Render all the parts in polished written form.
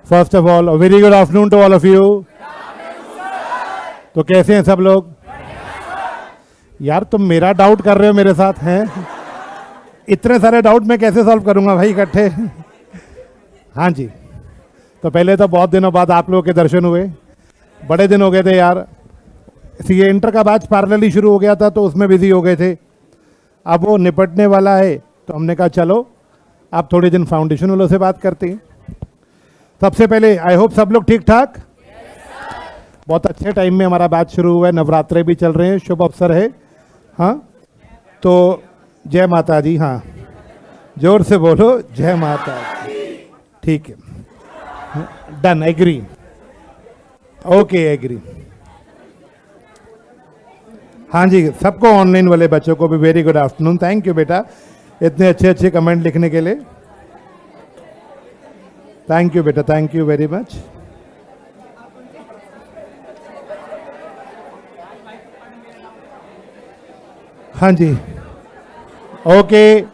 First of all very good afternoon to all of you. तो कैसे हैं सब लोग? यार तुम मेरा डाउट कर रहे हो मेरे साथ हैं? इतने सारे डाउट मैं कैसे सॉल्व करूंगा भाई इकट्ठे? हाँ जी, तो पहले तो बहुत दिनों बाद आप लोगों के दर्शन हुए, बड़े दिन हो गए थे यार। सीए इंटर का बैच पैरेलली शुरू हो गया था तो उसमें बिजी हो गए थे, अब वो निपटने वाला है तो हमने कहा चलो आप थोड़े दिन फाउंडेशन वालों से बात करते हैं। सबसे पहले आई होप सब लोग ठीक ठाक। बहुत अच्छे टाइम में हमारा बैच शुरू हुआ है, नवरात्रे भी चल रहे हैं, शुभ अवसर है। हाँ तो जय माता दी। हाँ जोर से बोलो जय माता दी। ठीक है, डन, एग्री, ओके एग्री। हाँ जी, सबको ऑनलाइन वाले बच्चों को भी very good afternoon. Thank you बेटा इतने अच्छे अच्छे कमेंट लिखने के लिए। थैंक यू बेटा, थैंक यू वेरी मच। हाँ जी, ओके।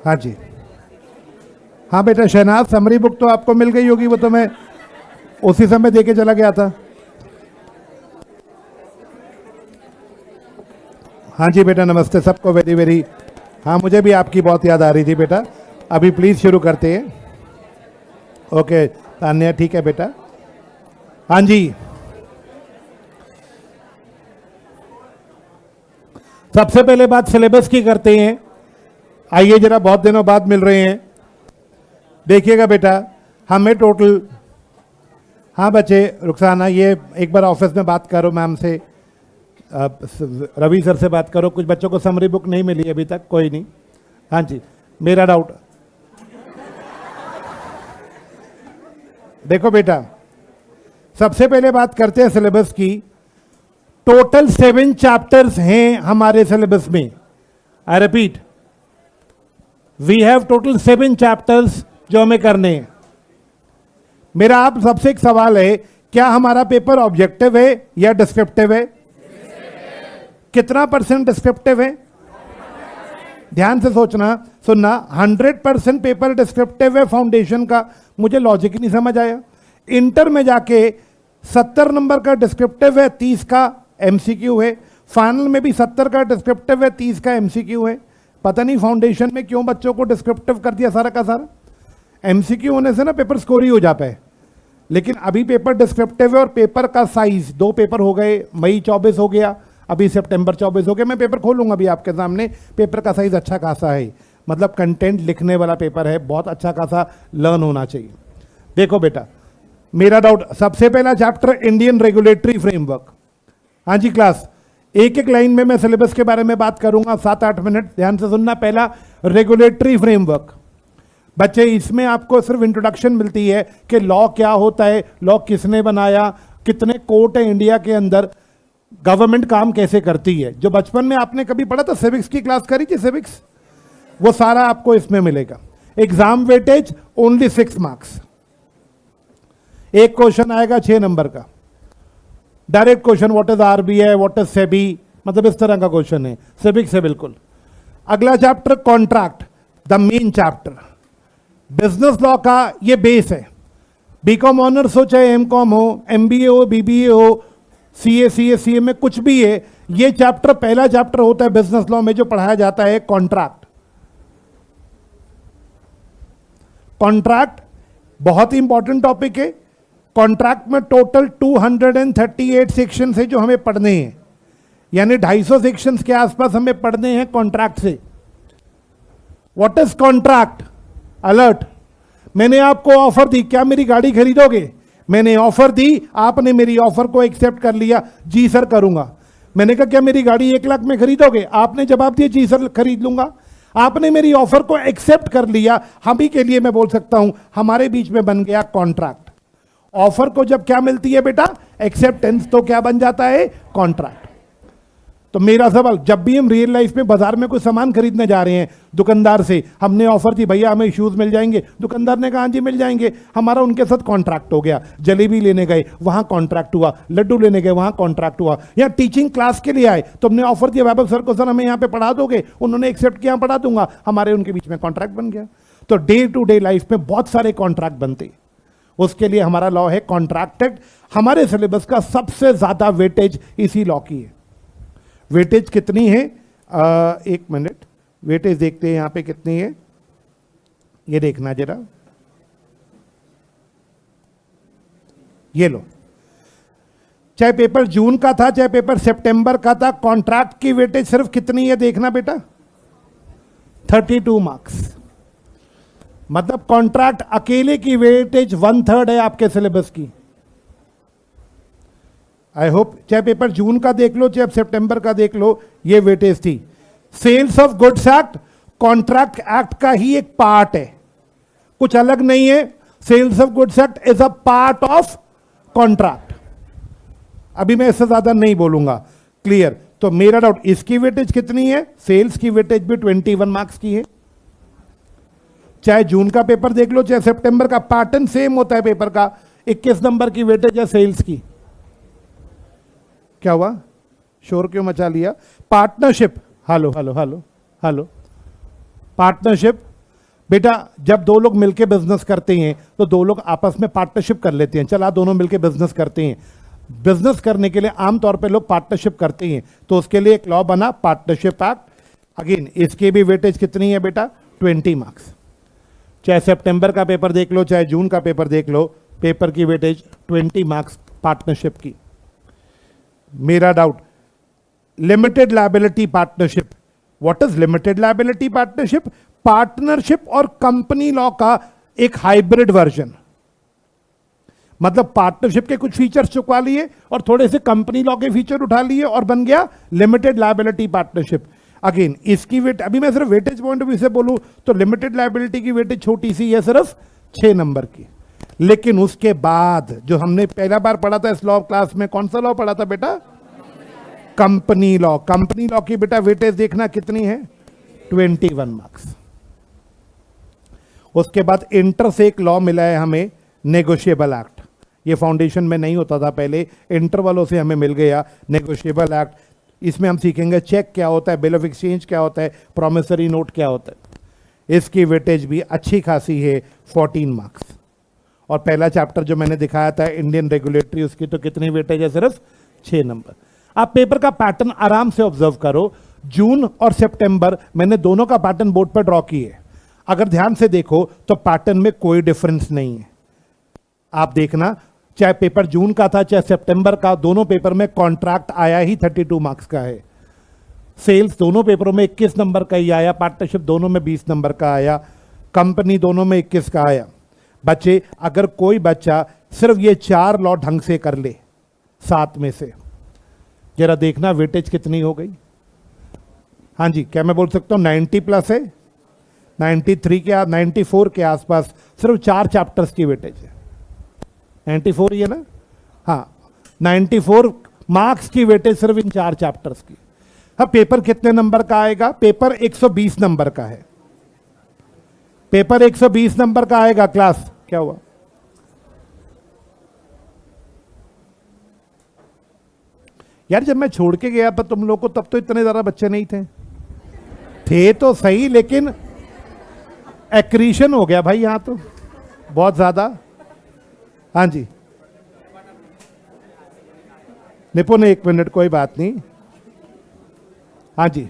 हाँ जी, हाँ बेटा शहनाज, समरी बुक तो आपको मिल गई होगी, वो तो मैं उसी समय देके चला गया था। हाँ जी बेटा नमस्ते सबको, वेरी वेरी। हाँ मुझे भी आपकी बहुत याद आ रही थी बेटा। अभी प्लीज शुरू करते हैं। ओके तान्या, ठीक है बेटा। हाँ जी, सबसे पहले बात सिलेबस की करते हैं। आइए जरा, बहुत दिनों बाद मिल रहे हैं। देखिएगा बेटा, हमें टोटल, हाँ बच्चे, रुखसाना ये एक बार ऑफिस में बात करो मैम से, रवि सर से बात करो। कुछ बच्चों को समरी बुक नहीं मिली अभी तक, कोई नहीं। हाँ जी, मेरा डाउट देखो बेटा, सबसे पहले बात करते हैं सिलेबस की। टोटल 7 चैप्टर्स हैं हमारे सिलेबस में। I repeat, we have total 7 chapters जो हमें करने हैं। मेरा आप सबसे एक सवाल है, क्या हमारा पेपर ऑब्जेक्टिव है या डिस्क्रिप्टिव है? कितना % डिस्क्रिप्टिव है? ध्यान से सोचना, सुनना। 100% पेपर डिस्क्रिप्टिव है फाउंडेशन का। मुझे लॉजिक ही नहीं समझ आया। इंटर में जाके 70 नंबर का डिस्क्रिप्टिव है, 30 का एमसीक्यू है। फाइनल में भी 70 का डिस्क्रिप्टिव है, 30 का एमसीक्यू है। पता नहीं फाउंडेशन में क्यों बच्चों को डिस्क्रिप्टिव कर दिया सारा का सारा। एमसीक्यू होने से ना पेपर स्कोर ही हो जाता है, लेकिन अभी पेपर डिस्क्रिप्टिव है। और पेपर का साइज, 2 पेपर हो गए, मई 24 हो गया, अभी सितंबर 24 हो गया। मैं पेपर खोलूंगा अभी आपके सामने। पेपर का साइज अच्छा खासा है, मतलब कंटेंट लिखने वाला पेपर है, बहुत अच्छा खासा लर्न होना चाहिए। देखो बेटा, मेरा डाउट, सबसे पहला चैप्टर इंडियन रेगुलेटरी फ्रेमवर्क। हाँ जी क्लास, एक एक लाइन में मैं सिलेबस के बारे में बात करूंगा, 7-8 मिनट ध्यान से सुनना। पहला रेगुलेटरी फ्रेमवर्क। बच्चे इसमें आपको सिर्फ इंट्रोडक्शन मिलती है कि लॉ क्या होता है, लॉ किसने बनाया, कितने कोर्ट है इंडिया के अंदर, गवर्नमेंट काम कैसे करती है। जो बचपन में आपने कभी पढ़ा था, सिविक्स की क्लास करी थी, सिविक्स, वो सारा आपको इसमें मिलेगा। Exam weightage only 6 marks. एक क्वेश्चन आएगा 6 नंबर का, direct question, what is RBI, what is SEBI, मतलब इस तरह का क्वेश्चन है, सिविक्स है बिल्कुल। अगला chapter contract, the main chapter. Business law का ये बेस है। बीकॉम ऑनर्स हो चाहे एमकॉम हो, एमबीए हो, बीबीए हो, सीए, सीए में कुछ भी है, ये चैप्टर पहला चैप्टर होता है बिजनेस लॉ में जो पढ़ाया जाता है, कॉन्ट्रैक्ट। कॉन्ट्रैक्ट बहुत ही इंपॉर्टेंट टॉपिक है। कॉन्ट्रैक्ट में टोटल 238 सेक्शन है जो हमें पढ़ने हैं, यानी 250 सेक्शंस के आसपास हमें पढ़ने हैं कॉन्ट्रैक्ट से। What is contract? अलर्ट, मैंने आपको ऑफर दी, क्या मेरी गाड़ी खरीदोगे? मैंने ऑफर दी, आपने मेरी ऑफर को एक्सेप्ट कर लिया, जी सर करूंगा। मैंने कहा क्या मेरी गाड़ी 1 लाख में खरीदोगे? आपने जवाब दिया जी सर खरीद लूंगा। आपने मेरी ऑफर को एक्सेप्ट कर लिया। हम ही के लिए मैं बोल सकता हूं, हमारे बीच में बन गया कॉन्ट्रैक्ट। ऑफर को जब क्या मिलती है बेटा? एक्सेप्टेंस, तो क्या बन जाता है? कॉन्ट्रैक्ट। तो मेरा सवाल, जब भी हम रियल लाइफ में बाजार में कोई सामान खरीदने जा रहे हैं दुकानदार से, हमने ऑफर दी भैया हमें शूज मिल जाएंगे, दुकानदार ने कहा हाँ जी मिल जाएंगे, हमारा उनके साथ कॉन्ट्रैक्ट हो गया, जलेबी लेने गए वहां कॉन्ट्रैक्ट हुआ, लड्डू लेने गए वहां कॉन्ट्रैक्ट हुआ, या टीचिंग क्लास के लिए आए तो हमने ऑफर दिया वैभव सर को, सर हमें यहाँ पे पढ़ा दोगे, उन्होंने एक्सेप्ट किया पढ़ा दूंगा, हमारे उनके बीच में कॉन्ट्रैक्ट बन गया। तो डे टू डे लाइफ में बहुत सारे कॉन्ट्रैक्ट बनते, उसके लिए हमारा लॉ है कॉन्ट्रैक्ट एक्ट। हमारे सिलेबस का सबसे ज्यादा वेटेज इसी लॉ की है। वेटेज कितनी है, एक मिनट, वेटेज देखते हैं यहां पे कितनी है, ये देखना जरा, ये लो, चाहे पेपर जून का था चाहे पेपर सितंबर का था, कॉन्ट्रैक्ट की वेटेज सिर्फ कितनी है देखना बेटा, 32 मार्क्स। मतलब कॉन्ट्रैक्ट अकेले की वेटेज 1/3 है आपके सिलेबस की। आई होप चाहे पेपर जून का देख लो चाहे सितंबर का देख लो, ये वेटेज थी। Sales of goods act contract act का ही एक पार्ट है, कुछ अलग नहीं है। Sales of goods act is a part of contract. अभी मैं इससे ज्यादा नहीं बोलूंगा, क्लियर। तो मेरा डाउट, इसकी वेटेज कितनी है, सेल्स की वेटेज भी 21 मार्क्स की है। चाहे जून का पेपर देख लो चाहे सितंबर का, पैटर्न सेम होता है पेपर का। 21 नंबर की वेटेज है सेल्स की। क्या हुआ, शोर क्यों मचा लिया? Partnership, hello hello hello hello, partnership बेटा, जब दो लोग मिलकर बिजनेस करते हैं तो दो लोग आपस में पार्टनरशिप कर लेते हैं, चला दोनों मिलकर बिजनेस करते हैं। बिजनेस करने के लिए आमतौर पे लोग पार्टनरशिप करते हैं, तो उसके लिए एक लॉ बना पार्टनरशिप एक्ट। अगेन इसकी भी वेटेज कितनी है बेटा, 20 मार्क्स। चाहे सितंबर का पेपर देख लो चाहे जून का पेपर देख लो, पेपर की वेटेज 20 मार्क्स पार्टनरशिप की। मेरा doubt, limited liability partnership, what is limited liability partnership? Partnership और कंपनी लॉ का एक हाइब्रिड वर्जन। मतलब पार्टनरशिप के कुछ फीचर्स चुकवा लिए और थोड़े से कंपनी लॉ के फीचर उठा लिए और बन गया लिमिटेड लायबिलिटी पार्टनरशिप। अगेन इसकी वेट, अभी मैं सिर्फ वेटेज पॉइंट ऑफ व्यू से बोलूं तो लिमिटेड लायबिलिटी की वेटेज छोटी सी है, सिर्फ 6 नंबर की। लेकिन उसके बाद जो हमने पहला बार पढ़ा था इस लॉ क्लास में, कौन सा लॉ पढ़ा था बेटा? Company law. कंपनी लॉ की बेटा वेटेज देखना कितनी है, 21 मार्क्स। उसके बाद इंटर से एक लॉ मिला है हमें, नेगोशिएबल एक्ट। ये फाउंडेशन में नहीं होता था पहले, इंटर वालों से हमें मिल गया नेगोशिएबल एक्ट। इसमें हम सीखेंगे चेक क्या होता है, बिल ऑफ एक्सचेंज क्या होता है, प्रॉमिसरी नोट क्या होता है। इसकी वेटेज भी अच्छी खासी है, 14 मार्क्स। और पहला चैप्टर जो मैंने दिखाया था इंडियन रेगुलेटरी, उसकी तो कितनी वेटेज है, सिर्फ 6 नंबर। आप पेपर का पैटर्न आराम से ऑब्जर्व करो, जून और सितंबर मैंने दोनों का पैटर्न बोर्ड पर ड्रॉ किए। अगर ध्यान से देखो तो पैटर्न में कोई डिफरेंस नहीं है। आप देखना, चाहे पेपर जून का था चाहे सितंबर का, दोनों पेपर में कॉन्ट्रैक्ट आया ही 32 मार्क्स का है। सेल्स दोनों पेपरों में 21 नंबर का ही आया, पार्टनरशिप दोनों में 20 नंबर का आया, कंपनी दोनों में 21 का आया। बच्चे, अगर कोई बच्चा सिर्फ ये 4 लॉ ढंग से कर ले 7 में से, जरा देखना वेटेज कितनी हो गई। हाँ जी, क्या मैं बोल सकता हूं 90 प्लस है, 93 के 94 के आसपास, सिर्फ 4 चैप्टर्स की वेटेज है। 94 ही है ना? हाँ, 94 मार्क्स की वेटेज सिर्फ इन 4 चैप्टर्स की। हाँ, पेपर कितने नंबर का आएगा? पेपर 120 नंबर का है। पेपर 120 नंबर का आएगा। क्लास क्या हुआ? यार जब मैं छोड़ के गया था तुम लोग को, तब तो इतने ज्यादा बच्चे नहीं थे तो सही, लेकिन एक्रीशन हो गया भाई यहां तो बहुत ज्यादा। हाँ जी निपुण, 1 मिनट, कोई बात नहीं। हाँ जी,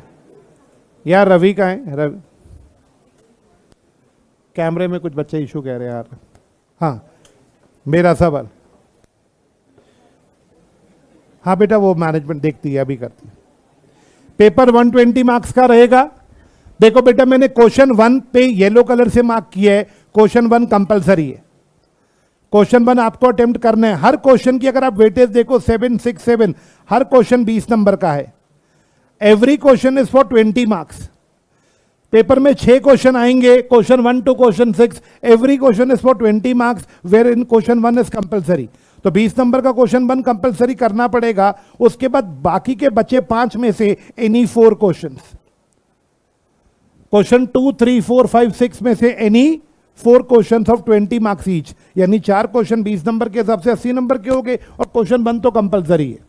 यार रवि का है, रवि कैमरे में कुछ बच्चे इशू कह रहे हैं यार। हाँ, मेरा सवाल, हाँ बेटा वो मैनेजमेंट देखती है, अभी करती है। पेपर 120 मार्क्स का रहेगा। देखो बेटा, मैंने क्वेश्चन 1 पे येलो कलर से मार्क किया है, क्वेश्चन 1 कंपलसरी है। क्वेश्चन 1 आपको अटेम्प्ट करना है। हर क्वेश्चन की अगर आप वेटेज देखो 7, 6, 7, हर क्वेश्चन 20 नंबर का है। Every question is for 20 marks. Paper में 6 क्वेश्चन आएंगे, question 1 to question 6, every question is for 20 marks, where in question 1 is compulsory. तो 20 नंबर का क्वेश्चन 1 कंपलसरी करना पड़ेगा। उसके बाद बाकी के बचे 5 में से एनी 4 क्वेश्चंस, क्वेश्चन 2, 3, 4, 5, 6 में से any 4 questions of 20 marks each, यानी 4 क्वेश्चन 20 नंबर के हिसाब से 80 नंबर के हो गए, और क्वेश्चन 1 तो कंपलसरी है।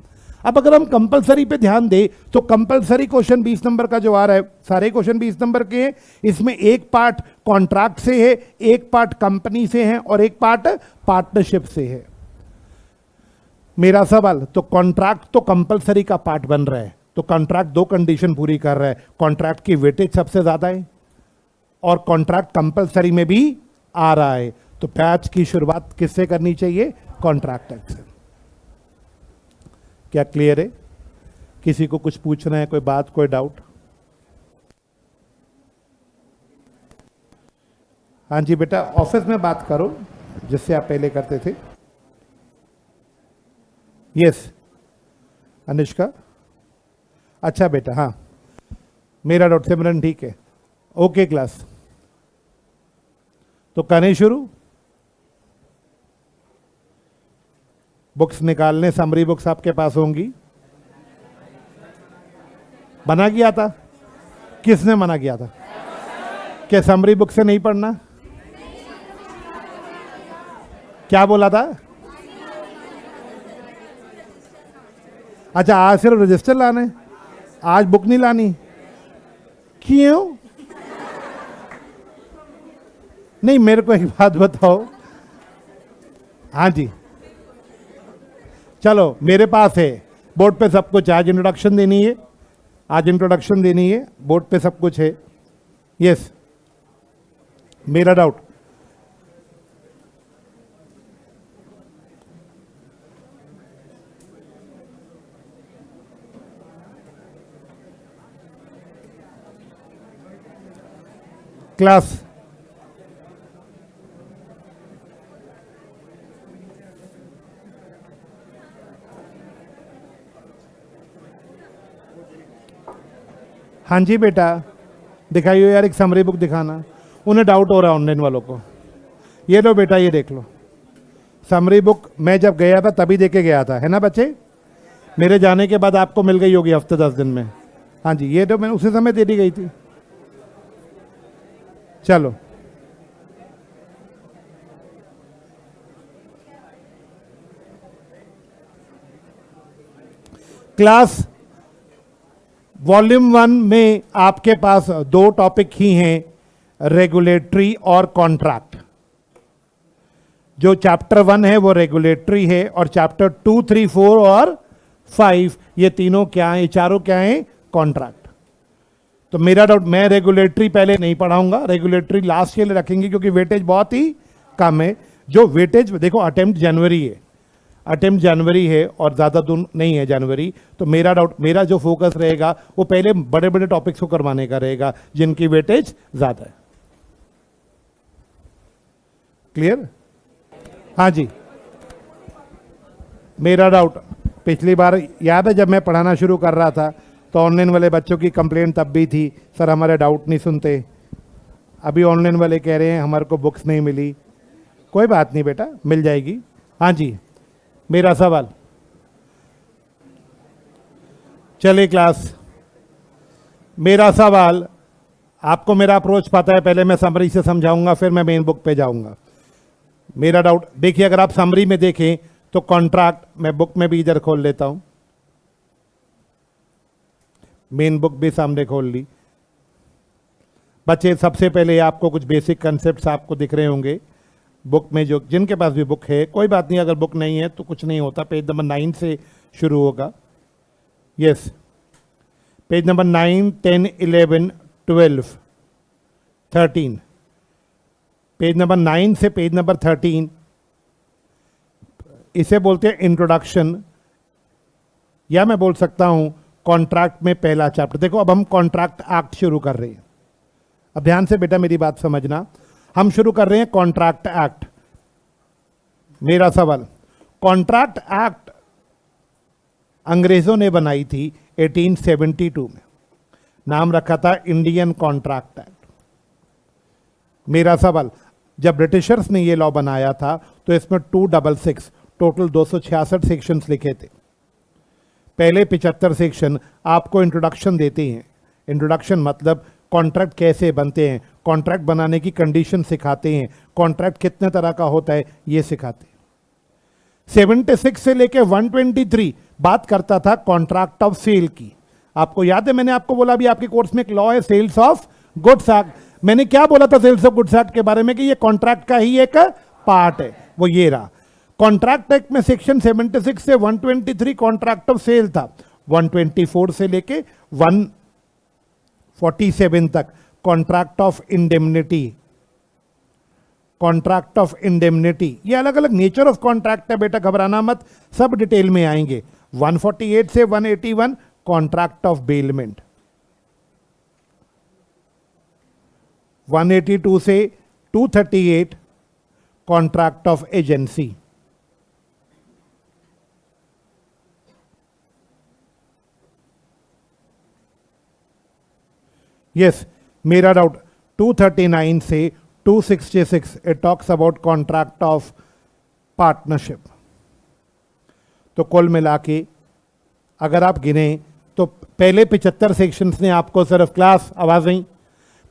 अब अगर हम कंपलसरी पे ध्यान दें तो कंपलसरी क्वेश्चन 20 नंबर का जो आ रहा है, सारे क्वेश्चन 20 नंबर के हैं। इसमें एक पार्ट कॉन्ट्रैक्ट से है, एक पार्ट कंपनी से है, और एक पार्ट पार्टनरशिप से है। मेरा सवाल, तो कॉन्ट्रैक्ट तो कंपलसरी का पार्ट बन रहा है, तो कॉन्ट्रैक्ट 2 कंडीशन पूरी कर रहा है। कॉन्ट्रैक्ट की वेटेज सबसे ज्यादा है और कॉन्ट्रैक्ट कंपलसरी में भी आ रहा है, तो बैच की शुरुआत किससे करनी चाहिए? कॉन्ट्रैक्ट एक्ट से। क्या क्लियर है? किसी को कुछ पूछना है, कोई बात, कोई डाउट? हाँ जी बेटा, ऑफिस में बात करो जिससे आप पहले करते थे। यस अनुष्का, अच्छा बेटा, हाँ मेरा डाउट सिमरन ठीक है, ओके क्लास। तो करें शुरू। बुक्स निकालने, समरी बुक्स आपके पास होंगी। मना किया था? किसने मना किया था? क्या समरी बुक से नहीं पढ़ना? क्या बोला था? अच्छा, आज सिर्फ रजिस्टर लाना है, आज बुक नहीं लानी? क्यों? नहीं, मेरे को एक बात बताओ। हाँ जी, चलो मेरे पास है बोर्ड पे सब कुछ। आज इंट्रोडक्शन देनी है, आज इंट्रोडक्शन देनी है, बोर्ड पे सब कुछ है। यस, मेरा डाउट, क्लास हाँ जी बेटा, दिखाइए यार, एक समरी बुक दिखाना। उन्हें डाउट हो रहा है ऑनलाइन वालों को। ये लो बेटा, ये देख लो समरी बुक। मैं जब गया था तभी देके गया था, है ना बच्चे? मेरे जाने के बाद आपको मिल गई होगी हफ्ते 10 दिन में। हाँ जी, ये तो मैंने उसी समय दे दी गई थी। चलो क्लास वॉल्यूम 1 में आपके पास 2 टॉपिक ही हैं, रेगुलेटरी और कॉन्ट्रैक्ट। जो चैप्टर 1 है वो रेगुलेटरी है, और चैप्टर 2, 3, 4 और 5 ये तीनों क्या है? चारों क्या है? कॉन्ट्रैक्ट। तो मेरा डाउट, मैं रेगुलेटरी पहले नहीं पढ़ाऊंगा, रेगुलेटरी लास्ट के लिए रखेंगे क्योंकि वेटेज बहुत ही कम है। जो वेटेज देखो, अटेम्प्ट जनवरी है, अटेम्प्ट जनवरी है और ज़्यादा दूर नहीं है जनवरी। तो मेरा डाउट, मेरा जो फोकस रहेगा वो पहले बड़े बड़े टॉपिक्स को करवाने का रहेगा जिनकी वेटेज ज़्यादा है। क्लियर? हाँ जी, मेरा डाउट, पिछली बार याद है जब मैं पढ़ाना शुरू कर रहा था तो ऑनलाइन वाले बच्चों की कंप्लेंट तब भी थी, सर हमारे डाउट नहीं सुनते। अभी ऑनलाइन वाले कह रहे हैं हमारे को बुक्स नहीं मिली। कोई बात नहीं बेटा, मिल जाएगी। हाँ जी, मेरा सवाल, चले क्लास, मेरा सवाल, आपको मेरा अप्रोच पता है, पहले मैं समरी से समझाऊंगा फिर मैं मेन बुक पे जाऊंगा। मेरा डाउट देखिए, अगर आप समरी में देखें तो कॉन्ट्रैक्ट, मैं बुक में भी इधर खोल लेता हूं, मेन बुक भी सामने खोल ली। बच्चे सबसे पहले आपको कुछ बेसिक कंसेप्ट्स आपको दिख रहे होंगे बुक में, जो जिनके पास भी बुक है, कोई बात नहीं, अगर बुक नहीं है तो कुछ नहीं होता। पेज नंबर 9 से शुरू होगा। Yes, page number 9, 10, 11, 12, 13, page number 9 से पेज नंबर 13, इसे बोलते हैं इंट्रोडक्शन, या मैं बोल सकता हूं कॉन्ट्रैक्ट में पहला चैप्टर। देखो अब हम कॉन्ट्रैक्ट एक्ट शुरू कर रहे हैं। अब ध्यान से बेटा मेरी बात समझना, हम शुरू कर रहे हैं कॉन्ट्रैक्ट एक्ट। मेरा सवाल, कॉन्ट्रैक्ट एक्ट अंग्रेजों ने बनाई थी 1872 में, नाम रखा था इंडियन कॉन्ट्रैक्ट एक्ट। मेरा सवाल, जब ब्रिटिशर्स ने ये लॉ बनाया था तो इसमें 266 टोटल 266 सेक्शंस लिखे थे। पहले 75 सेक्शन आपको इंट्रोडक्शन देते हैं। इंट्रोडक्शन मतलब कॉन्ट्रैक्ट कैसे बनते हैं, कॉन्ट्रैक्ट बनाने की कंडीशन सिखाते हैं, कॉन्ट्रैक्ट कितने तरह का होता है ये सिखाते हैं। 76 से लेके 123 बात करता था कॉन्ट्रैक्ट ऑफ सेल की। आपको याद है मैंने आपको बोला भी आपके कोर्स में एक लॉ है सेल्स ऑफ गुड्स एक्ट। मैंने क्या बोला था सेल्स ऑफ गुड्स एक्ट के बारे में कि ये कॉन्ट्रैक्ट का ही एक पार्ट है, वो ये रहा। कॉन्ट्रैक्ट एक्ट में सेक्शन 76 से 123 कॉन्ट्रैक्ट ऑफ सेल था। 124 से लेके 147 तक contract of indemnity. Contract of indemnity ये अलग अलग नेचर ऑफ कॉन्ट्रैक्ट है बेटा, घबराना मत, सब डिटेल में आएंगे। 148 से 181 कॉन्ट्रैक्ट ऑफ बेलमेंट। 182 से 238 कॉन्ट्रैक्ट ऑफ एजेंसी। यस, मेरा डाउट 239 से 266 it talks about contract of partnership. तो कुल मिला के अगर आप गिने तो पहले 75 सेक्शंस ने आपको सिर्फ क्लास आवाज नहीं,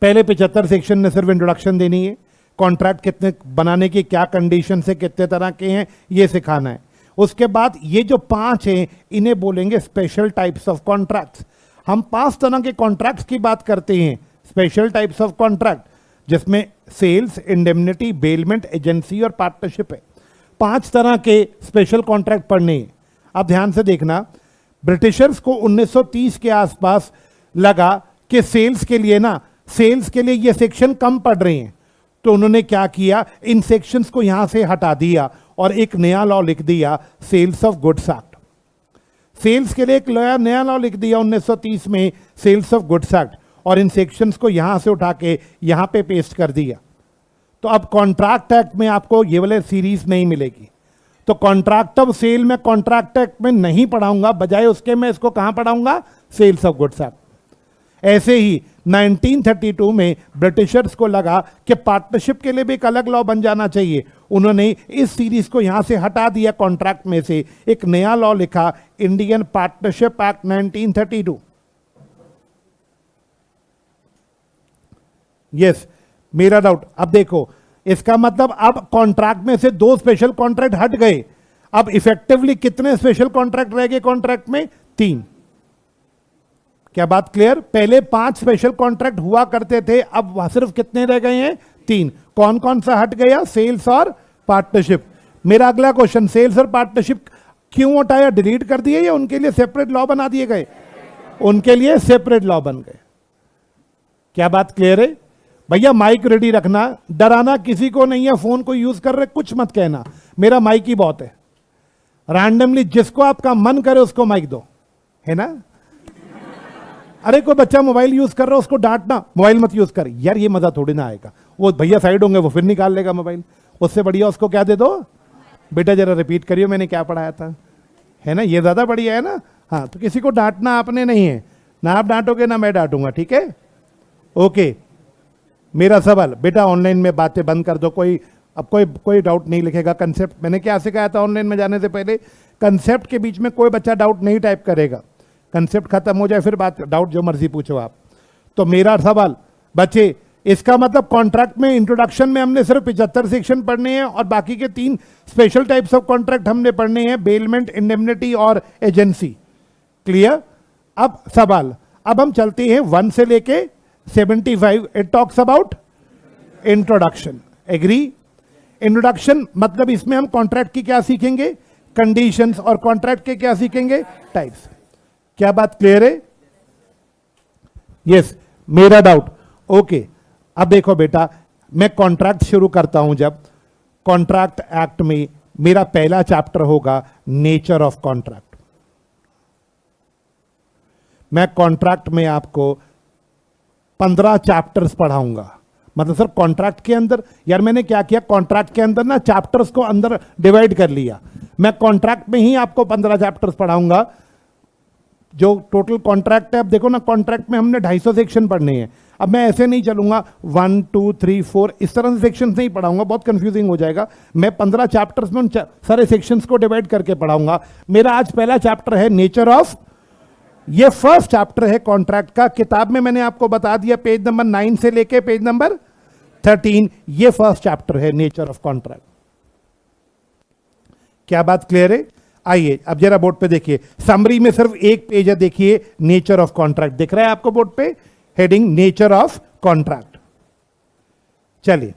पहले 75 सेक्शन ने सिर्फ इंट्रोडक्शन देनी है, कॉन्ट्रैक्ट कितने बनाने की क्या कंडीशन से कितने तरह के हैं ये सिखाना है। उसके बाद ये जो 5 हैं इन्हें बोलेंगे स्पेशल टाइप्स ऑफ कॉन्ट्रैक्ट्स। हम 5 तरह के कॉन्ट्रैक्ट्स की बात करते हैं, स्पेशल टाइप्स ऑफ कॉन्ट्रैक्ट, जिसमें सेल्स, इंडेमनिटी, बेलमेंट, एजेंसी और पार्टनरशिप है। 5 तरह के स्पेशल कॉन्ट्रैक्ट पढ़ने हैं। अब ध्यान से देखना, ब्रिटिशर्स को 1930 के आसपास लगा कि सेल्स के लिए ये सेक्शन कम पड़ रहे हैं, तो उन्होंने क्या किया, इन सेक्शंस को यहां से हटा दिया और एक नया लॉ लिख दिया, sales of goods act. Sales के लिए एक नया लॉ लिख दिया 1930 में, सेल्स ऑफ गुड्स एक्ट, और इन सेक्शंस को यहां से उठा के यहां पे पेस्ट कर दिया। तो अब कॉन्ट्रैक्ट एक्ट में आपको ये वाले सीरीज नहीं मिलेगी। तो कॉन्ट्रैक्ट ऑफ सेल में कॉन्ट्रैक्ट एक्ट में नहीं पढ़ाऊंगा, बजाय उसके मैं इसको कहां पढ़ाऊंगा, सेल्स ऑफ गुड्स एक्ट। ऐसे ही 1932 में ब्रिटिशर्स को लगा कि पार्टनरशिप के लिए भी एक अलग लॉ बन जाना चाहिए। उन्होंने इस सीरीज को यहां से हटा दिया, कॉन्ट्रैक्ट में से एक नया लॉ लिखा, इंडियन पार्टनरशिप एक्ट 1932। यस, मेरा डाउट, अब देखो इसका मतलब अब कॉन्ट्रैक्ट में से 2 स्पेशल कॉन्ट्रैक्ट हट गए। अब इफेक्टिवली कितने स्पेशल कॉन्ट्रैक्ट रह गए कॉन्ट्रैक्ट में? 3। क्या बात क्लियर? पहले 5 स्पेशल कॉन्ट्रैक्ट हुआ करते थे, अब सिर्फ कितने रह गए हैं? 3। कौन कौन सा हट गया? सेल्स और पार्टनरशिप। मेरा अगला क्वेश्चन, सेल्स और पार्टनरशिप क्यों हटाया, डिलीट कर दिए या उनके लिए सेपरेट लॉ बना दिए गए? उनके लिए सेपरेट लॉ बन गए। क्या बात क्लियर है? भैया माइक रेडी रखना, डराना किसी को नहीं है, फोन को यूज कर रहे कुछ मत कहना, मेरा माइक ही बहुत है। रैंडमली जिसको आपका मन करे उसको माइक दो, है ना? अरे कोई बच्चा मोबाइल यूज कर रहा है उसको डांटना, मोबाइल मत यूज कर, यार ये मजा थोड़ी ना आएगा। वो भैया साइड होंगे, वो फिर निकाल लेगा मोबाइल, उससे बढ़िया उसको क्या दे दो, बेटा जरा रिपीट करियो मैंने क्या पढ़ाया था, है ना? ये ज्यादा बढ़िया है ना। हाँ, तो किसी को डांटना आपने नहीं है, ना आप डांटोगे ना मैं डांटूंगा, ठीक है? ओके, मेरा सवाल बेटा ऑनलाइन में बातें बंद कर दो, अब कोई डाउट नहीं लिखेगा। कंसेप्ट मैंने क्या सिखाया था ऑनलाइन में जाने से पहले, कंसेप्ट के बीच में कोई बच्चा डाउट नहीं टाइप करेगा, कंसेप्ट खत्म हो जाए फिर बात, डाउट जो मर्जी पूछो आप। तो मेरा सवाल बच्चे, इसका मतलब कॉन्ट्रैक्ट में इंट्रोडक्शन में हमने सिर्फ 75 सेक्शन पढ़ने हैं और बाकी के 3 स्पेशल टाइप्स ऑफ कॉन्ट्रैक्ट हमने पढ़ने हैं, बेलमेंट, इंडेमनिटी और एजेंसी। क्लियर? अब सवाल, अब हम चलते हैं 1 से लेके 75, it talks about introduction. Agree? Introduction मतलब इसमें हम कॉन्ट्रैक्ट की क्या सीखेंगे, कंडीशंस, और कॉन्ट्रैक्ट के क्या सीखेंगे, टाइप्स। क्या बात क्लियर है? यस, मेरा डाउट, ओके। अब देखो बेटा, मैं कॉन्ट्रैक्ट शुरू करता हूं जब, कॉन्ट्रैक्ट एक्ट में मेरा पहला चैप्टर होगा नेचर ऑफ कॉन्ट्रैक्ट। मैं कॉन्ट्रैक्ट में आपको 15 चैप्टर्स पढ़ाऊंगा, मतलब सर कॉन्ट्रैक्ट के अंदर, यार मैंने क्या किया, कॉन्ट्रैक्ट के अंदर ना चैप्टर्स को अंदर डिवाइड कर लिया। मैं कॉन्ट्रैक्ट में ही आपको 15 चैप्टर्स पढ़ाऊंगा। जो टोटल कॉन्ट्रैक्ट है, अब देखो ना, कॉन्ट्रैक्ट में हमने 250 सेक्शन पढ़ने हैं। अब मैं ऐसे नहीं चलूंगा 1 2 3 4 इस तरह से सेक्शंस नहीं पढ़ाऊंगा, बहुत कंफ्यूजिंग हो जाएगा। मैं 15 चैप्टर्स में उन सारे सेक्शंस को डिवाइड करके पढ़ाऊंगा। मेरा आज पहला चैप्टर है नेचर ऑफ, ये फर्स्ट चैप्टर है कॉन्ट्रैक्ट का। किताब में मैंने आपको बता दिया पेज नंबर 9 से लेके पेज नंबर 13, ये फर्स्ट चैप्टर है नेचर ऑफ कॉन्ट्रैक्ट। क्या बात क्लियर है? आइए अब जरा बोर्ड पे देखिए, समरी में सिर्फ एक पेज है, देखिए नेचर ऑफ कॉन्ट्रैक्ट दिख रहा है आपको बोर्ड पे, हेडिंग नेचर ऑफ कॉन्ट्रैक्ट। चलिए,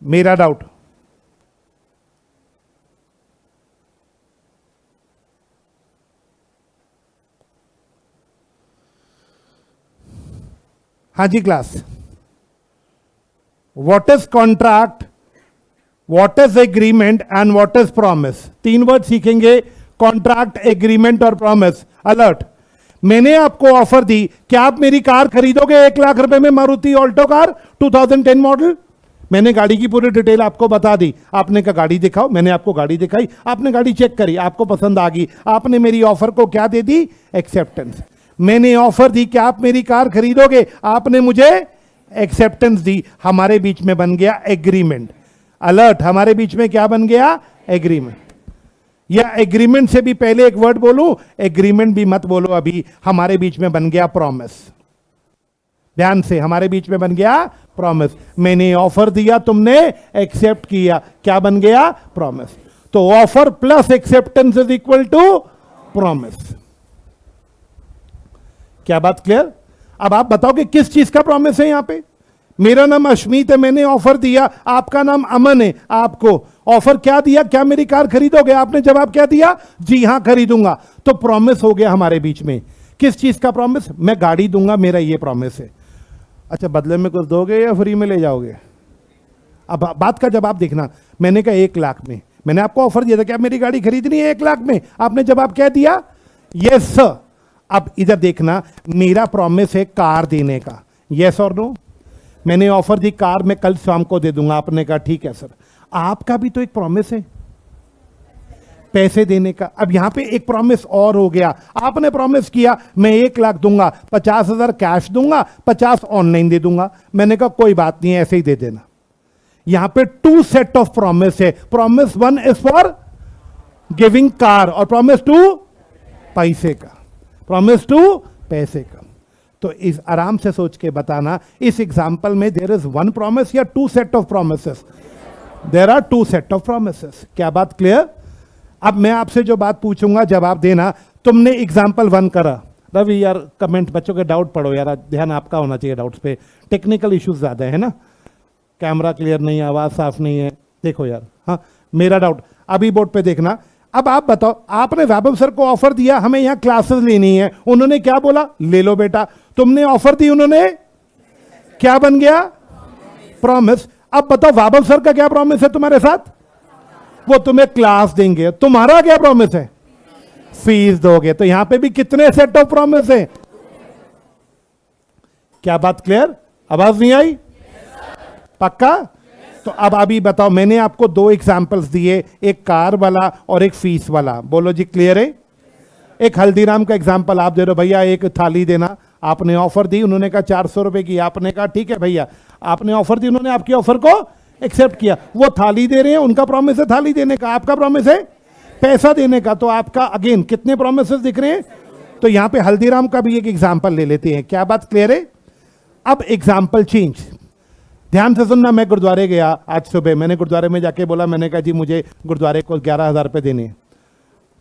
मेरा डाउट, हाँ जी class, what is contract, what is agreement and what is promise. 3 word सीखेंगे, कॉन्ट्रैक्ट, एग्रीमेंट और प्रॉमिस। अलर्ट, मैंने आपको ऑफर दी, क्या आप मेरी कार खरीदोगे 1 लाख रुपए में, मारुति ऑल्टो कार 2010 मॉडल। मैंने गाड़ी की पूरी डिटेल आपको बता दी, आपने कहा गाड़ी दिखाओ, मैंने आपको गाड़ी दिखाई, आपने गाड़ी चेक करी, आपको पसंद आ गई, आपने मेरी ऑफर को क्या दे दी, एक्सेप्टेंस। मैंने ऑफर दी कि आप मेरी कार खरीदोगे, आपने मुझे एक्सेप्टेंस दी, हमारे बीच में बन गया एग्रीमेंट। अलर्ट, हमारे बीच में क्या बन गया, एग्रीमेंट। या एग्रीमेंट से भी पहले एक वर्ड बोलूं, एग्रीमेंट भी मत बोलो अभी, हमारे बीच में बन गया प्रॉमिस। ध्यान से, हमारे बीच में बन गया प्रॉमिस। मैंने ऑफर दिया, तुमने एक्सेप्ट किया, क्या बन गया, प्रॉमिस। तो offer plus acceptance is equal to promise. क्या बात क्लियर? अब आप बताओ कि किस चीज का प्रॉमिस है यहां पे। मेरा नाम अश्मीत है, मैंने ऑफर दिया, आपका नाम अमन है, आपको ऑफर क्या दिया, क्या मेरी कार खरीदोगे, आपने जवाब क्या दिया, जी हां खरीदूंगा। तो प्रॉमिस हो गया हमारे बीच में। किस चीज का प्रॉमिस, मैं गाड़ी दूंगा, मेरा ये प्रॉमिस है। अच्छा, बदले में कुछ दोगे या फ्री में ले जाओगे। अब बात का जवाब देखना, मैंने कहा 1 लाख में, मैंने आपको ऑफर दिया था, क्या मेरी गाड़ी खरीदनी है 1 लाख में, आपने जवाब क्या दिया, यस सर। अब इधर देखना, मेरा प्रॉमिस है कार देने का, यस और नो। मैंने ऑफर दी कार मैं कल शाम को दे दूंगा, आपने कहा ठीक है सर। आपका भी तो एक प्रॉमिस है पैसे देने का। अब यहां पे एक प्रॉमिस और हो गया, आपने प्रॉमिस किया मैं 1 लाख दूंगा, 50,000 कैश दूंगा, 50 ऑनलाइन दे दूंगा। मैंने कहा कोई बात नहीं, ऐसे ही दे देना। यहां पे 2 सेट ऑफ प्रॉमिस है। Promise 1 is for giving car और प्रॉमिस 2 पैसे का, प्रॉमिस 2 पैसे का। तो इस आराम से सोच के बताना, इस एग्जाम्पल में देयर इज 1 प्रॉमिस या 2 set of promises, there are 2 set of promises. क्या बात क्लियर? अब मैं आपसे जो बात पूछूंगा जवाब देना। तुमने एग्जाम्पल 1 करा, रवि यार कमेंट, बच्चों के डाउट पढ़ो यार, ध्यान आपका होना चाहिए डाउट्स पे, टेक्निकल इश्यूज ज्यादा है ना, कैमरा क्लियर नहीं है, आवाज साफ नहीं है, देखो यार। हाँ, मेरा डाउट अभी बोर्ड पे देखना। अब आप बताओ, आपने वैभव सर को ऑफर दिया हमें यहां क्लासेस लेनी है, उन्होंने क्या बोला, ले लो बेटा। तुमने ऑफर दी, उन्होंने क्या बन गया, प्रॉमिस। अब बताओ वैभव सर का क्या प्रॉमिस है तुम्हारे साथ, वो तुम्हें क्लास देंगे। तुम्हारा क्या प्रॉमिस है, फीस दोगे। तो यहां पे भी कितने सेट ऑफ प्रॉमिस है। क्या बात क्लियर? आवाज नहीं आई? पक्का? तो अब अभी बताओ, मैंने आपको 2 एग्जाम्पल्स दिए, एक कार वाला और एक फीस वाला। बोलो जी क्लियर है? एक हल्दीराम का एग्जाम्पल आप दे रहे हो, भैया एक थाली देना, आपने ऑफर दी, उन्होंने कहा 400 रुपए की, आपने कहा ठीक है भैया, आपने ऑफर दी, उन्होंने आपकी ऑफर को एक्सेप्ट किया, वो थाली दे रहे हैं, उनका प्रॉमिस है थाली देने का, आपका प्रॉमिस है पैसा देने का। तो आपका अगेन कितने प्रॉमिसेस दिख रहे हैं। तो यहां पे हल्दीराम का भी एक एग्जाम्पल ले लेते हैं। क्या बात क्लियर है? अब एग्जाम्पल चेंज, ध्यान से सुनना। मैं गुरुद्वारे गया आज सुबह, मैंने गुरुद्वारे में जाके बोला, मैंने कहा जी मुझे गुरुद्वारे को 11,000 रुपये देने।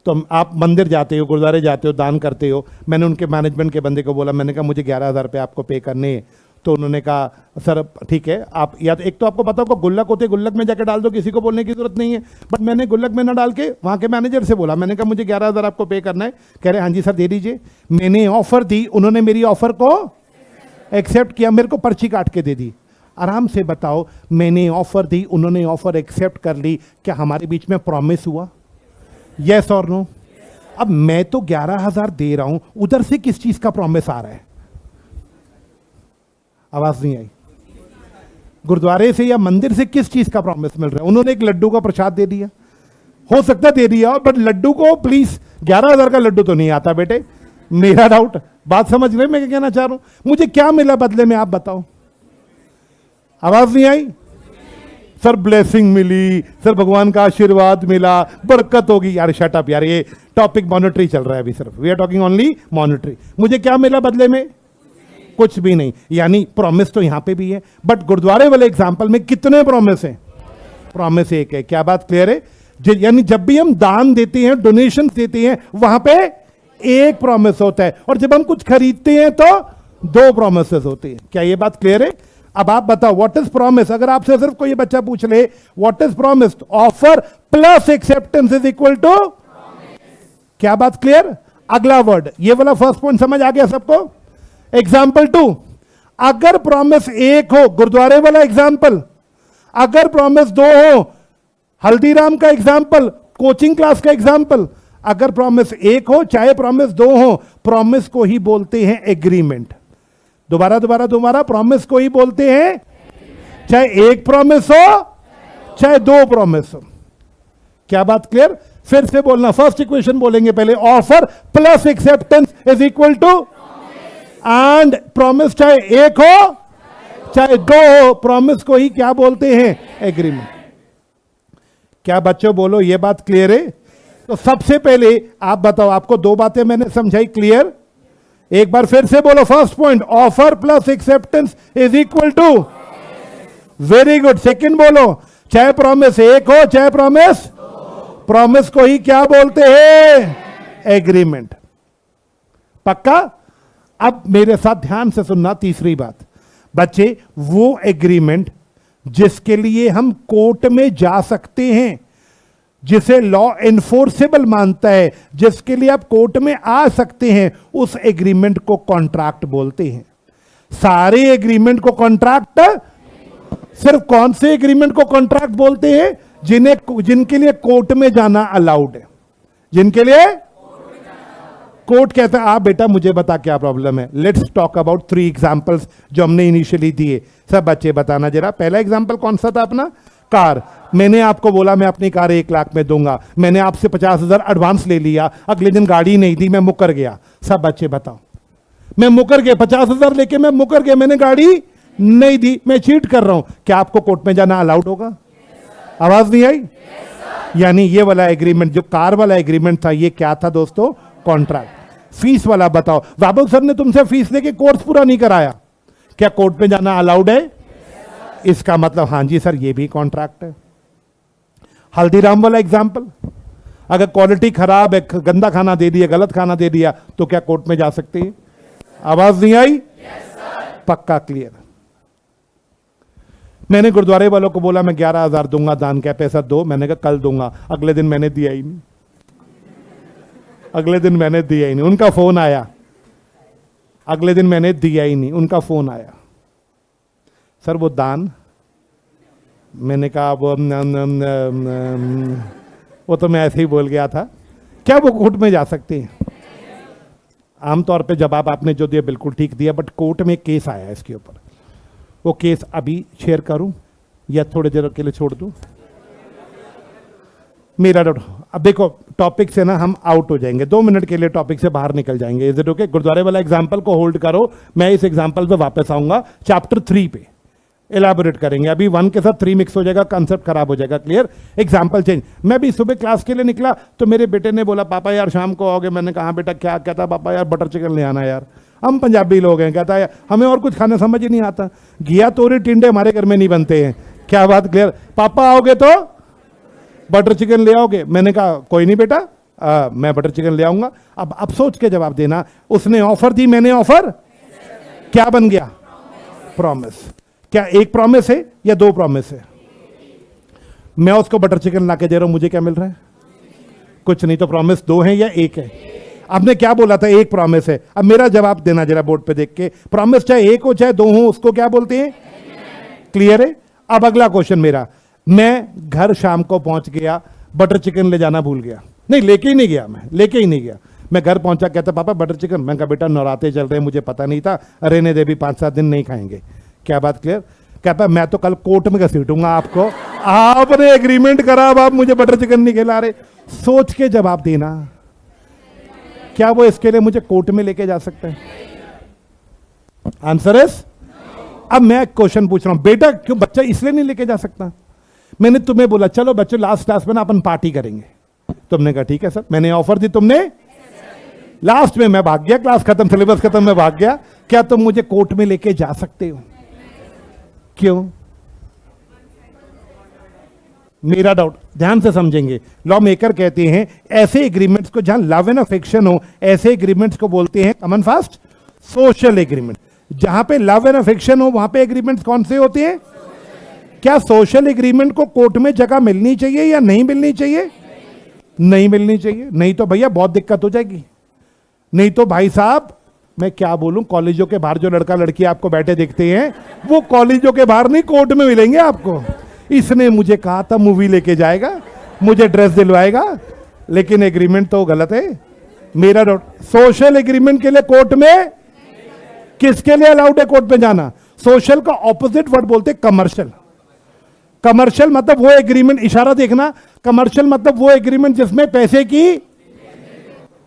तो आप मंदिर जाते हो, गुरुद्वारे जाते हो, दान करते हो। मैंने उनके मैनेजमेंट के बंदे को बोला, मैंने कहा मुझे 11,000 रुपये आपको पे करने हैं। तो उन्होंने कहा सर ठीक है, आप या तो एक तो आपको पता होगा गुल्लक होते, गुल्लक में जाकर डाल दो, किसी को बोलने की जरूरत नहीं है। बट मैंने गुल्लक में ना डाल के वहाँ के मैनेजर से बोला, मैंने कहा मुझे 11,000 आपको पे करना है। कह रहे हाँ जी सर दे दीजिए। मैंने ऑफर दी, उन्होंने मेरी ऑफर को एक्सेप्ट किया, मेरे को पर्ची काट के दे दी। आराम से बताओ, मैंने ऑफर दी, उन्होंने ऑफर एक्सेप्ट कर ली, क्या हमारे बीच में प्रॉमिस हुआ, यस और नो? अब मैं तो 11,000 दे रहा हूं, उधर से किस चीज का प्रॉमिस आ रहा है? आवाज नहीं आई। गुरुद्वारे से या मंदिर से किस चीज का प्रॉमिस मिल रहा है? उन्होंने एक लड्डू का प्रसाद दे दिया, हो सकता है दे दिया, बट लड्डू को प्लीज 11,000 का लड्डू तो नहीं आता बेटे। मेरा डाउट बात समझ रहे मैं क्या कहना चाह रहा हूं? मुझे क्या मिला बदले में, आप बताओ? आवाज नहीं आई? सर ब्लेसिंग मिली, सर भगवान का आशीर्वाद मिला, बरकत होगी। यार शट अप यार, ये टॉपिक मॉनेटरी चल रहा है अभी, सिर्फ we are talking only monetary. मुझे क्या मिला बदले में? कुछ भी नहीं। यानी प्रॉमिस तो यहां पे भी है, बट गुरुद्वारे वाले एग्जाम्पल में कितने प्रॉमिस हैं? प्रॉमिस एक है। क्या बात क्लियर है? यानी जब भी हम दान देते हैं, डोनेशन देते हैं, वहां पे एक प्रॉमिस होता है, और जब हम कुछ खरीदते हैं तो दो प्रॉमिसेस होती है। क्या ये बात क्लियर है? अब आप बताओ व्हाट इज प्रॉमिस? अगर आपसे सिर्फ कोई बच्चा पूछ ले what is promise, offer plus acceptance is equal to. क्या बात क्लियर? अगला वर्ड, ये वाला फर्स्ट पॉइंट समझ आ गया सबको? एग्जाम्पल 2, अगर प्रॉमिस एक हो, गुरुद्वारे वाला एग्जाम्पल, अगर प्रॉमिस दो हो, हल्दीराम का एग्जाम्पल, कोचिंग क्लास का एग्जाम्पल, अगर प्रॉमिस एक हो चाहे प्रॉमिस दो हो, प्रॉमिस को ही बोलते हैं एग्रीमेंट। दोबारा दोबारा दोबारा, प्रॉमिस को ही बोलते हैं, चाहे एक प्रॉमिस हो चाहे दो प्रॉमिस हो। क्या बात क्लियर? फिर से बोलना, फर्स्ट इक्वेशन बोलेंगे पहले, offer plus acceptance is equal to, and promise चाहे एक हो चाहे दो हो, प्रॉमिस को ही क्या बोलते हैं? एग्रीमेंट। क्या बच्चों बोलो, ये बात क्लियर है? तो सबसे पहले आप बताओ, आपको दो बातें मैंने समझाई, क्लियर? एक बार फिर से बोलो, first point, offer plus acceptance is equal to. Very good. Second बोलो, चाहे प्रॉमिस एक हो चाहे प्रॉमिस को ही क्या बोलते हैं? एग्रीमेंट। पक्का? अब मेरे साथ ध्यान से सुनना, तीसरी बात बच्चे, वो एग्रीमेंट जिसके लिए हम कोर्ट में जा सकते हैं, जिसे लॉ एनफोर्सेबल मानता है, जिसके लिए आप कोर्ट में आ सकते हैं, उस एग्रीमेंट को कॉन्ट्रैक्ट बोलते हैं। सारे एग्रीमेंट को कॉन्ट्रैक्ट, सिर्फ कौन से एग्रीमेंट को कॉन्ट्रैक्ट बोलते हैं? जिनके लिए कोर्ट में जाना अलाउड है, जिनके लिए कोर्ट कहता है आप बेटा मुझे बता क्या प्रॉब्लम है। लेट्स टॉक अबाउट 3 एग्जांपल्स जो हमने इनिशियली दिए। सब बच्चे बताना जरा, पहला एग्जांपल कौन सा था अपना? कार। मैंने आपको बोला मैं अपनी कार 1 लाख में दूंगा, मैंने आपसे 50,000 एडवांस ले लिया, अगले दिन गाड़ी नहीं दी, मैं मुकर गया। सब बच्चे बताओ, मैं मुकर गया, 50,000 लेके मैं मुकर गया, मैंने गाड़ी नहीं दी, मैं चीट कर रहा हूं। क्या आपको कोर्ट में जाना अलाउड होगा? आवाज नहीं आई? यानी ये वाला एग्रीमेंट, जो कार वाला एग्रीमेंट था, ये क्या था दोस्तों? कॉन्ट्रैक्ट। फीस वाला बताओ, बाबू सर ने तुमसे फीस लेके कोर्स पूरा नहीं कराया, क्या कोर्ट में जाना अलाउड है? इसका मतलब हां जी सर, ये भी कॉन्ट्रैक्ट है। हल्दीराम वाला एग्जाम्पल, अगर क्वालिटी खराब है, गंदा खाना दे दिया, गलत खाना दे दिया, तो क्या कोर्ट में जा सकते हैं? आवाज नहीं आई? पक्का क्लियर? मैंने गुरुद्वारे वालों को बोला मैं 11,000 दूंगा दान, क्या पैसा दो? मैंने कहा कल दूंगा, अगले दिन मैंने दिया ही नहीं, अगले दिन मैंने दिया ही नहीं, उनका फोन आया, अगले दिन मैंने दिया ही नहीं, उनका फोन आया, सर वो दान। मैंने कहा वो तो मैं ऐसे ही बोल गया था। क्या वो कोर्ट में जा सकते हैं? आमतौर पे जवाब आपने जो दिया बिल्कुल ठीक दिया, बट कोर्ट में केस आया इसके ऊपर। वो केस अभी शेयर करूं या थोड़ी देर के लिए छोड़ दूं? मेरा अब देखो, टॉपिक से ना हम आउट हो जाएंगे, 2 मिनट के लिए टॉपिक से बाहर निकल जाएंगे। Is it okay? गुरुद्वारे वाला एग्जांपल को होल्ड करो, मैं इस एग्जांपल पे वापस आऊंगा, चैप्टर 3 पे एलाबोरेट करेंगे। अभी 1 के साथ 3 मिक्स हो जाएगा, कंसेप्ट खराब हो जाएगा। क्लियर? Example change. मैं भी सुबह क्लास के लिए निकला तो मेरे बेटे ने बोला पापा यार शाम को आओगे? मैंने कहा बेटा क्या? कहता पापा यार बटर चिकन ले आना यार, हम पंजाबी लोग हैं, कहता है हमें और कुछ खाना समझ ही नहीं आता, घिया तोरी टिंडे हमारे घर में नहीं बनते हैं। क्या बात क्लियर? पापा आओगे तो बटर चिकन ले आओगे? मैंने कहा कोई नहीं बेटा, मैं बटर चिकन ले आऊंगा। अब सोच के जवाब देना, उसने ऑफर दी, मैंने ऑफर, क्या बन गया? प्रॉमिस। क्या एक प्रॉमिस है या 2 प्रॉमिस है? मैं उसको बटर चिकन ला के दे रहा हूं, मुझे क्या मिल रहा है? कुछ नहीं। तो प्रॉमिस 2 है या 1 है? आपने क्या बोला था? 1 प्रॉमिस है। अब मेरा जवाब देना जरा बोर्ड पे देख के, प्रॉमिस चाहे 1 हो चाहे 2 हो, उसको क्या बोलते हैं? क्लियर है? अब अगला क्वेश्चन मेरा, मैं घर शाम को पहुंच गया, बटर चिकन ले जाना भूल गया, नहीं लेके ही नहीं गया, मैं लेके ही नहीं गया। मैं घर पहुंचा, कहता पापा बटर चिकन। मैं कहा बेटा नवरात्रे चल रहे हैं, मुझे पता नहीं था, रहने दे, भी 5-7 दिन नहीं खाएंगे। क्या बात क्लियर? कहता मैं तो कल कोर्ट में घसीटूंगा आपको, आपने एग्रीमेंट करा, अब आप मुझे बटर चिकन नहीं खिला रहे। सोच के जवाब देना। क्या वो इसके लिए मुझे कोर्ट में लेके जा सकते हैं? आंसर इज, अब मैं क्वेश्चन पूछ रहा हूं, बेटा क्यों बच्चा इसलिए नहीं लेके जा सकता? मैंने तुम्हें बोला चलो बच्चों लास्ट क्लास में ना अपन पार्टी करेंगे, तुमने कहा ठीक है सर, मैंने ऑफर दी, तुमने लास्ट में मैं भाग गया, क्लास खत्म, सिलेबस खत्म, मैं भाग गया, क्या तुम मुझे कोर्ट में लेके जा सकते हो? क्यों? मेरा डाउट ध्यान से समझेंगे, लॉ मेकर कहते हैं ऐसे एग्रीमेंट्स को जहां लव एंड अफेक्शन हो, ऐसे एग्रीमेंट्स को बोलते हैं कॉमन फास्ट सोशल एग्रीमेंट। जहां पे लव एंड अफेक्शन हो वहां पे एग्रीमेंट्स कौन से होते हैं? क्या सोशल एग्रीमेंट को कोर्ट में जगह मिलनी चाहिए या नहीं मिलनी चाहिए? नहीं मिलनी चाहिए, नहीं तो भैया बहुत दिक्कत हो जाएगी। नहीं तो भाई साहब मैं क्या बोलूं, कॉलेजों के बाहर जो लड़का लड़की आपको बैठे दिखते हैं वो कॉलेजों के बाहर नहीं कोर्ट में मिलेंगे आपको। इसने मुझे कहा था मूवी लेके जाएगा, मुझे ड्रेस दिलवाएगा, लेकिन एग्रीमेंट तो गलत है। मेरा डाउट, सोशल एग्रीमेंट के लिए कोर्ट में, किसके लिए अलाउड है कोर्ट में जाना? सोशल का ऑपोजिट वर्ड बोलते हैं कमर्शियल। कमर्शियल मतलब वो एग्रीमेंट, इशारा देखना, कमर्शियल मतलब वो एग्रीमेंट जिसमें पैसे की,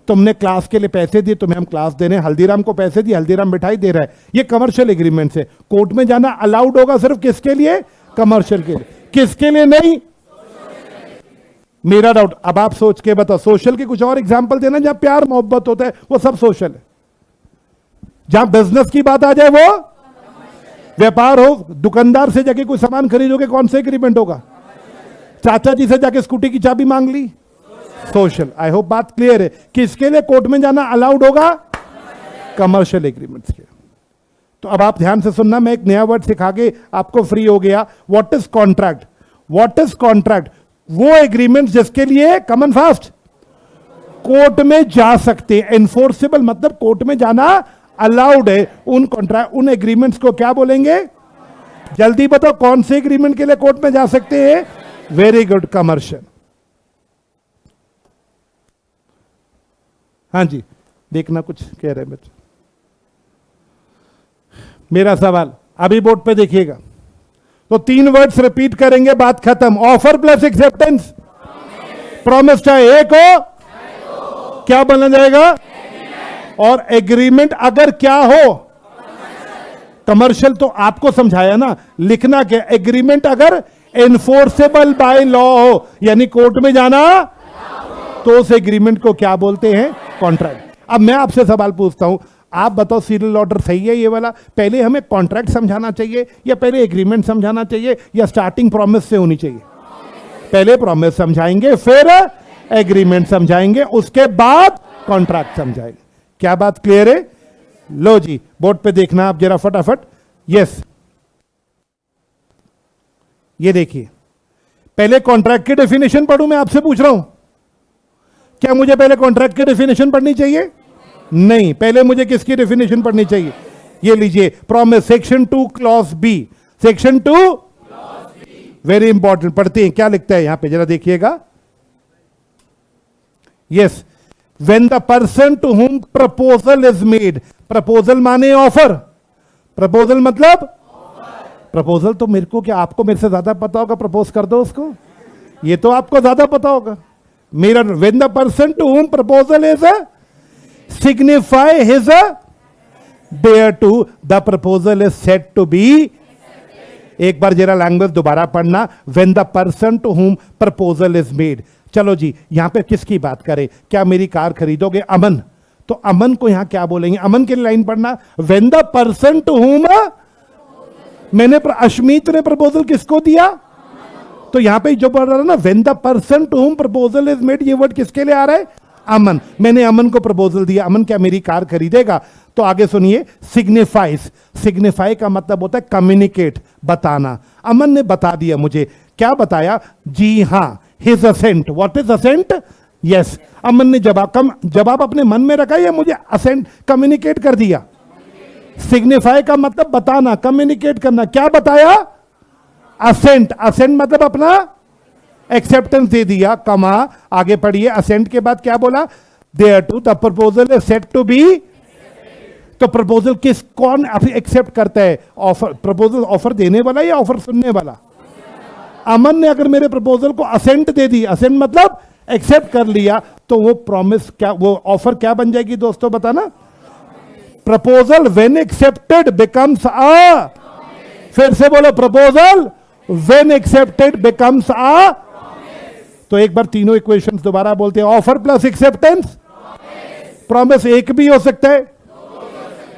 तुमने क्लास के लिए पैसे दिए, तुम्हें हम क्लास दे रहे हैं, हल्दीराम को पैसे दिए, हल्दीराम मिठाई दे रहा है, ये कमर्शियल एग्रीमेंट है। कोर्ट में जाना अलाउड होगा सिर्फ किसके लिए? कमर्शियल के लिए। किसके लिए नहीं? मेरा डाउट, अब आप सोच के बताओ, सोशल के कुछ और एग्जांपल देना जहां प्यार मोहब्बत होता है, वो सब सोशल है। जहां बिजनेस की बात आ जाए वो व्यापार हो, दुकानदार से जाके कोई सामान खरीदोगे कौन सा एग्रीमेंट होगा? चाचा जी से जाके स्कूटी की चाबी मांग ली, सोशल। आई होप बात क्लियर है। किसके लिए कोर्ट में जाना अलाउड होगा? कमर्शियल एग्रीमेंट्स के। तो अब आप ध्यान से सुनना, मैं एक नया वर्ड सिखा के आपको फ्री हो गया। What is contract? What is contract? वो एग्रीमेंट जिसके लिए कॉमन फास्ट कोर्ट में जा सकते हैं, एनफोर्सेबल मतलब कोर्ट में जाना अलाउड है। उन कॉन्ट्रैक्ट, उन एग्रीमेंट्स को क्या बोलेंगे? जल्दी बताओ कौन से एग्रीमेंट के लिए कोर्ट में जा सकते हैं? Very good, commercial. हाँ जी, देखना कुछ कह रहे हैं बच्चे। मेरा सवाल अभी बोर्ड पे देखिएगा, तो 3 वर्ड्स रिपीट करेंगे, बात खत्म। ऑफर प्लस एक्सेप्टेंस, प्रॉमिस चाहे एक हो, क्या बना जाएगा? और एग्रीमेंट अगर क्या हो? कमर्शियल। तो आपको समझाया ना, लिखना क्या? एग्रीमेंट अगर एनफोर्सेबल बाय लॉ हो, यानी कोर्ट में जाना, तो उस एग्रीमेंट को क्या बोलते हैं? कॉन्ट्रैक्ट। अब मैं आपसे सवाल पूछता हूं, आप बताओ सीरियल ऑर्डर सही है ये वाला? पहले हमें कॉन्ट्रैक्ट समझाना चाहिए या पहले एग्रीमेंट समझाना चाहिए, या स्टार्टिंग प्रॉमिस से होनी चाहिए? पहले प्रॉमिस समझाएंगे, फिर एग्रीमेंट समझाएंगे, उसके बाद कॉन्ट्रैक्ट समझाएंगे। क्या बात क्लियर है? लो जी, बोर्ड पे देखना आप जरा फटाफट। यस, ये देखिए, पहले कॉन्ट्रैक्ट की डेफिनेशन पढ़ूं? मैं आपसे पूछ रहा हूं, क्या मुझे पहले कॉन्ट्रैक्ट की डेफिनेशन पढ़नी चाहिए? नहीं, पहले मुझे किसकी डेफिनेशन पढ़नी चाहिए? ये लीजिए, promise section 2 clause B. Section 2 very important, पढ़ते हैं क्या लिखता है यहां पे, जरा देखिएगा। Yes, when the person to whom proposal is made, proposal माने ऑफर, प्रपोजल मतलब प्रपोजल। तो मेरे को क्या, आपको मेरे से ज्यादा पता होगा, प्रपोज कर दो उसको, ये तो आपको ज्यादा पता होगा। मेरा, when the person to whom proposal is signify his thereto, the proposal is said to be, एक बार जरा लैंग्वेज दोबारा पढ़ना, when the person to whom proposal is made। चलो जी, यहां पे किसकी बात करें? क्या मेरी कार खरीदोगे? अमन। तो अमन को यहां क्या बोलेंगे? अमन की लाइन पढ़ना, when the person to whom, मैंने अश्मीत ने प्रपोजल किसको दिया? तो यहां पे जो पढ़ रहा है ना, when the person to whom proposal is made, ये वर्ड किसके लिए आ रहा है? अमन। मैंने अमन को प्रपोजल दिया, अमन क्या मेरी कार खरीदेगा? तो आगे सुनिए, सिग्निफाइज, सिग्निफाई का मतलब होता है कम्युनिकेट, बताना। अमन ने बता दिया मुझे, क्या बताया? जी हां, his assent. What is assent? Yes, Aman ने जवाब अपने मन में रखा या मुझे असेंट कम्युनिकेट कर दिया? सिग्निफाई का मतलब बताना, कम्युनिकेट करना। क्या बताया? असेंट। असेंट मतलब अपना एक्सेप्टेंस दे दिया, कमा। आगे पढ़िए, असेंट के बाद क्या बोला? thereto the proposal is said to be। तो प्रपोजल कौन एक्सेप्ट करता है? ऑफर। प्रपोजल ऑफर देने वाला या ऑफर सुनने वाला? अमन ने अगर मेरे प्रपोजल को असेंट दे दी, असेंट मतलब एक्सेप्ट कर लिया, तो वो प्रॉमिस क्या, वो ऑफर क्या बन जाएगी दोस्तों, बताना? Proposal when accepted becomes a, फिर से बोलो, proposal when accepted becomes a. तो एक बार तीनों इक्वेशंस दोबारा बोलते हैं, ऑफर प्लस एक्सेप्टेंस, प्रॉमिस एक भी हो सकता है।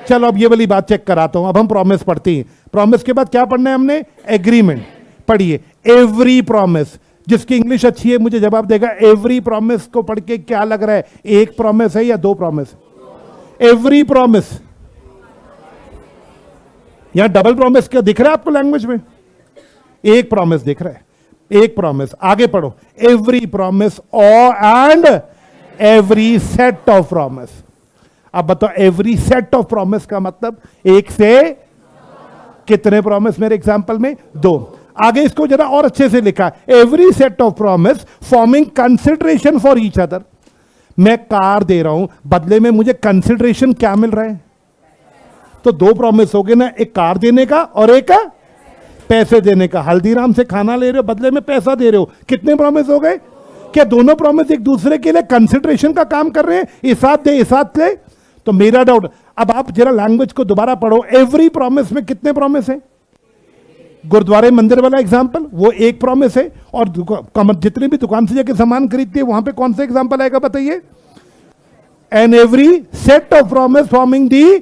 चलो अब ये वाली बात चेक कराता हूं, अब हम प्रॉमिस पढ़ती हैं। प्रॉमिस के बाद क्या पढ़ना है हमने? एग्रीमेंट। पढ़िए, एवरी प्रॉमिस, जिसकी इंग्लिश अच्छी है मुझे जवाब देगा। एवरी प्रॉमिस को पढ़ के क्या लग रहा है, एक प्रॉमिस है या दो प्रॉमिस? एवरी प्रॉमिस, यहां डबल प्रॉमिस क्या दिख रहा है आपको लैंग्वेज में? एक प्रॉमिस दिख रहा है, एक प्रॉमिस। आगे पढ़ो, every promise and every set of promise. अब बताओ, एवरी सेट ऑफ प्रॉमिस का मतलब एक से कितने प्रॉमिस मेरे एग्जांपल में? दो। आगे इसको जरा और अच्छे से लिखा, every set of promise forming consideration for each other. मैं कार दे रहा हूं, बदले में मुझे कंसिडरेशन क्या मिल रहा है? तो दो प्रॉमिस हो गए ना, एक कार देने का और एक पैसे देने का। हल्दीराम से खाना ले रहे हो, बदले में पैसा दे रहे हो, कितने प्रॉमिस हो गए? क्या दोनों प्रॉमिस एक दूसरे के लिए कंसिडरेशन का काम कर रहे हैं? इस साथ दे, इस साथ ले। तो मेरा डाउट, अब आप जरा लैंग्वेज को दोबारा पढ़ो, एवरी प्रॉमिस में कितने प्रॉमिस है? गुरुद्वारे मंदिर वाला एग्जांपल, वो एक प्रॉमिस है। और जितने भी दुकान से जाके सामान खरीदते हैं वहां पे कौन सा एग्जांपल आएगा बताइए? And every set of promise forming the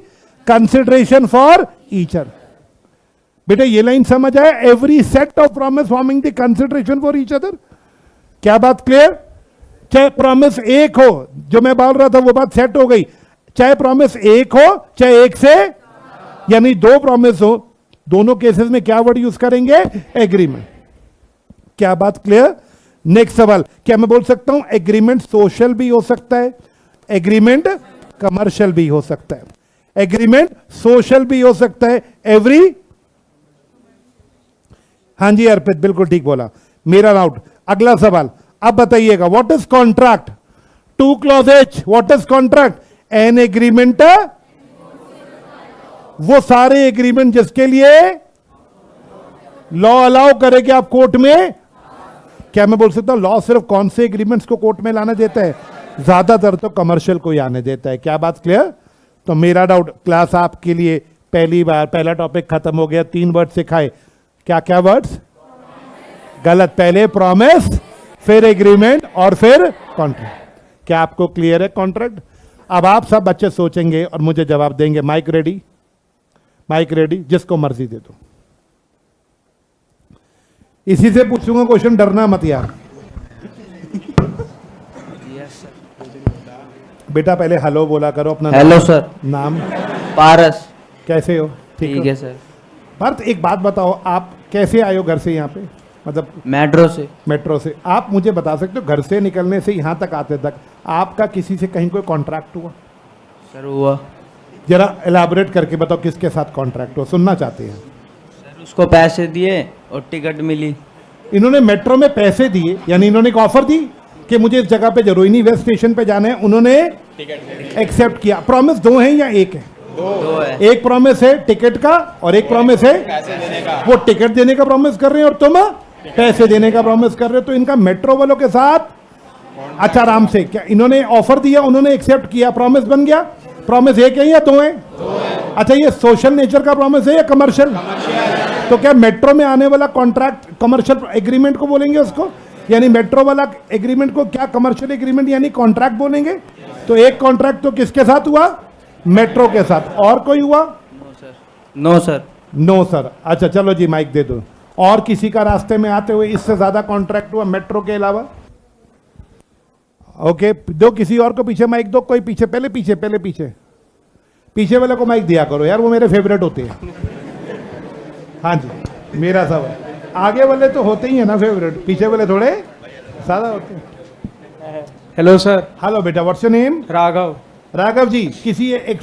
consideration for each other. बेटा ये लाइन समझ आया? Every set of promise forming the consideration for each other. क्या बात क्लियर? चाहे प्रॉमिस एक हो, जो मैं बोल रहा था वो बात सेट हो गई। चाहे प्रॉमिस एक हो, चाहे एक से यानी दो प्रॉमिस हो, दोनों केसेस में क्या वर्ड यूज करेंगे? एग्रीमेंट। क्या बात क्लियर? नेक्स्ट सवाल, क्या मैं बोल सकता हूं एग्रीमेंट सोशल भी हो सकता है, एग्रीमेंट कमर्शियल भी हो सकता है? एग्रीमेंट सोशल भी हो सकता है, एवरी। हां जी अर्पित, बिल्कुल ठीक बोला, मेरा डाउट। अगला सवाल, अब बताइएगा, what is contract? Two clause H, what is contract? An agreement, वो सारे एग्रीमेंट जिसके लिए लॉ अलाउ करे कि आप कोर्ट में। क्या मैं बोल सकता हूं लॉ सिर्फ कौन से एग्रीमेंट्स को कोर्ट में लाने देता है? ज्यादातर तो कमर्शियल को ही आने देता है। क्या बात क्लियर? तो मेरा डाउट, क्लास आपके लिए पहली बार, पहला टॉपिक खत्म हो गया, 3 वर्ड सिखाए। क्या क्या वर्ड्स? गलत, पहले प्रॉमिस, फिर एग्रीमेंट और फिर कॉन्ट्रैक्ट। क्या आपको क्लियर है कॉन्ट्रैक्ट? अब आप सब बच्चे सोचेंगे और मुझे जवाब देंगे। माइक रेडी, माइक रेडी, जिसको मर्जी दे दो। इसी से पूछूंगा क्वेश्चन, डरना मत यार। बेटा पहले हेलो बोला करो अपना। Hello sir. नाम? पारस। कैसे हो? ठीक है सर। पार्थ एक बात बताओ, आप कैसे आए हो घर से यहाँ पे? मतलब मेट्रो से। मेट्रो से। आप मुझे बता सकते हो घर से निकलने से यहाँ तक आते तक आपका किसी से कहीं कोई कॉन्ट्रैक्ट हुआ? सर हुआ। जरा एलाबोरेट करके बताओ किसके साथ कॉन्ट्रैक्ट हुआ, सुनना चाहते हैं। सर उसको पैसे दिए और टिकट मिली। इन्होंने मेट्रो में पैसे दिए, यानी इन्होंने एक ऑफर दी कि मुझे इस जगह पे जरोइनी वेस्ट स्टेशन पे जाना है, उन्होंने एक्सेप्ट किया। प्रॉमिस दो है या एक है? दो है। एक प्रॉमिस है टिकट का और एक प्रॉमिस है पैसे देने का। वो टिकट देने का प्रॉमिस कर रहे हैं और तुम पैसे देने का प्रॉमिस कर रहे हो। तो इनका मेट्रो वालों के साथ अच्छा आराम से, क्या इन्होंने ऑफर दिया, उन्होंने एक्सेप्ट किया, प्रॉमिस बन गया। प्रॉमिस एक है या दो है? अच्छा, ये सोशल नेचर का प्रॉमिस है या कमर्शियल? तो क्या मेट्रो में आने वाला कॉन्ट्रैक्ट कमर्शियल एग्रीमेंट को बोलेंगे उसको? यानी मेट्रो वाला एग्रीमेंट को क्या कमर्शियल एग्रीमेंट यानी कॉन्ट्रैक्ट बोलेंगे? तो एक कॉन्ट्रैक्ट तो किसके साथ हुआ? मेट्रो के साथ। और कोई हुआ? No sir. No sir. अच्छा चलो जी माइक दे दो। और किसी का रास्ते में आते हुए इससे ज्यादा कॉन्ट्रैक्ट हुआ मेट्रो के अलावा? ओके, दो किसी और को पीछे माइक दो। कोई पीछे, पहले पीछे, पहले पीछे, पीछे वाले को माइक दिया करो यार, वो मेरे फेवरेट होते हैं। हाँ जी, मेरा सब आगे वाले तो होते ही है ना फेवरेट, पीछे वाले थोड़े ज्यादा होते हैं। Hello sir. हेलो बेटा, what's your name? Raghav. Raghav ji, किसी एक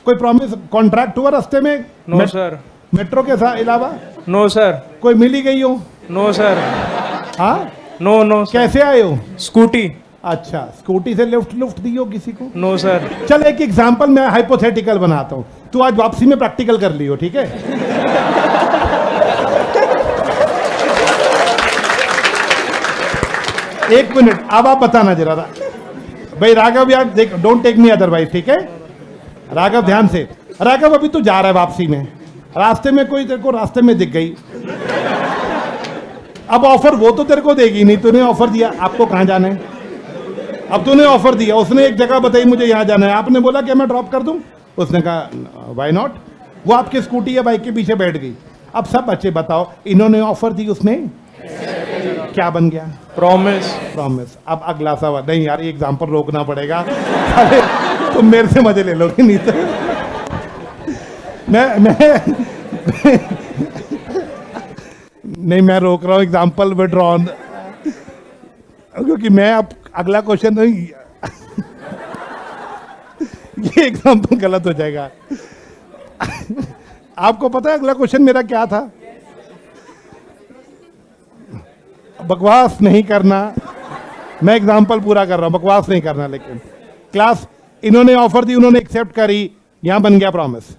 कोई प्रॉमिस कॉन्ट्रैक्ट हुआ रास्ते में? No sir. मेट्रो के साथ अलावा नो सर। कोई मिली गई हो? No sir. हाँ? No no sir. कैसे आए हो? स्कूटी। अच्छा, स्कूटी से लिफ्ट लुफ्ट दी हो किसी को? No sir. चल एक एग्जांपल मैं हाइपोथेटिकल बनाता हूं, तू आज वापसी में प्रैक्टिकल कर लियो, ठीक है? एक मिनट, अब आप बताना जरा, भाई राघव यार देख, डोंट टेक मी अदरवाइज, ठीक है राघव, ध्यान से। राघव अभी तू जा रहा है वापसी में, रास्ते में कोई तेरे को रास्ते में दिख गई, अब ऑफर वो तो तेरे को देगी नहीं, तूने ऑफर दिया आपको कहाँ जाना है, अब तूने ऑफर दिया, उसने एक जगह बताई मुझे यहाँ जाना है, आपने बोला कि मैं ड्रॉप कर दूं, उसने कहा व्हाई नॉट, वो आपकी स्कूटी या बाइक के पीछे बैठ गई। अब सब बच्चे बताओ, इन्होंने ऑफर दी, उसने क्या बन गया? प्रॉमिस। प्रॉमिस। अब अगला सवाल, नहीं यार ये एग्जाम्पल रोकना पड़ेगा, अरे तुम मेरे से मजे ले लोगे नहीं तो। नहीं मैं रोक रहा हूं एग्जाम्पल विड्रॉन, क्योंकि मैं अब अगला क्वेश्चन नहीं, ये एग्जाम्पल गलत हो जाएगा। आपको पता है अगला क्वेश्चन मेरा क्या था? बकवास नहीं करना, मैं एग्जाम्पल पूरा कर रहा हूं, बकवास नहीं करना। लेकिन क्लास, इन्होंने ऑफर दी, उन्होंने एक्सेप्ट करी, यहां बन गया प्रॉमिस।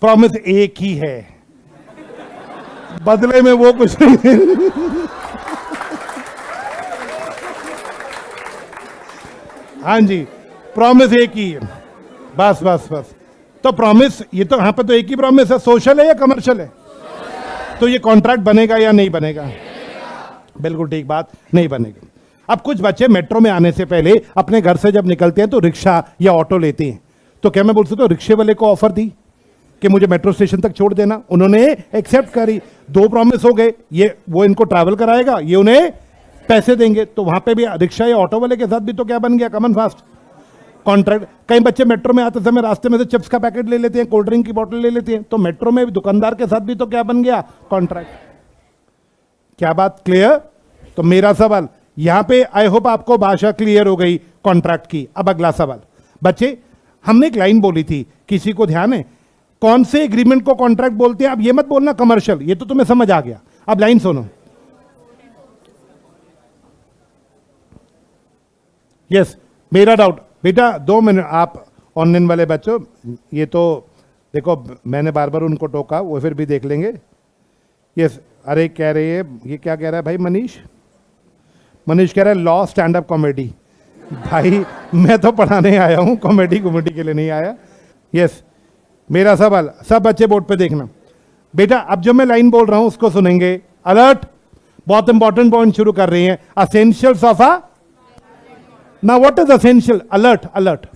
प्रॉमिस एक ही है, बदले में वो कुछ नहीं। हाँ जी, प्रॉमिस एक ही है, बस बस बस। तो प्रॉमिस, ये तो यहां पर तो एक ही प्रॉमिस है, सोशल है या कमर्शियल है? तो ये कॉन्ट्रैक्ट बनेगा या नहीं बनेगा? बिल्कुल ठीक बात, नहीं बनेगा। अब कुछ बच्चे मेट्रो में आने से पहले अपने घर से जब निकलते हैं तो रिक्शा या ऑटो लेते हैं, तो क्या मैं बोल सकता हूं रिक्शे वाले को ऑफर दी कि मुझे मेट्रो स्टेशन तक छोड़ देना, उन्होंने एक्सेप्ट करी, दो प्रॉमिस हो गए, ये वो इनको ट्रैवल कराएगा, ये उन्हें पैसे देंगे, तो वहां पे भी रिक्शा या ऑटो वाले के साथ भी तो क्या बन गया? Common fast contract. कई बच्चे मेट्रो में आते समय रास्ते में से चिप्स का पैकेट ले लेते हैं, कोल्ड ड्रिंक की बोतल ले लेते हैं, तो मेट्रो में दुकानदार के साथ भी तो क्या बन गया? कॉन्ट्रैक्ट। क्या बात क्लियर? तो मेरा सवाल यहां पे, आई होप आपको भाषा क्लियर हो गई कॉन्ट्रैक्ट की। अब अगला सवाल, बच्चे हमने एक लाइन बोली थी, किसी को ध्यान है कौन से एग्रीमेंट को कॉन्ट्रैक्ट बोलते हैं? अब ये मत बोलना कमर्शियल, ये तो तुम्हें समझ आ गया। अब लाइन सुनो, यस मेरा डाउट बेटा 2 मिनट, आप ऑनलाइन वाले बच्चों, ये तो देखो मैंने बार बार उनको टोका, वो फिर भी देख लेंगे। यस, अरे कह रहे हैं, ये क्या कह रहा है भाई? मनीष कह रहा है लॉ स्टैंड अप कॉमेडी। भाई मैं तो पढ़ाने आया हूं, कॉमेडी के लिए नहीं आया। यस, मेरा सवाल, सब बच्चे बोर्ड पे देखना बेटा, अब जो मैं लाइन बोल रहा हूं उसको सुनेंगे। अलर्ट, बहुत इंपॉर्टेंट पॉइंट शुरू कर रहे हैं। Essentials of a, now what is essential? Alert, alert.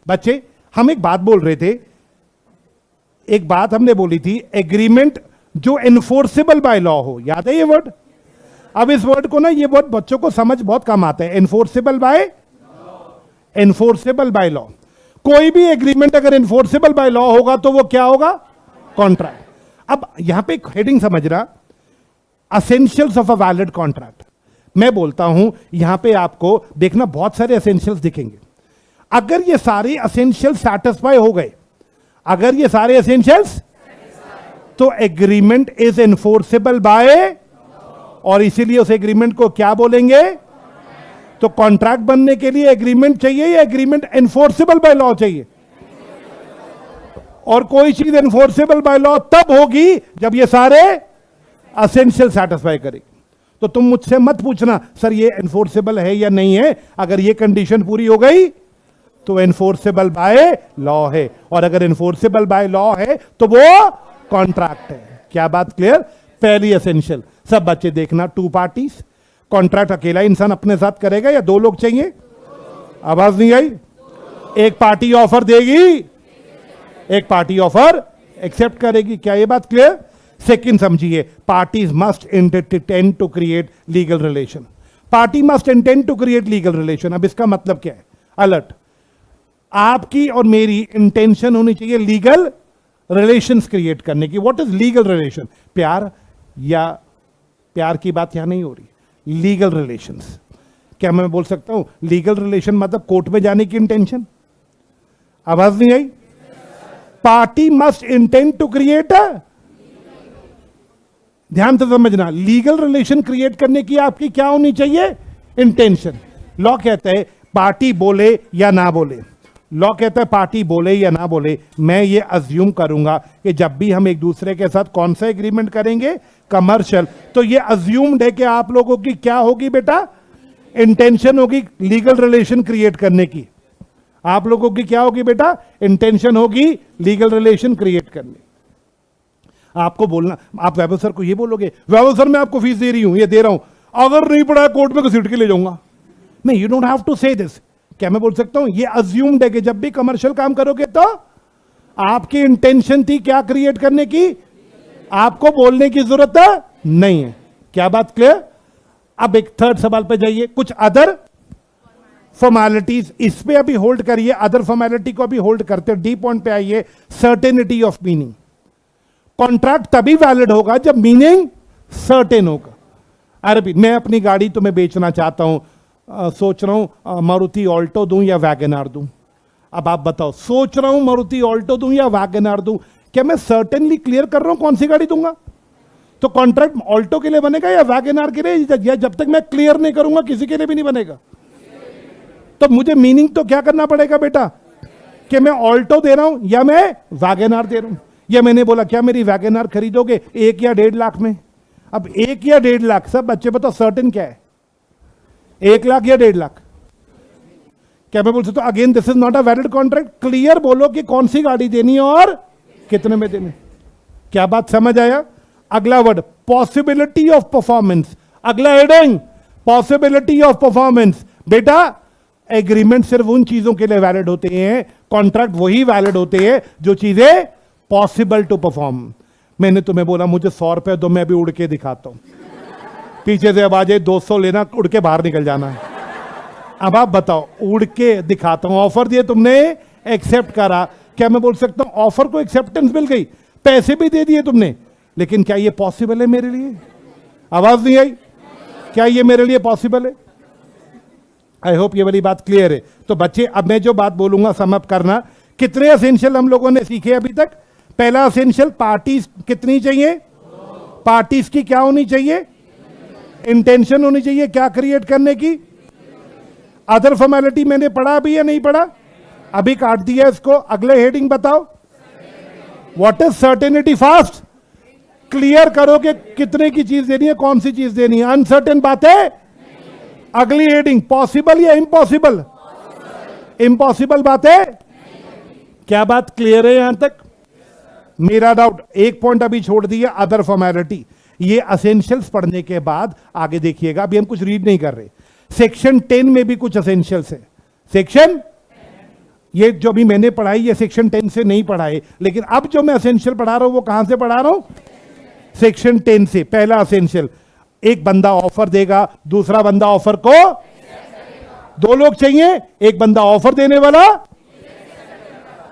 बच्चे हम एक बात बोल रहे थे, एक बात हमने बोली थी, एग्रीमेंट जो एनफोर्सेबल बाय लॉ हो, याद है ये वर्ड? अब इस वर्ड को ना, ये वर्ड बच्चों को समझ बहुत कम आता है। Enforceable bye, enforceable by law. कोई भी एग्रीमेंट अगर एनफोर्सेबल बाय लॉ होगा तो वो क्या होगा? कॉन्ट्रैक्ट। अब यहां पे एक हेडिंग समझना, essentials of a valid contract. मैं बोलता हूं यहां पे आपको देखना बहुत सारे एसेंशियल्स दिखेंगे। अगर ये सारे एसेंशियल्स सैटिस्फाई हो गए, अगर ये सारे एसेंशियल्स, तो एग्रीमेंट इज एनफोर्सेबल बाय, और इसीलिए उस एग्रीमेंट को क्या बोलेंगे? तो कॉन्ट्रैक्ट बनने के लिए एग्रीमेंट चाहिए या एग्रीमेंट एनफोर्सेबल बाय लॉ चाहिए? और कोई चीज एनफोर्सेबल बाय लॉ तब होगी जब ये सारे एसेंशियल सैटिस्फाई करेगी। तो तुम मुझसे मत पूछना सर ये एनफोर्सेबल है या नहीं है, अगर ये कंडीशन पूरी हो गई तो एनफोर्सेबल बाय लॉ है, और अगर एनफोर्सेबल बाय लॉ है तो वो कॉन्ट्रैक्ट है। क्या बात क्लियर? पहली एसेंशियल, सब बच्चे देखना, 2 पार्टीज। कॉन्ट्रैक्ट अकेला इंसान अपने साथ करेगा या 2 लोग चाहिए? आवाज नहीं आई? एक पार्टी ऑफर देगी, एक पार्टी ऑफर एक्सेप्ट करेगी। क्या ये बात क्लियर? सेकंड समझिए, parties must intend to create legal relation. Party must intend to create legal relation. अब इसका मतलब क्या है? अलर्ट, आपकी और मेरी इंटेंशन होनी चाहिए लीगल रिलेशंस क्रिएट करने की। What is legal relation? प्यार, या प्यार की बात यहां नहीं हो रही, लीगल रिलेशंस। क्या मैं बोल सकता हूं लीगल रिलेशन मतलब कोर्ट में जाने की इंटेंशन? आवाज नहीं आई? Party must intend to create a, ध्यान से समझना, लीगल रिलेशन क्रिएट करने की आपकी क्या होनी चाहिए? इंटेंशन। लॉ कहता है पार्टी बोले या ना बोले, लॉ कहता है पार्टी बोले या ना बोले, मैं ये अज्यूम करूंगा कि जब भी हम एक दूसरे के साथ कौन सा एग्रीमेंट करेंगे? कमर्शियल। तो ये अज्यूम्ड है कि आप लोगों की क्या होगी बेटा? इंटेंशन होगी लीगल रिलेशन क्रिएट करने की। आप लोगों की क्या होगी बेटा? इंटेंशन होगी लीगल रिलेशन क्रिएट करनी। आपको बोलना, आप वैभव सर को ये बोलोगे, वैभव सर मैं आपको फीस दे रही हूं, ये दे रहा हूं, अगर नहीं पढ़ा कोर्ट में घसीट के ले जाऊंगा। नहीं, यू डोंट हैव टू से दिस। क्या मैं बोल सकता हूं? ये अज्यूम्ड है कि जब भी कमर्शियल काम करोगे तो आपकी इंटेंशन थी क्या क्रिएट करने की, आपको बोलने की जरूरत नहीं है। क्या बात क्लियर? अब एक थर्ड सवाल पे जाइए, कुछ अदर फॉर्मेलिटीज, इस पे अभी होल्ड करिए, अदर फॉर्मेलिटी को अभी होल्ड करते, डी पॉइंट पे आइए, सर्टेनिटी ऑफ मीनिंग। कॉन्ट्रैक्ट तभी वैलिड होगा जब मीनिंग सर्टेन होगा। अरे मैं अपनी गाड़ी तुम्हें बेचना चाहता हूं, सोच रहा हूं मारुति ऑल्टो दूं या वैगनआर दूं। अब आप बताओ, सोच रहा हूं मारुति ऑल्टो दूं या वैगनआर दूं, क्या मैं सर्टेनली क्लियर कर रहा हूं कौन सी गाड़ी दूंगा? तो कॉन्ट्रैक्ट ऑल्टो के लिए बनेगा या वैगनआर के लिए? या जब तक मैं क्लियर नहीं करूंगा किसी के लिए भी नहीं बनेगा। तो मुझे मीनिंग तो क्या करना पड़ेगा बेटा, कि मैं ऑल्टो दे रहा हूं या मैं वैगनआर दे रहा हूं। या मैंने बोला क्या मेरी वैगनआर खरीदोगे 1 या 1.5 लाख में? अब 1 या 1.5 लाख, सब बच्चे बताओ सर्टेन क्या है, 1 लाख या 1.5 लाख? क्या मैं बोल सकता हूं again this is not a valid contract? Clear बोलो कि कौन सी गाड़ी देनी है और कितने में देनी। क्या बात समझ आया? अगला वर्ड पॉसिबिलिटी ऑफ परफॉर्मेंस, अगला हेडिंग पॉसिबिलिटी ऑफ परफॉर्मेंस। बेटा एग्रीमेंट सिर्फ उन चीजों के लिए वैलिड होते हैं, कॉन्ट्रैक्ट वही वैलिड होते हैं जो चीजें पॉसिबल टू परफॉर्म। मैंने तुम्हें बोला मुझे 100 रुपए दो, मैं भी उड़ के दिखाता हूं, पीछे से आवाज है 200 लेना, उड़ के बाहर निकल जाना है। अब आप बताओ, उड़ के दिखाता हूं, ऑफर दिए तुमने, एक्सेप्ट करा, क्या मैं बोल सकता हूं ऑफर को एक्सेप्टेंस मिल गई, पैसे भी दे दिए तुमने, लेकिन क्या ये पॉसिबल है मेरे लिए? आवाज नहीं आई? क्या ये मेरे लिए पॉसिबल है? आई होप ये वाली बात क्लियर है। तो बच्चे अब मैं जो बात बोलूंगा सम अप करना। कितने एसेंशियल हम लोगों ने सीखे अभी तक? पहला एसेंशियल, पार्टीज कितनी चाहिए? पार्टीज की क्या होनी चाहिए? इंटेंशन होनी चाहिए क्या क्रिएट करने की। अदर फॉर्मेलिटी मैंने पढ़ा अभी या नहीं पढ़ा? अभी काट दिया इसको। अगले हेडिंग बताओ, what is certainty? Fast clear करो कि कितने की चीज देनी है, कौन सी चीज देनी है। अनसर्टेन बात है। अगली हेडिंग पॉसिबल या इम्पॉसिबल? इम्पॉसिबल बात है। क्या बात क्लियर है यहां तक? मेरा डाउट, एक पॉइंट अभी छोड़ दिया, अदर फॉर्मेलिटी। ये असेंशियल्स पढ़ने के बाद आगे देखिएगा, अभी हम कुछ रीड नहीं कर रहे। सेक्शन 10 में भी कुछ असेंशियल्स है। सेक्शन, ये जो भी मैंने पढ़ाई ये सेक्शन 10 से नहीं पढ़ाए, लेकिन अब जो मैं असेंशियल पढ़ा रहा हूं वो कहां से पढ़ा रहा हूं? सेक्शन 10 से। पहला असेंशियल, एक बंदा ऑफर देगा, दूसरा बंदा ऑफर को, दो लोग चाहिए, एक बंदा ऑफर देने वाला।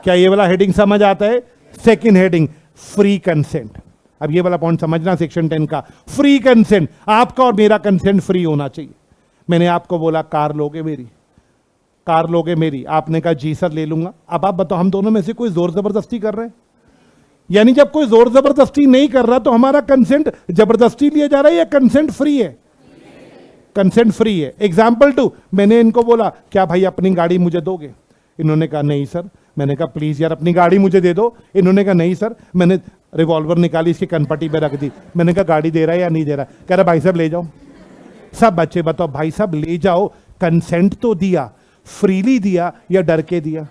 क्या ये वाला हेडिंग समझ आता है? Second heading free consent. अब ये वाला पॉइंट समझना सेक्शन 10 का, फ्री कंसेंट। आपका और मेरा कंसेंट फ्री होना चाहिए। मैंने आपको बोला कार लोगे मेरी, कार लोगे मेरी, आपने कहा जी सर ले लूंगा। अब आप बताओ हम दोनों में से कोई जोर जबरदस्ती कर रहे हैं? यानी जब कोई जोर जबरदस्ती नहीं कर रहा तो हमारा कंसेंट जबरदस्ती लिया जा रहा है या कंसेंट फ्री है? कंसेंट फ्री है। एग्जाम्पल 2, मैंने इनको बोला क्या भाई अपनी गाड़ी मुझे दोगे? इन्होंने कहा नहीं सर। मैंने कहा प्लीज यार अपनी गाड़ी मुझे दे दो। इन्होंने कहा नहीं सर। मैंने रिवॉल्वर निकाली, इसकी कनपट्टी पे रख दी। मैंने कहा गाड़ी दे रहा है या नहीं दे रहा? कह रहा भाई साहब ले जाओ। सब बच्चे बताओ, भाई साहब ले जाओ, कंसेंट तो दिया, फ्रीली दिया या डर के दिया?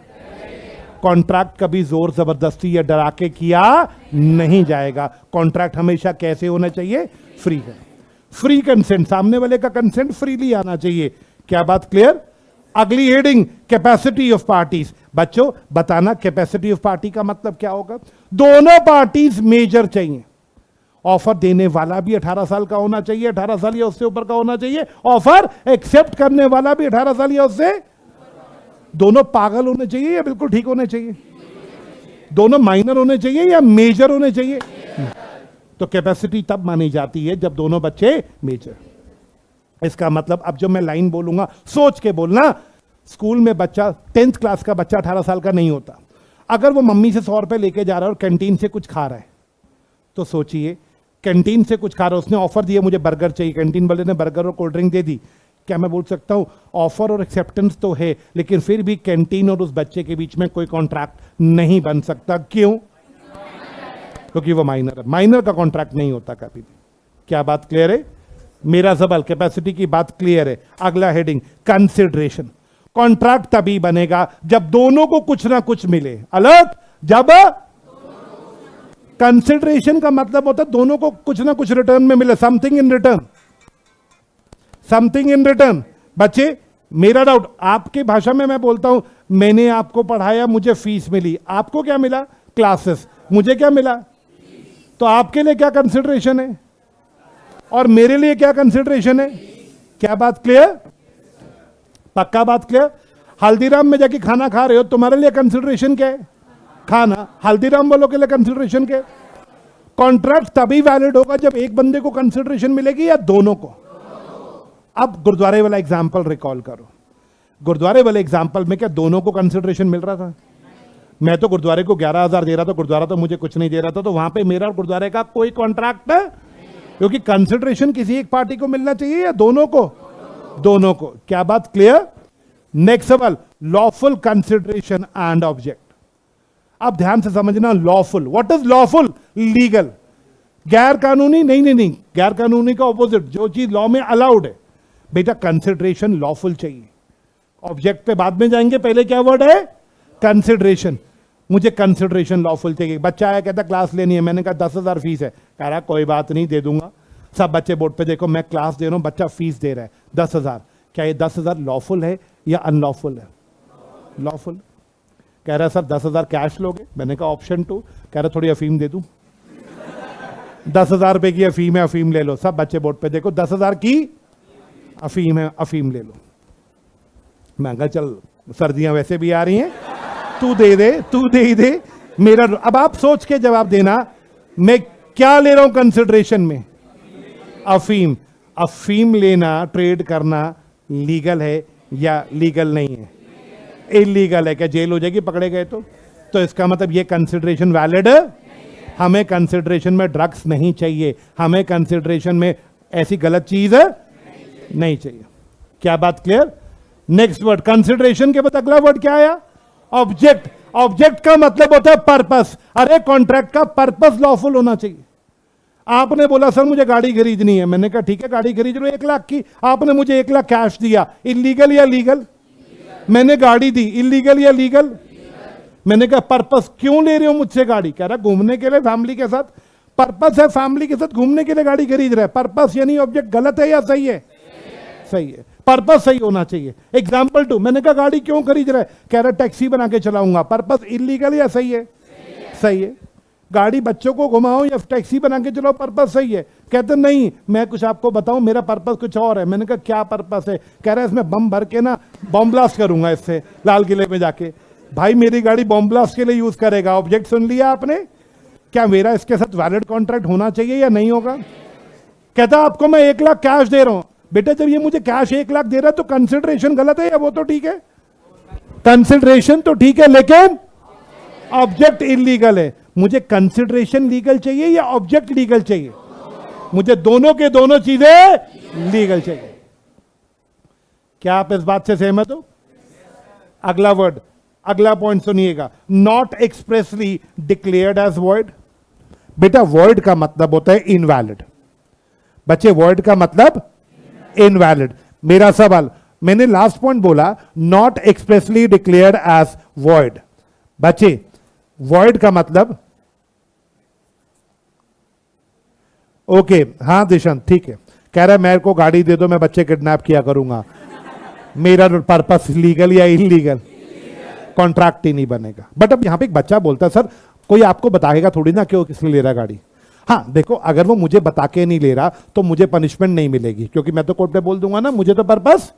कॉन्ट्रैक्ट कभी जोर जबरदस्ती या डरा के किया नहीं जाएगा। कॉन्ट्रैक्ट हमेशा कैसे होना चाहिए? फ्री है। फ्री कंसेंट, सामने वाले का कंसेंट फ्रीली आना चाहिए। क्या बात क्लियर? अगली हेडिंग कैपेसिटी ऑफ पार्टीज। बच्चों बताना कैपेसिटी ऑफ पार्टी का मतलब क्या होगा? दोनों पार्टीज मेजर चाहिए। ऑफर देने वाला भी 18 साल का होना चाहिए, 18 साल या उससे ऊपर का होना चाहिए। ऑफर एक्सेप्ट करने वाला भी 18 साल या उससे। दोनों पागल होने चाहिए या बिल्कुल ठीक होने चाहिए? दोनों माइनर होने चाहिए या मेजर होने चाहिए? तो कैपेसिटी तब मानी जाती है जब दोनों बच्चे मेजर। इसका मतलब अब जो मैं लाइन बोलूंगा सोच के बोलना। स्कूल में बच्चा 10th क्लास का बच्चा 18 साल का नहीं होता। अगर वो मम्मी से 100 रुपए लेके जा रहा है और कैंटीन से कुछ खा रहा है, तो सोचिए कैंटीन से कुछ खा रहा है, उसने ऑफर दिया मुझे बर्गर चाहिए, कैंटीन वाले ने बर्गर और कोल्ड ड्रिंक दे दी। क्या मैं बोल सकता हूं ऑफर और एक्सेप्टेंस तो है, लेकिन फिर भी कैंटीन और उस बच्चे के बीच में कोई कॉन्ट्रैक्ट नहीं बन सकता? क्यों? क्योंकि वो माइनर है। माइनर का कॉन्ट्रैक्ट नहीं होता कभी भी। क्या बात क्लियर है? मेरा सवाल कैपेसिटी की बात क्लियर है। अगला हेडिंग कंसिडरेशन। कॉन्ट्रैक्ट तभी बनेगा जब दोनों को कुछ ना कुछ मिले। अलर्ट, जब कंसिडरेशन का मतलब होता है दोनों को कुछ ना कुछ रिटर्न में मिले, something in return, something in return. बच्चे मेरा डाउट, आपके भाषा में मैं बोलता हूं, मैंने आपको पढ़ाया, मुझे फीस मिली, आपको क्या मिला? क्लासेस, मुझे क्या मिला? तो आपके लिए क्या कंसिडरेशन है और मेरे लिए क्या कंसिडरेशन है? क्या बात क्लियर? पक्का बात क्लियर? हल्दीराम में जाके खाना खा रहे हो, तुम्हारे लिए कंसिडरेशन क्या है? खाना। हल्दीराम वालों के लिए कंसिडरेशन क्या है? कॉन्ट्रैक्ट तभी वैलिड होगा जब एक बंदे को कंसिडरेशन मिलेगी या दोनों को। अब गुरुद्वारे वाला एग्जाम्पल रिकॉल करो। गुरुद्वारे वाले एग्जाम्पल में क्या दोनों को कंसिडरेशन मिल रहा था? मैं तो गुरुद्वारे को 11,000 दे रहा था, गुरुद्वारा तो मुझे कुछ नहीं दे रहा था, तो वहां पे मेरा और गुरुद्वारे का कोई कॉन्ट्रैक्ट है? क्योंकि कंसिडरेशन किसी एक पार्टी को मिलना चाहिए या दोनों को? दोनों को। क्या बात क्लियर? नेक्स्ट सवाल, लॉफुल कंसिडरेशन एंड ऑब्जेक्ट। अब ध्यान से समझना, lawful, what is lawful? Legal. गैर कानूनी नहीं, गैर कानूनी का ऑपोजिट, जो चीज लॉ में अलाउड है। बेटा कंसिडरेशन लॉफुल चाहिए, ऑब्जेक्ट पे बाद में जाएंगे, पहले क्या वर्ड है? कंसिडरेशन। मुझे कंसिडरेशन लॉफुल चाहिए। बच्चा आया कहता क्लास लेनी है, मैंने कहा 10,000 फीस है, कह रहा कोई बात नहीं दे दूंगा। सब बच्चे बोर्ड पे देखो, मैं क्लास दे रहा हूं, बच्चा फीस दे रहा है 10,000। क्या ये 10,000 लॉफुल है या अनलॉफुल है? लॉफुल। कह रहा सर 10,000 कैश लोगे? मैंने कहा ऑप्शन 2। कह रहा थोड़ी अफीम दे दूं। 10,000 रुपए की अफीम है, अफीम ले लो। सब बच्चे बोर्ड पे देखो, 10,000 की अफीम है, अफीम ले लो। मैं कहा चल सर्दियां वैसे भी आ रही हैं, तू दे दे, तू दे ही दे मेरा। अब आप सोच के जवाब देना, मैं क्या ले रहा हूं कंसिडरेशन में? अफीम। अफीम लेना, ट्रेड करना लीगल है या लीगल नहीं है? इलीगल है। क्या जेल हो जाएगी पकड़े गए तो इसका मतलब ये कंसिडरेशन वैलिड है? हमें कंसिडरेशन में ड्रग्स नहीं चाहिए, हमें कंसिडरेशन में ऐसी गलत चीज है नहीं चाहिए। क्या बात क्लियर? नेक्स्ट वर्ड, कंसिडरेशन के बाद अगला वर्ड क्या आया? ऑब्जेक्ट। ऑब्जेक्ट का मतलब होता है पर्पस। अरे कॉन्ट्रैक्ट का पर्पस लॉफुल होना चाहिए। आपने बोला सर मुझे गाड़ी खरीदनी है, मैंने कहा ठीक है गाड़ी खरीद लो 1 लाख की। आपने मुझे 1 लाख कैश दिया, इलीगल या लीगल? मैंने गाड़ी दी, इलीगल या लीगल? मैंने कहा पर्पस, क्यों ले रहे हो मुझसे गाड़ी? कह रहा घूमने के लिए फैमिली के साथ। पर्पस है फैमिली के साथ घूमने के लिए गाड़ी खरीद रहा है। पर्पस यानी ऑब्जेक्ट गलत है या सही है? सही है। पर्पस सही होना चाहिए। एग्जाम्पल 2, मैंने कहा गाड़ी क्यों खरीद रहा है? कह रहा टैक्सी बना के चलाऊंगा। पर्पस इलीगल या सही है? सही है। गाड़ी बच्चों को घुमाओ या टैक्सी बना के चलाओ, पर्पस सही है? कहते नहीं मैं कुछ आपको बताऊं, मेरा पर्पस कुछ और है। मैंने कहा क्या पर्पस है? कह रहा है इसमें बम भर के ना बॉम्ब ब्लास्ट करूंगा इससे लाल किले में जाके। भाई मेरी गाड़ी बॉम्ब ब्लास्ट के लिए यूज करेगा। ऑब्जेक्ट सुन लिया आपने? क्या मेरा इसके साथ वैलिड कॉन्ट्रैक्ट होना चाहिए या नहीं होगा? कहता आपको मैं 1 लाख कैश दे रहा हूं। बेटा जब ये मुझे कैश 1 लाख दे रहा है तो कंसिडरेशन गलत है या वो तो ठीक है? कंसिडरेशन तो ठीक है लेकिन ऑब्जेक्ट इलीगल है। मुझे कंसिडरेशन लीगल चाहिए या ऑब्जेक्ट लीगल चाहिए? मुझे दोनों के दोनों चीजें लीगल चाहिए। क्या आप इस बात से सहमत हो? अगला वर्ड, अगला पॉइंट सुनिएगा, not expressly declared as void. बेटा वॉइड का मतलब होता है इनवैलिड। बच्चे वॉइड का मतलब इनवैलिड। मेरा सवाल, मैंने लास्ट पॉइंट बोला not expressly declared as void. बच्चे वॉइड का मतलब, ओके हाँ दिशांत ठीक है, कह रहा है मेरे को गाड़ी दे दो मैं बच्चे किडनैप किया करूंगा। मेरा पर्पस लीगल या इलीगल? कॉन्ट्रैक्ट ही नहीं बनेगा। बट अब यहां पे एक बच्चा बोलता है सर कोई आपको बताएगा थोड़ी ना क्यों किस लिए ले रहा गाड़ी। हाँ देखो अगर वो मुझे बता के नहीं ले रहा तो मुझे पनिशमेंट नहीं मिलेगी, क्योंकि मैं तो कोर्ट पे बोल दूंगा ना मुझे तो पर्पस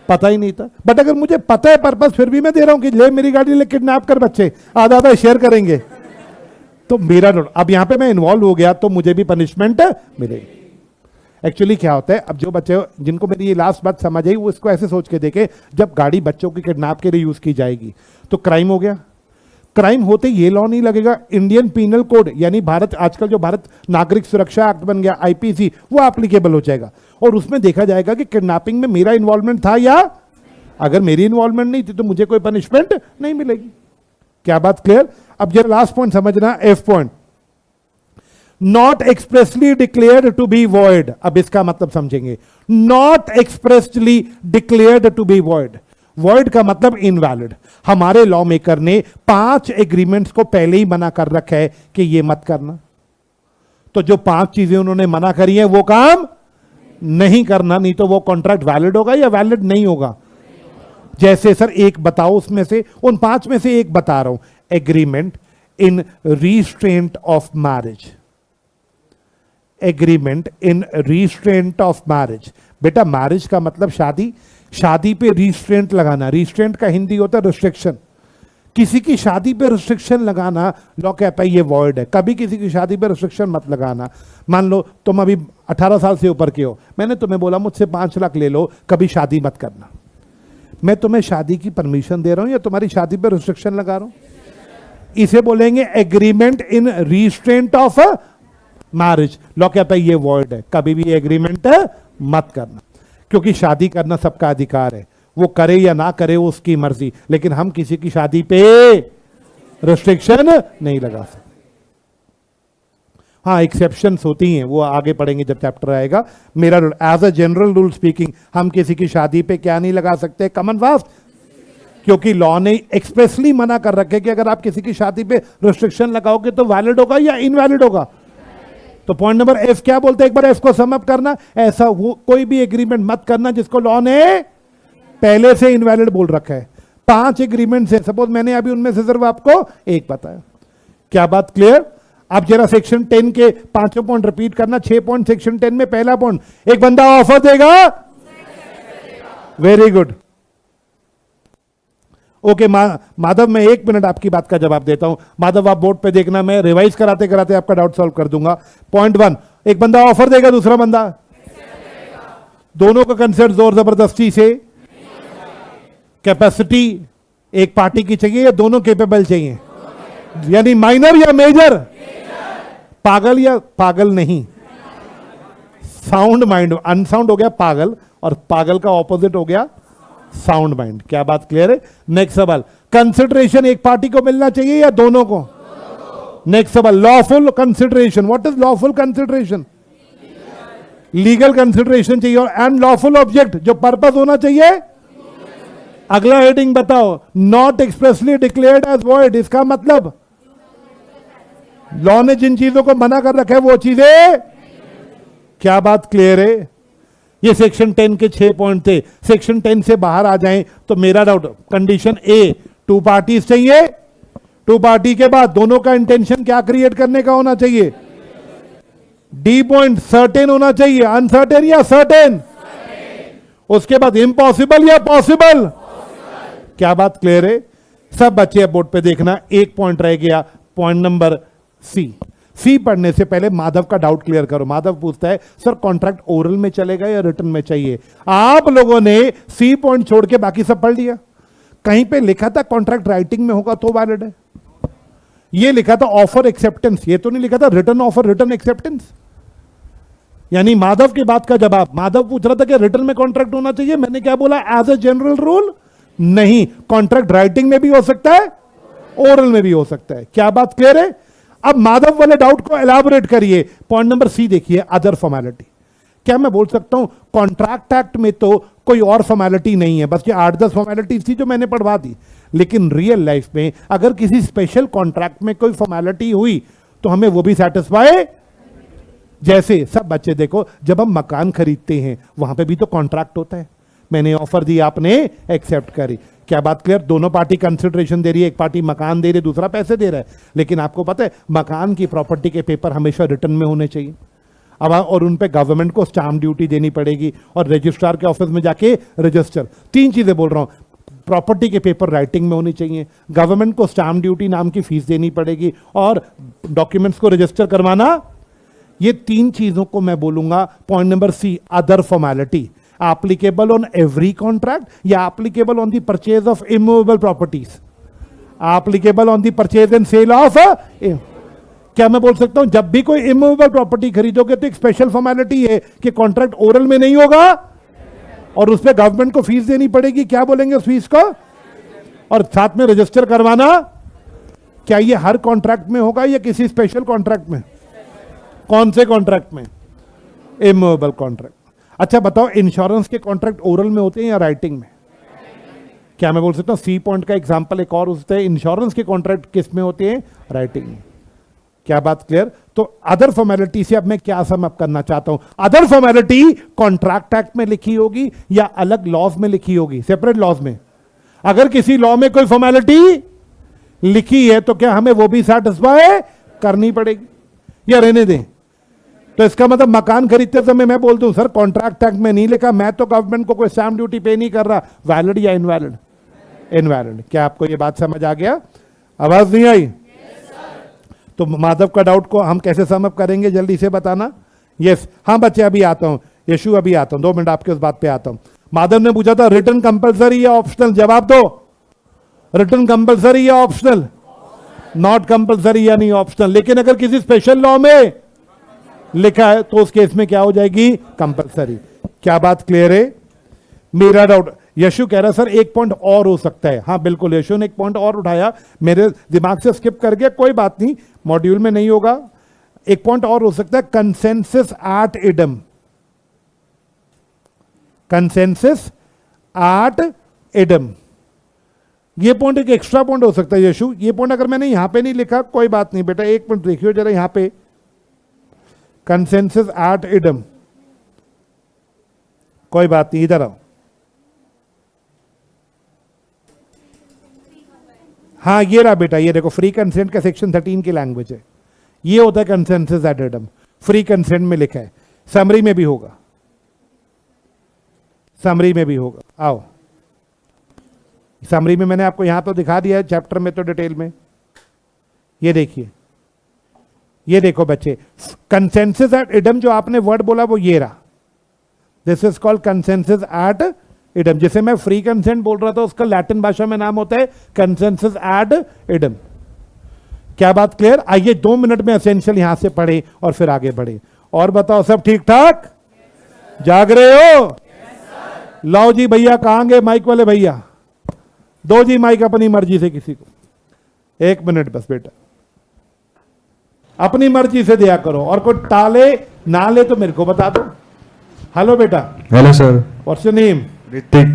पता ही नहीं था। बट अगर मुझे पता है पर्पस फिर भी मैं दे रहा हूं कि ले मेरी गाड़ी ले किडनैप कर बच्चे, आधा आधा शेयर करेंगे, तो मेरा अब यहां पे मैं इन्वॉल्व हो गया तो मुझे भी पनिशमेंट मिलेगी। एक्चुअली क्या होता है, अब जो बच्चे जिनको मेरी ये लास्ट बात समझ आई वो इसको ऐसे सोच के देखे, जब गाड़ी बच्चों की किडनैप के लिए यूज की जाएगी तो क्राइम हो गया। क्राइम होते ये लॉ नहीं लगेगा, इंडियन पीनल कोड यानी भारत आजकल जो भारत नागरिक सुरक्षा एक्ट बन गया आईपीसी, वो एप्लीकेबल हो जाएगा और उसमें देखा जाएगा कि किडनैपिंग में मेरा इन्वॉल्वमेंट था या अगर मेरी इन्वॉल्वमेंट नहीं थी तो मुझे कोई पनिशमेंट नहीं मिलेगी। क्या बात क्लियर? अब जरा लास्ट पॉइंट समझना, F point, not expressly declared to be void. अब इसका मतलब समझेंगे, not expressly declared to be void. Void का मतलब इनवैलिड। हमारे लॉ मेकर ने 5 एग्रीमेंट्स को पहले ही मना कर रखा है कि ये मत करना, तो जो 5 चीजें उन्होंने मना करी है वो काम नहीं करना, नहीं तो वो कॉन्ट्रैक्ट वैलिड होगा या वैलिड नहीं होगा। जैसे सर एक बताओ उसमें से, उन 5 में से एक बता रहा हूं, agreement in restraint of marriage. Agreement in restraint of marriage, बेटा मैरिज का मतलब शादी, शादी पे रिस्ट्रेंट लगाना, रिस्ट्रेंट का हिंदी होता है रिस्ट्रिक्शन। किसी की शादी पे रिस्ट्रिक्शन लगाना लॉ कहता है ये वॉइड है। कभी किसी की शादी पे रिस्ट्रिक्शन मत लगाना। मान लो तुम अभी 18 साल से ऊपर के हो, मैंने तुम्हें बोला मुझसे 5 लाख ले लो, कभी शादी मत करना। मैं तुम्हें शादी की परमिशन दे रहा हूं या तुम्हारी शादी पे रिस्ट्रिक्शन लगा रहा हूं? इसे बोलेंगे agreement in restraint of marriage. Law कहता है ये वॉइड है, कभी भी एग्रीमेंट मत करना, क्योंकि शादी करना सबका अधिकार है, वो करे या ना करे वो उसकी मर्जी, लेकिन हम किसी की शादी पे रिस्ट्रिक्शन नहीं लगा सकते। हाँ एक्सेप्शंस होती हैं, वो आगे पढ़ेंगे जब चैप्टर आएगा। मेरा as a general rule speaking हम किसी की शादी पे क्या नहीं लगा सकते, कमन फास्ट, क्योंकि लॉ ने एक्सप्रेसली मना कर रखे कि अगर आप किसी की शादी पे रिस्ट्रिक्शन लगाओगे तो वैलिड होगा या इनवैलिड होगा। तो पॉइंट नंबर एफ क्या बोलते हैं, एक बार एफ को सम अप करना, ऐसा वो कोई भी एग्रीमेंट मत करना जिसको लॉ ने पहले से इनवैलिड बोल रखा है। 5 एग्रीमेंट है, सपोज मैंने अभी उनमें से सिर्फ आपको एक बताया। क्या बात क्लियर? आप जरा सेक्शन 10 के 5 पॉइंट रिपीट करना। 6 पॉइंट सेक्शन 10 में पहला पॉइंट, एक बंदा ऑफर देगा, वेरी गुड। ओके माधव, मैं 1 मिनट आपकी बात का जवाब देता हूं। माधव आप बोर्ड पे देखना, मैं रिवाइज कराते कराते आपका डाउट सॉल्व कर दूंगा। पॉइंट 1, एक बंदा ऑफर देगा, दूसरा बंदा दोनों का कंसेंट जोर जबरदस्ती से, कैपेसिटी एक पार्टी की चाहिए या दोनों केपेबल चाहिए, यानी माइनर या मेजर, पागल या पागल नहीं, साउंड माइंड। अनसाउंड हो गया पागल, और पागल का ऑपोजिट हो गया साउंड माइंड। क्या बात क्लियर है? नेक्स्ट सवाल, कंसिडरेशन एक पार्टी को मिलना चाहिए या दोनों को? नेक्स्ट सवाल, lawful consideration, what is lawful consideration? Legal consideration चाहिए। और एंड लॉफुल ऑब्जेक्ट, जो पर्पस होना चाहिए। अगला हेडिंग बताओ, not expressly declared as void, इसका मतलब लॉ ने जिन चीजों को मना कर रखा है वो चीजें। क्या बात क्लियर है? ये सेक्शन 10 के 6 पॉइंट थे। सेक्शन 10 से बाहर आ जाएं तो मेरा डाउट, कंडीशन ए, 2 पार्टीज चाहिए, 2 पार्टी के बाद दोनों का इंटेंशन क्या क्रिएट करने का होना चाहिए। डी पॉइंट, सर्टेन होना चाहिए, अनसर्टेन या सर्टेन। उसके बाद इम्पॉसिबल या पॉसिबल। क्या बात क्लियर है? सब बच्चे बोर्ड पे देखना। 1 पॉइंट रह गया, पॉइंट नंबर सी पढ़ने से पहले माधव का डाउट क्लियर करो। माधव पूछता है सर कॉन्ट्रैक्ट ओरल में चलेगा या रिटर्न में चाहिए? आप लोगों ने सी पॉइंट छोड़ के बाकी सब पढ़ लिया। कहीं पे लिखा था कॉन्ट्रैक्ट राइटिंग में होगा तो वैलिड है, ये लिखा था ऑफर एक्सेप्टेंस, ये तो नहीं लिखा था रिटर्न ऑफर रिटर्न एक्सेप्टेंस। यानी माधव की बात का जवाब, माधव पूछ रहा था कि रिटर्न में कॉन्ट्रैक्ट होना चाहिए, मैंने क्या बोला, एज ए जनरल रूल नहीं, कॉन्ट्रैक्ट राइटिंग में भी हो सकता है, ओरल में भी हो सकता है। क्या बात क्लियर है? अब माधव वाले डाउट को एलैबोरेट करिए। पॉइंट नंबर सी देखिए, अदर फॉर्मेलिटी। क्या मैं बोल सकता हूं कॉन्ट्रैक्ट एक्ट में तो कोई और फॉर्मेलिटी नहीं है, बस ये 8-10 फॉर्मेलिटी थी जो मैंने पढ़वा दी, लेकिन रियल लाइफ में अगर किसी स्पेशल कॉन्ट्रैक्ट में कोई फॉर्मेलिटी हुई तो हमें वो भी सेटिस्फाई। जैसे सब बच्चे देखो, जब हम मकान खरीदते हैं वहां पे भी तो कॉन्ट्रैक्ट होता है, मैंने ऑफर दी, आपने एक्सेप्ट करी। क्या बात क्लियर? दोनों पार्टी कंसिडरेशन दे रही है, एक पार्टी मकान दे रही है, दूसरा पैसे दे रहा है, लेकिन आपको पता है मकान की प्रॉपर्टी के पेपर हमेशा रिटर्न में होने चाहिए। अब और उन पे गवर्नमेंट को स्टाम्प ड्यूटी देनी पड़ेगी और रजिस्ट्रार के ऑफिस में जाके रजिस्टर। 3 चीजें बोल रहा हूं, प्रॉपर्टी के पेपर राइटिंग में होनी चाहिए, गवर्नमेंट को स्टाम्प ड्यूटी नाम की फीस देनी पड़ेगी, और डॉक्यूमेंट्स को रजिस्टर करवाना। ये 3 चीजों को मैं बोलूंगा point number C, other formality, applicable on every contract या applicable on the purchase of immovable properties, applicable on the purchase and sale of क्या मैं बोल सकता हूं जब भी कोई इमूवेबल प्रॉपर्टी खरीदोगे तो एक स्पेशल फॉर्मेलिटी है कि कॉन्ट्रैक्ट ओरल में नहीं होगा और उस पर गवर्नमेंट को फीस देनी पड़ेगी। क्या बोलेंगे उस फीस को? और साथ में रजिस्टर करवाना। क्या ये हर कॉन्ट्रैक्ट में होगा या किसी स्पेशल कॉन्ट्रैक्ट में? कौन से कॉन्ट्रैक्ट में? Immovable contract. अच्छा बताओ, इंश्योरेंस के कॉन्ट्रैक्ट ओरल में होते हैं या राइटिंग में? क्या मैं बोल सकता हूँ सी पॉइंट का एग्जाम्पल एक और होता है, इंश्योरेंस के कॉन्ट्रैक्ट किस में होते हैं, राइटिंग में। क्या बात क्लियर? तो अदर फॉर्मेलिटी से अब मैं क्या सम अप करना चाहता हूं, अदर फॉर्मेलिटी कॉन्ट्रैक्ट एक्ट में लिखी होगी या अलग लॉज में लिखी होगी, सेपरेट लॉज में। अगर किसी लॉ में कोई फॉर्मेलिटी लिखी है तो क्या हमें वो भी सेटिस्फाई करनी पड़ेगी या रहने दें? तो इसका मतलब मकान खरीदते समय मैं बोल दूं सर कॉन्ट्रैक्ट एक्ट में नहीं लिखा, मैं तो गवर्नमेंट को कोई स्टैम्प ड्यूटी पे नहीं कर रहा, वैलिड या इनवैलिड? इनवैलिड। क्या आपको ये बात समझ आ गया? आवाज नहीं आई? तो माधव का डाउट को हम कैसे सम अप करेंगे, जल्दी से बताना। यस हाँ बच्चे अभी आता हूं, यशु अभी आता हूं, 2 मिनट आपके उस बात पे आता हूं। माधव ने पूछा था रिटर्न कंपलसरी या ऑप्शनल, जवाब दो। रिटर्न कंपलसरी या ऑप्शनल? नॉट कंपलसरी यानी ऑप्शनल। लेकिन अगर किसी स्पेशल लॉ में लिखा है तो उस केस में क्या हो जाएगी, कंपलसरी। क्या बात क्लियर है? मेरा डाउट, यशु कह रहा सर एक पॉइंट और हो सकता है। हाँ बिल्कुल, यशु ने एक पॉइंट और उठाया, मेरे दिमाग से स्किप कर गया, कोई बात नहीं, मॉड्यूल में नहीं होगा। एक पॉइंट और हो सकता है, consensus ad idem. Consensus ad idem, ये पॉइंट एक एक्स्ट्रा पॉइंट हो सकता है यशु। ये पॉइंट अगर मैंने यहां पे नहीं लिखा कोई बात नहीं बेटा, एक मिनट देखियो जरा यहां पे, कंसेंसस एट इडम, कोई बात नहीं, इधर आओ। हाँ ये रहा बेटा, ये देखो फ्री कंसेंट का सेक्शन 13 की लैंग्वेज है, ये होता है consensus ad idem, free consent में लिखा है। समरी में भी होगा, समरी में भी होगा। आओ समरी में मैंने आपको यहां तो दिखा दिया है, चैप्टर में तो डिटेल में। ये देखिए, ये देखो बच्चे, कंसेंसस एट इडम जो आपने वर्ड बोला वो ये रहा, this is called consensus ad idem. जिसे मैं फ्री कंसेंट बोल रहा था उसका लैटिन भाषा में नाम होता है कंसेंसस एट इडम। क्या बात क्लियर? आइए 2 मिनट में एसेंशियल यहां से पढ़े और फिर आगे बढ़े। और बताओ सब ठीक ठाक? जाग रहे हो? लाओ जी भैया, कहां गए माइक वाले भैया? दो जी माइक अपनी मर्जी से किसी को, 1 मिनट बस बेटा, अपनी मर्जी से दिया करो, और कोई टाले ना ले तो मेरे को बता दो। हेलो बेटा। Hello sir. What's your name? Hrithik.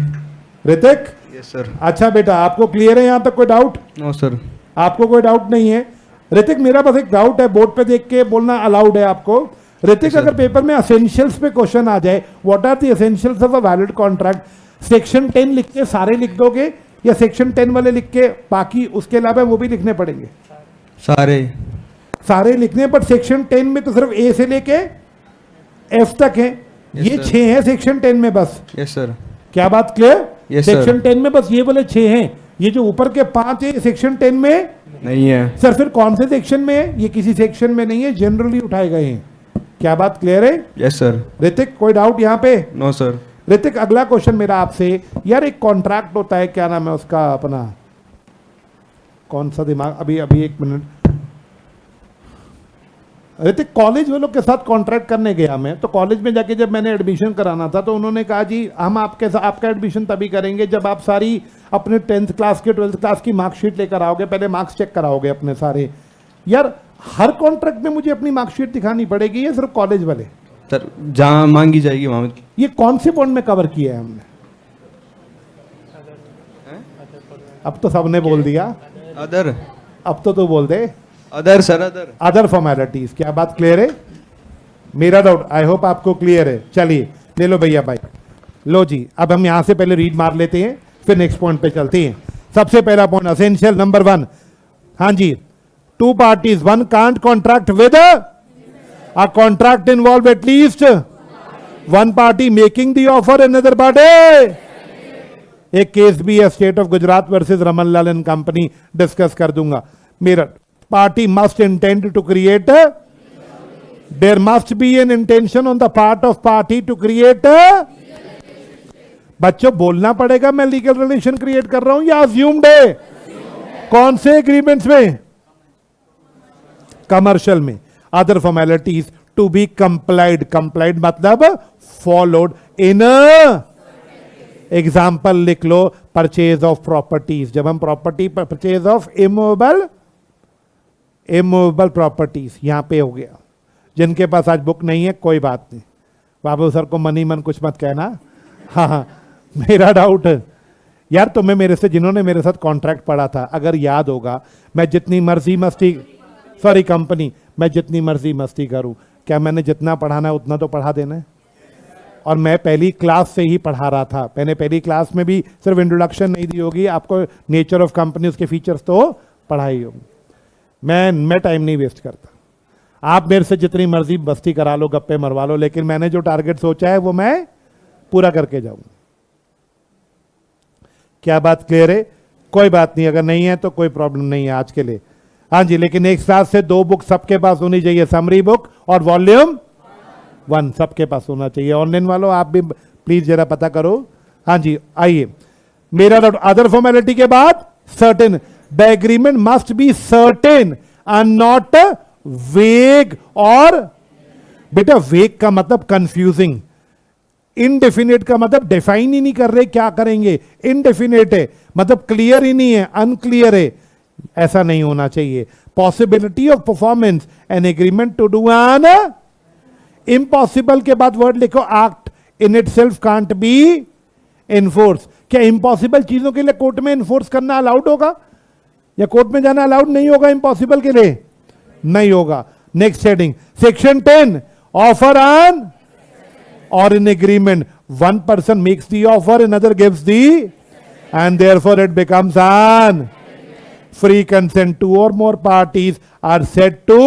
Hrithik? Yes sir. अच्छा बेटा, आपको क्लियर है यहां तक, कोई डाउट? No sir. आपको कोई डाउट नहीं है? ऋतिक मेरा बस एक डाउट है, बोर्ड पे देख के बोलना अलाउड है आपको। ऋतिक अगर पेपर में एसेंशियल्स पे क्वेश्चन आ जाए, what are the essentials of a valid contract, section 10 लिख के सारे लिख दोगे या सेक्शन 10 वाले लिख के बाकी उसके अलावा वो भी लिखने पड़ेंगे? सारे लिखने, पर सेक्शन 10 में तो सिर्फ ए से लेके एफ तक है, ये 6 है सेक्शन 10 में बस। Yes sir. क्या बात क्लियर? Yes, सेक्शन 10 में बस ये वाले 6 हैं, ये जो ऊपर के 5 है सेक्शन 10 में नहीं है सर। फिर कौन से सेक्शन में है? ये किसी सेक्शन में नहीं है, जनरली उठाए गए हैं। क्या बात क्लियर है? Yes sir. ऋतिक कोई डाउट यहाँ पे? No sir. ऋतिक अगला क्वेश्चन मेरा आपसे, यार एक कॉन्ट्रैक्ट होता है, क्या नाम है उसका अपना, कौन सा दिमाग, अभी 1 मिनट। ऋतिक कॉलेज वालों के साथ कॉन्ट्रैक्ट करने गया मैं, तो कॉलेज में जाके जब मैंने एडमिशन कराना था तो उन्होंने कहा जी हम आपका एडमिशन तभी करेंगे जब आप सारी अपने 10th क्लास की 12th क्लास की मार्कशीट लेकर आओगे, पहले मार्क्स चेक कराओगे अपने सारे। यार हर कॉन्ट्रैक्ट में मुझे अपनी मार्कशीट दिखानी पड़ेगी या सिर्फ कॉलेज वाले? सर जहाँ मांगी जाएगी वहाँ। ये कौन से पॉइंट में कवर किया है हमने? अब तो सबने बोल दिया अदर। अब तो बोल दे अदर सर, अदर फॉर्मेलिटीज। क्या बात क्लियर है? मेरा डाउट आई होप आपको क्लियर है। चलिए ले लो भैया भाई, लो जी। अब हम यहां से पहले रीड मार लेते हैं, फिर नेक्स्ट पॉइंट पे चलते हैं। सबसे पहला पॉइंट असेंशियल नंबर 1, हाँ जी, 2 parties, 1 can't contract with a contract involve at least 1 party making the offer, another party। एक केस भी है state of Gujarat versus Raman Lal and company, discuss कर दूंगा। मेरा party must intend to create there must be an intention on the part of party to create बच्चों बोलना पड़ेगा मैं लीगल रिलेशन क्रिएट कर रहा हूं या अज्यूम्ड है? कौन से एग्रीमेंट्स में? कमर्शियल में। Other formalities to be complied, complied मतलब फॉलोड इन। एग्जाम्पल लिख लो, परचेज ऑफ प्रॉपर्टीज, जब हम property purchase of immovable properties यहां पे हो गया। जिनके पास आज बुक नहीं है कोई बात नहीं, बाबू सर को मनी मन कुछ मत कहना। हाँ मेरा डाउट यार तुम्हें मेरे से, जिन्होंने मेरे साथ कॉन्ट्रैक्ट पढ़ा था, अगर याद होगा, मैं जितनी मर्जी मस्ती, सॉरी कंपनी, मैं जितनी मर्जी मस्ती करूं, क्या मैंने जितना पढ़ाना है उतना तो पढ़ा देना है? और मैं पहली क्लास से ही पढ़ा रहा था। मैंने पहली क्लास में भी सिर्फ इंट्रोडक्शन नहीं दी होगी, आपको नेचर ऑफ कंपनी, उसके फीचर्स तो पढ़ाई होगी। मैं टाइम नहीं वेस्ट करता। आप मेरे से जितनी मर्जी मस्ती करा लो, गप्पे मरवा लो, लेकिन मैंने जो टारगेट सोचा है वो मैं पूरा करके जाऊंगा। क्या बात क्लियर है? कोई बात नहीं, अगर नहीं है तो कोई प्रॉब्लम नहीं है आज के लिए। हाँ जी, लेकिन एक साथ से 2 बुक सबके पास होनी चाहिए, समरी बुक और वॉल्यूम 1 सबके पास होना चाहिए। ऑनलाइन वालों आप भी प्लीज जरा पता करो। हाँ जी, आइए, मेरा अदर फॉर्मेलिटी के बाद certain, the agreement must be certain and not वेग। और बेटा वेग का मतलब कंफ्यूजिंग, इनडेफिनेट का मतलब डिफाइन ही नहीं कर रहे क्या करेंगे, इनडेफिनेट है मतलब क्लियर ही नहीं है, अनक्लियर है, ऐसा नहीं होना चाहिए। Possibility of performance, an agreement to do an, impossible के बाद वर्ड लिखो act, in itself can't be enforce. क्या इम्पॉसिबल चीजों के लिए कोर्ट में इन्फोर्स करना अलाउड होगा, या कोर्ट में जाना अलाउड नहीं होगा इम्पॉसिबल के लिए? नहीं होगा। Next heading, section 10, offer an or in agreement, one person makes the offer, another gives the, and therefore it becomes an free consent. 2 or more parties are said to,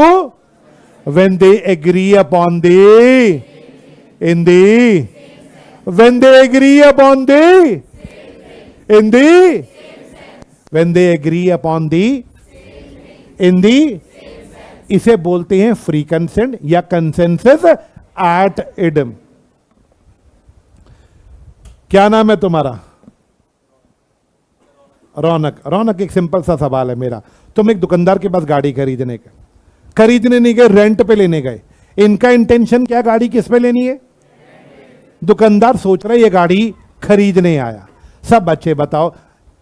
when they agree upon the, in the, when they agree upon the, in the, when they agree upon the, in the, इसे बोलते हैं free consent या consensus ad idem. क्या नाम है तुम्हारा? रौनक। रौनक, एक simple सा सवाल है मेरा, तुम एक दुकानदार के पास गाड़ी खरीदने नहीं गए, रेंट पे लेने गए। इनका इंटेंशन क्या, गाड़ी किस पे लेनी है? दुकानदार सोच रहा है ये गाड़ी खरीदने आया। सब बच्चे बताओ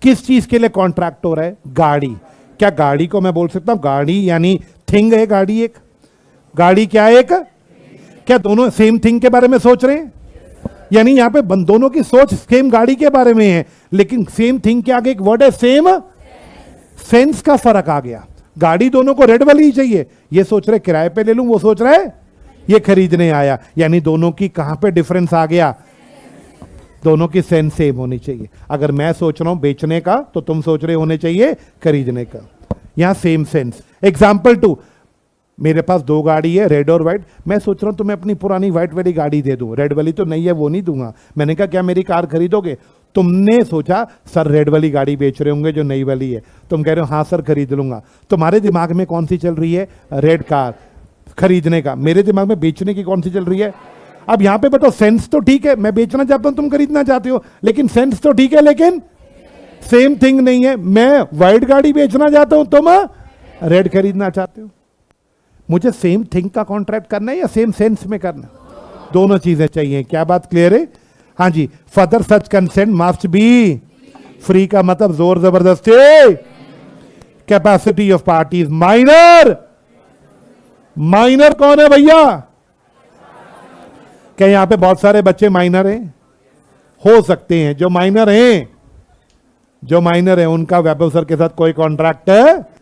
किस चीज के लिए कॉन्ट्रैक्ट हो रहा है? गाड़ी। क्या गाड़ी को मैं बोल सकता हूं गाड़ी यानी थिंग है? गाड़ी एक, गाड़ी क्या एक? क्या दोनों सेम थिंग के बारे में सोच रहे हैं? यानी यहां पे दोनों की सोच सेम गाड़ी के बारे में है, लेकिन सेम थिंग के आगे एक वर्ड है सेम, सेंस का फर्क आ गया। गाड़ी दोनों को रेड वाली ही चाहिए, ये सोच रहे किराए पे ले लूं, वो सोच रहा है ये खरीदने आया, यानी दोनों की कहां पे डिफरेंस आ गया? दोनों की सेंस सेम होनी चाहिए। अगर मैं सोच रहा हूं बेचने का तो तुम सोच रहे होने चाहिए खरीदने का, यहां सेम सेंस। एग्जाम्पल 2, मेरे पास 2 गाड़ी है, रेड और व्हाइट। मैं सोच रहा हूं तुम्हें अपनी पुरानी व्हाइट वाली गाड़ी दे दूं, रेड वाली तो नहीं है वो नहीं दूंगा। मैंने कहा क्या मेरी कार खरीदोगे? तुमने सोचा सर रेड वाली गाड़ी बेच रहे होंगे जो नई वाली है, तुम कह रहे हो हाँ सर खरीद लूंगा। तुम्हारे दिमाग में कौन सी चल रही है? रेड कार खरीदने का। मेरे दिमाग में बेचने की कौन सी चल रही है? अब यहां पे बताओ, सेंस तो ठीक है, मैं बेचना चाहता हूं तुम खरीदना चाहते हो, लेकिन सेंस तो ठीक है, लेकिन सेम थिंग नहीं है। मैं व्हाइट गाड़ी बेचना चाहता हूं, तुम रेड खरीदना चाहते हो। मुझे सेम थिंग का कॉन्ट्रैक्ट करना है या सेम सेंस में करना? दोनों चीजें चाहिए। क्या बात क्लियर है? हाँ जी। Further such consent must be free का मतलब जोर जबरदस्ती। Capacity of parties, minor. Minor कौन है भैया? क्या यहां पे बहुत सारे बच्चे माइनर हैं? हो सकते हैं। जो माइनर हैं, जो माइनर हैं उनका वैभव सर के साथ कोई कॉन्ट्रैक्ट है?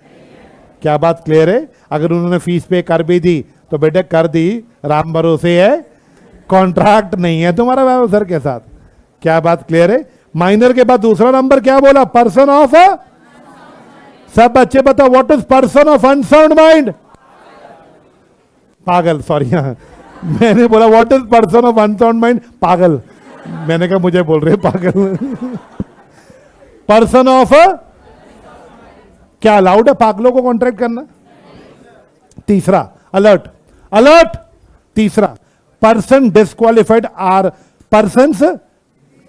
क्या बात क्लियर है? अगर उन्होंने फीस पे कर भी दी तो बेटे कर दी, राम भरोसे है, कॉन्ट्रैक्ट नहीं है तुम्हारा वैभव सर के साथ। क्या बात क्लियर है? माइनर के बाद दूसरा नंबर क्या बोला? पर्सन ऑफ, सब बच्चे बताओ what is person of unsound mind? पागल, सॉरी, मैंने बोला what is person of unsound mind? पागल। मैंने कहा मुझे बोल रहे पागल। पर्सन ऑफ, क्या अलाउड है पागलों को कॉन्ट्रैक्ट करना? तीसरा अलर्ट, अलर्ट। तीसरा person disqualified are persons,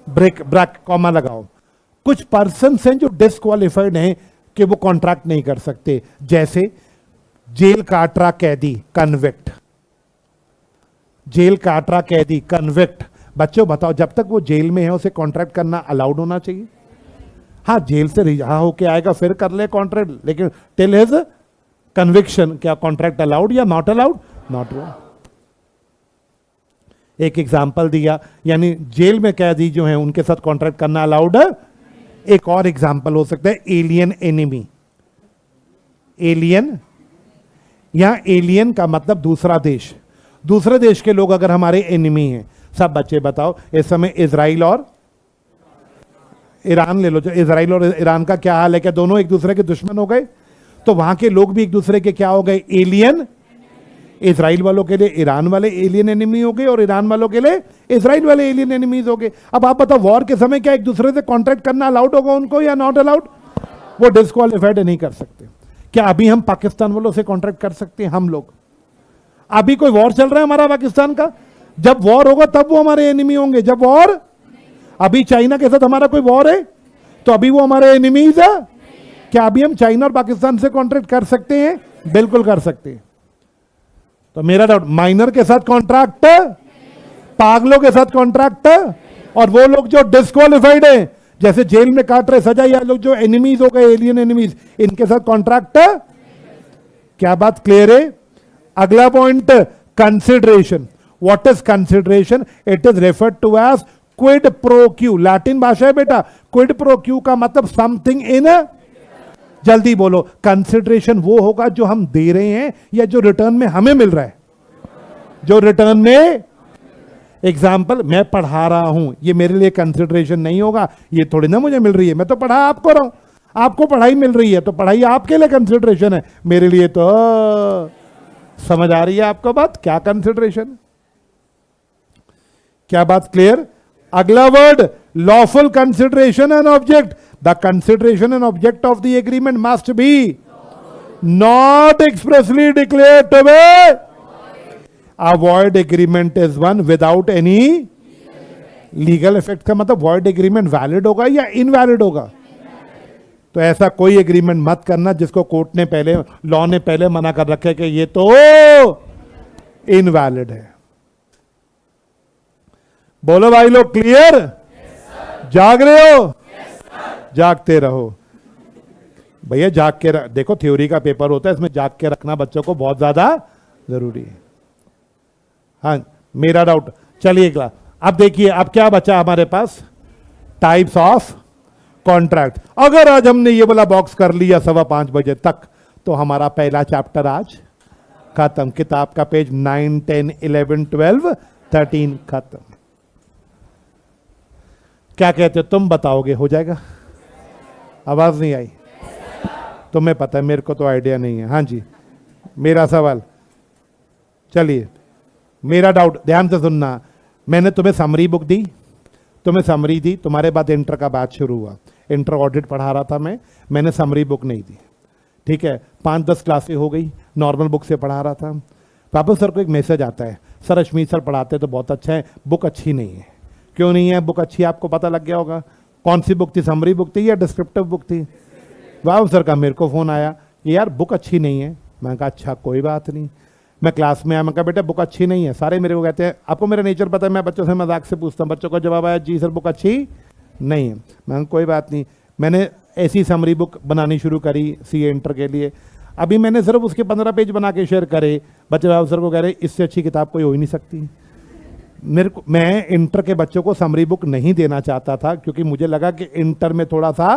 bracket comma लगाओ। कुछ पर्सन्स हैं जो डिस्क्वालिफाइड हैं कि वो कॉन्ट्रैक्ट नहीं कर सकते, जैसे जेल काटरा कैदी, कन्विक्ट। जेल काटरा कैदी, कन्विक्ट। बच्चों बताओ जब तक वो जेल में है उसे कॉन्ट्रैक्ट करना अलाउड होना चाहिए? हाँ, जेल से रिहा होके आएगा फिर कर ले कॉन्ट्रैक्ट, लेकिन टिल हिज कन्विक्शन क्या कॉन्ट्रैक्ट अलाउड या नॉट अलाउड? Not allowed. एक एग्जांपल दिया, यानी जेल में कैदी जो हैं उनके साथ कॉन्ट्रैक्ट करना अलाउड है? एक और एग्जाम्पल हो सकता है एलियन एनिमी। एलियन, यहां एलियन का मतलब दूसरा देश। दूसरे देश के लोग अगर हमारे एनिमी हैं, सब बच्चे बताओ इस समय इजराइल और ईरान ले लो, जो इजराइल और ईरान का क्या हाल है, क्या दोनों एक दूसरे के दुश्मन हो गए? तो वहां के लोग भी एक दूसरे के क्या हो गए? एलियन। इजराइल वालों के लिए ईरान वाले एलियन एनिमी हो गए और ईरान वालों के लिए इजराइल वाले एलियन एनिमीज हो गए। अब आप बताओ वॉर के समय क्या एक दूसरे से कॉन्ट्रैक्ट करना अलाउड होगा उनको या नॉट अलाउड? वो डिस्क्वालिफाइड नहीं कर सकते। क्या अभी हम पाकिस्तान वालों से कॉन्ट्रैक्ट कर सकते हैं? हम लोग अभी कोई वॉर चल रहा है हमारा पाकिस्तान का, जब वॉर होगा तब वो हमारे एनिमी होंगे। जब वॉर, अभी चाइना के साथ हमारा कोई वॉर है तो अभी वो हमारे एनिमीज है। क्या अभी हम चाइना और पाकिस्तान से कॉन्ट्रैक्ट कर सकते हैं? बिल्कुल कर सकते हैं। तो मेरा डाउट, माइनर के साथ कॉन्ट्रैक्ट, पागलों के साथ कॉन्ट्रैक्ट, और वो लोग जो डिस्क्वालिफाइड है, जैसे जेल में काट रहे सजा, या लोग जो एनिमीज हो गए, एलियन एनिमीज, इनके साथ कॉन्ट्रैक्ट। क्या बात क्लियर है? अगला point, consideration. What is consideration? It is referred to as quid pro quo. Latin भाषा है बेटा। क्विड प्रो क्यू का मतलब समथिंग इन, जल्दी बोलो। कंसिडरेशन वो होगा जो हम दे रहे हैं या जो रिटर्न में हमें मिल रहा है। जो रिटर्न में, एग्जाम्पल, मैं पढ़ा रहा हूं, ये मेरे लिए कंसिडरेशन नहीं होगा। ये थोड़ी ना मुझे मिल रही है, मैं तो पढ़ा आपको रहा हूं, आपको पढ़ाई मिल रही है, तो पढ़ाई आपके लिए कंसिडरेशन है, मेरे लिए तो। समझ आ रही है आपको बात? क्या कंसिडरेशन? क्या बात क्लियर? अगला word, lawful consideration and object. The consideration and object of the agreement must be not expressly declared to be. A void agreement is one without any legal effect. का मतलब वॉइड एग्रीमेंट वैलिड होगा या invalid होगा? तो ऐसा कोई agreement मत करना जिसको कोर्ट ने पहले, लॉ ने पहले मना कर रखे कि ये तो इनवैलिड है। बोलो भाई लोग, क्लियर? जाग रहे हो? जागते रहो भैया, जाग के देखो, थ्योरी का पेपर होता है, इसमें जाग के रखना बच्चों को बहुत ज्यादा जरूरी है। हाँ, मेरा डाउट। चलिए अगला, अब देखिए अब क्या बचा हमारे पास? Types of contract. अगर आज हमने ये वाला बॉक्स कर लिया 5:15 बजे तक, तो हमारा पहला चैप्टर आज खत्म। किताब का पेज 9, 10, 11, 12, 13 खत्म। क्या कहते हो? तुम बताओगे हो जाएगा? आवाज नहीं आई? तुम्हें पता है, मेरे को तो आइडिया नहीं है। हाँ जी, मेरा सवाल। चलिए, मेरा डाउट ध्यान से सुनना। मैंने तुम्हें समरी बुक दी, तुम्हें समरी दी, तुम्हारे बाद इंटर का बैच शुरू हुआ। इंटर ऑडिट पढ़ा रहा था मैंने समरी बुक नहीं दी, ठीक है। 5-10 क्लासें हो गई, नॉर्मल बुक से पढ़ा रहा था। वापस सर को एक मैसेज आता है, सर अश्मीत सर पढ़ाते तो बहुत अच्छा है, बुक अच्छी नहीं है। क्यों नहीं है बुक अच्छी? आपको पता लग गया होगा। कौन सी बुक थी? समरी बुक थी या डिस्क्रिप्टिव बुक थी? वाह सर का मेरे को फ़ोन आया कि यार बुक अच्छी नहीं है। मैंने कहा अच्छा कोई बात नहीं। मैं क्लास में आया, मैं कहा बेटा बुक अच्छी नहीं है। सारे मेरे को कहते हैं, आपको मेरा नेचर पता है, मैं बच्चों से मजाक से पूछता हूँ। बच्चों का जवाब आया जी सर बुक अच्छी नहीं है। मैं कोई बात नहीं। मैंने ऐसी समरी बुक बनानी शुरू करी सीए इंटर के लिए। अभी मैंने सिर्फ उसके 15 पेज बना के शेयर करे। बच्चे बाबू सर को कह रहे इससे अच्छी किताब कोई हो ही नहीं सकती। मैं इंटर के बच्चों को समरी बुक नहीं देना चाहता था, क्योंकि मुझे लगा कि इंटर में थोड़ा सा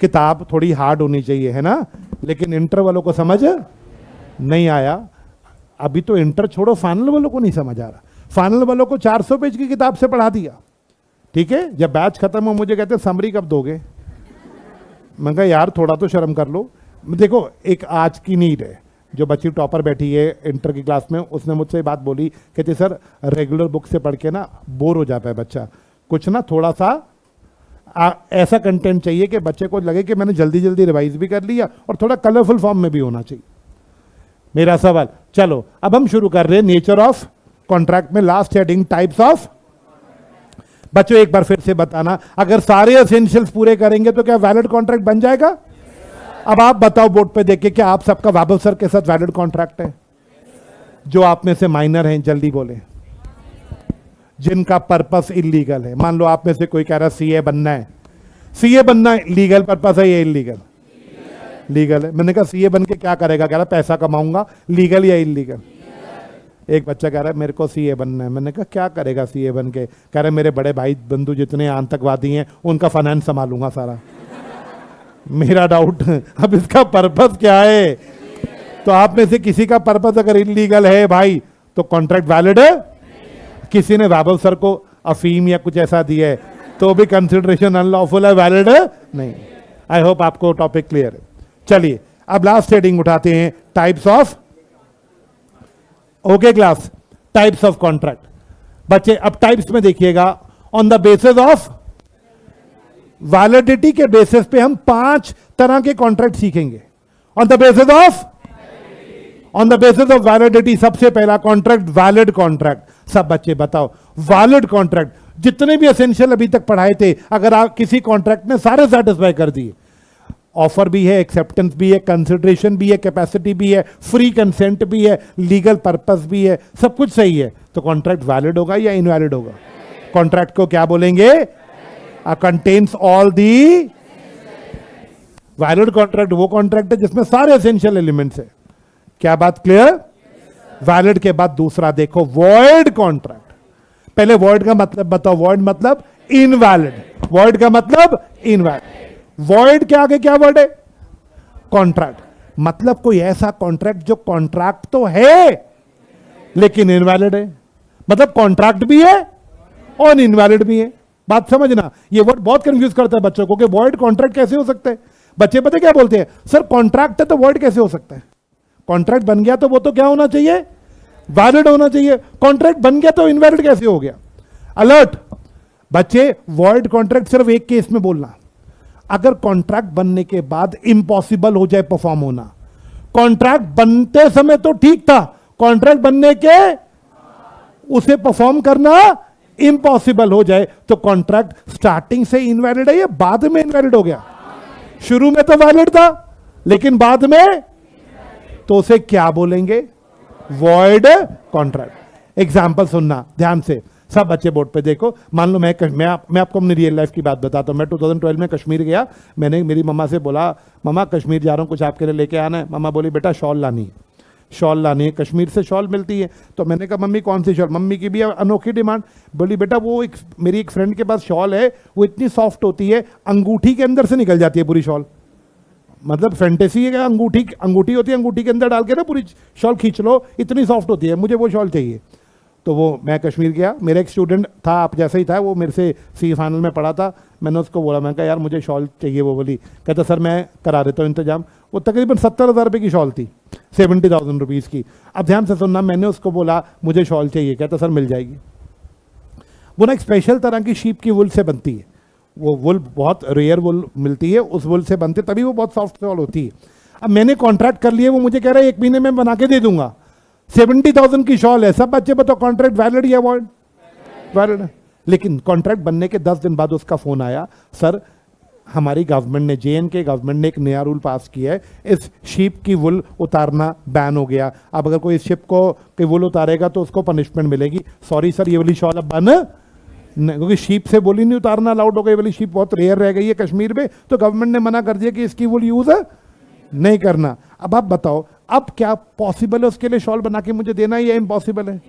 किताब थोड़ी हार्ड होनी चाहिए, है ना। लेकिन इंटर वालों को समझ नहीं आया। अभी तो इंटर छोड़ो, फाइनल वालों को नहीं समझ आ रहा। फाइनल वालों को 400 पेज की किताब से पढ़ा दिया, ठीक है। जब बैच खत्म हो मुझे कहते समरी कब दोगे? मैं कहा यार थोड़ा तो शर्म कर लो। देखो, एक आज की नीड है। जो बच्ची टॉपर बैठी है इंटर की क्लास में, उसने मुझसे बात बोली, कहती सर रेगुलर बुक से पढ़ के ना बोर हो जाता है बच्चा, कुछ ना थोड़ा सा ऐसा कंटेंट चाहिए कि बच्चे को लगे कि मैंने जल्दी जल्दी रिवाइज भी कर लिया और थोड़ा कलरफुल फॉर्म में भी होना चाहिए। मेरा सवाल, चलो अब हम शुरू कर रहे हैं नेचर ऑफ कॉन्ट्रैक्ट में लास्ट हेडिंग टाइप्स ऑफ। बच्चों एक बार फिर से बताना, अगर सारे एसेंशियल्स पूरे करेंगे तो क्या वैलिड कॉन्ट्रैक्ट बन जाएगा? अब आप बताओ बोर्ड पे देख के, क्या आप सबका बाबू सर के साथ वैलिड कॉन्ट्रैक्ट है? जो आप में से माइनर हैं जल्दी बोले, जिनका पर्पस इलीगल है। मान लो आप में से कोई कह रहा है सीए बनना है। सीए बनना लीगल पर्पस है या इलीगल? लीगल है। मैंने कहा सीए बन के क्या करेगा? कह रहा पैसा कमाऊंगा। लीगल या इलीगल? एक बच्चा कह रहा है मेरे को सीए बनना है। मैंने कहा क्या करेगा सीए बन के? कह रहा है मेरे बड़े भाई बंधु जितने आतंकवादी हैं उनका फाइनेंस संभालूंगा सारा। मेरा डाउट अब इसका पर्पस क्या है? तो आप में से किसी का पर्पस अगर इलीगल है भाई तो कॉन्ट्रैक्ट वैलिड है। किसी ने वैभव सर को अफीम या कुछ ऐसा दिया है तो भी कंसिडरेशन अनलॉफुल है, वैलिड है नहीं। आई होप आपको टॉपिक क्लियर है। चलिए अब लास्ट हेडिंग उठाते हैं, types of, okay class, types of contract. बच्चे अब टाइप्स में देखिएगा, on the basis of validity के बेसिस पे हम 5 तरह के कॉन्ट्रैक्ट सीखेंगे। On the basis of validity सबसे पहला कॉन्ट्रैक्ट वैलिड कॉन्ट्रैक्ट। सब बच्चे बताओ, वैलिड कॉन्ट्रैक्ट जितने भी एसेंशियल अभी तक पढ़ाए थे, अगर आप किसी कॉन्ट्रैक्ट ने सारे सेटिस्फाई कर दिए, ऑफर भी है, एक्सेप्टेंस भी है, कंसिडरेशन भी है, कैपेसिटी भी है, फ्री कंसेंट भी है, लीगल पर्पस भी है, सब कुछ सही है, तो कॉन्ट्रैक्ट वैलिड होगा या इनवैलिड होगा? कॉन्ट्रैक्ट को क्या बोलेंगे? Contains all the. Valid contract वो कॉन्ट्रैक्ट है जिसमें सारे एसेंशियल एलिमेंट्स है। क्या बात क्लियर? वैलिड के बाद दूसरा देखो, वॉइड कॉन्ट्रैक्ट। पहले वॉइड का मतलब बताओ। वॉइड मतलब इनवैलिड। वॉइड का मतलब इनवैलिड। वॉइड के आगे क्या वर्ड है? कॉन्ट्रैक्ट। मतलब कोई ऐसा कॉन्ट्रैक्ट जो कॉन्ट्रैक्ट तो है लेकिन इनवैलिड है। मतलब कॉन्ट्रैक्ट भी है और इनवैलिड भी है। बात समझना, ये वर्ड बहुत कंफ्यूज करता है बच्चों को कि वॉइड कॉन्ट्रैक्ट कैसे हो सकता है। बच्चे पता क्या बोलते हैं, सर कॉन्ट्रैक्ट है तो वॉइड कैसे हो सकता है? कॉन्ट्रैक्ट बन गया तो वो तो क्या होना चाहिए? वैलिड होना चाहिए। कॉन्ट्रैक्ट बन गया तो इनवैलिड कैसे हो गया? अलर्ट बच्चे, वॉइड कॉन्ट्रैक्ट सिर्फ एक केस में बोलना, अगर कॉन्ट्रैक्ट बनने के बाद इंपॉसिबल हो जाए परफॉर्म होना। कॉन्ट्रैक्ट बनते समय तो ठीक था, कॉन्ट्रैक्ट बनने के उसे परफॉर्म करना इंपॉसिबल हो जाए तो कॉन्ट्रैक्ट स्टार्टिंग से इनवैलिड है या बाद में इनवैलिड हो गया? शुरू में तो वैलिड था लेकिन बाद में, तो उसे क्या बोलेंगे? Void contract. एग्जाम्पल सुनना ध्यान से, सब बच्चे बोर्ड पे देखो। मान लो मैं आपको अपनी रियल लाइफ की बात बताता हूँ। मैं 2012 में कश्मीर गया। मैंने मेरी मम्मा से बोला, मम्मा कश्मीर जा रहा हूँ, कुछ आपके लिए लेके आना है। मम्मा बोली बेटा शॉल लानी है, शॉल लानी है, कश्मीर से शॉल मिलती है। तो मैंने कहा मम्मी कौन सी शॉल? मम्मी की भी अनोखी डिमांड। बोली बेटा वो मेरी एक फ्रेंड के पास शॉल है, वो इतनी सॉफ्ट होती है अंगूठी के अंदर से निकल जाती है पूरी शॉल। मतलब फैंटेसी है कि अंगूठी होती है, अंगूठी के अंदर डाल के ना पूरी शॉल खींच लो, इतनी सॉफ्ट होती है, मुझे वो शॉल चाहिए। तो वो मैं कश्मीर गया, मेरा एक स्टूडेंट था आप जैसा ही था, वो मेरे से सी फाइनल में पढ़ा था। मैंने उसको बोला, मैं कहा यार मुझे शॉल चाहिए। वो बोली, कहता सर मैं करा देता हूँ इंतजाम। वो तकरीबन 70,000 रुपये की शॉल थी, 70,000 रुपीज़ की। अब ध्यान से सुनना, मैंने उसको बोला मुझे शॉल चाहिए, कहता सर मिल जाएगी। वो ना एक स्पेशल तरह की शीप की वुल से बनती है, वो वुल बहुत रेयर वुल मिलती है, उस वुल से बनती है, तभी वो बहुत सॉफ्ट शॉल होती है। अब मैंने कॉन्ट्रैक्ट कर लिए, वो मुझे कह रहा है 1 महीने में बना के दे दूंगा। 70,000 की शॉल है। सब बच्चे बताओ कॉन्ट्रैक्ट वैलिड या वॉइड? वैलिड है। लेकिन कॉन्ट्रैक्ट बनने के 10 दिन बाद उसका फोन आया, सर हमारी गवर्नमेंट ने, JNK गवर्नमेंट ने एक नया रूल पास किया है, इस शिप की वुल उतारना बैन हो गया। अब अगर कोई इस शिप को की वुल उतारेगा तो उसको पनिशमेंट मिलेगी। सॉरी सर ये वाली शॉल अब बन नहीं, क्योंकि शीप से बोली नहीं उतारना अलाउड हो गई। वाली शीप बहुत रेयर रह गई है कश्मीर में, तो गवर्नमेंट ने मना कर दिया कि इसकी वुल यूज नहीं करना। अब आप बताओ, अब क्या पॉसिबल है उसके लिए शॉल बना के मुझे देना या इम्पॉसिबल है?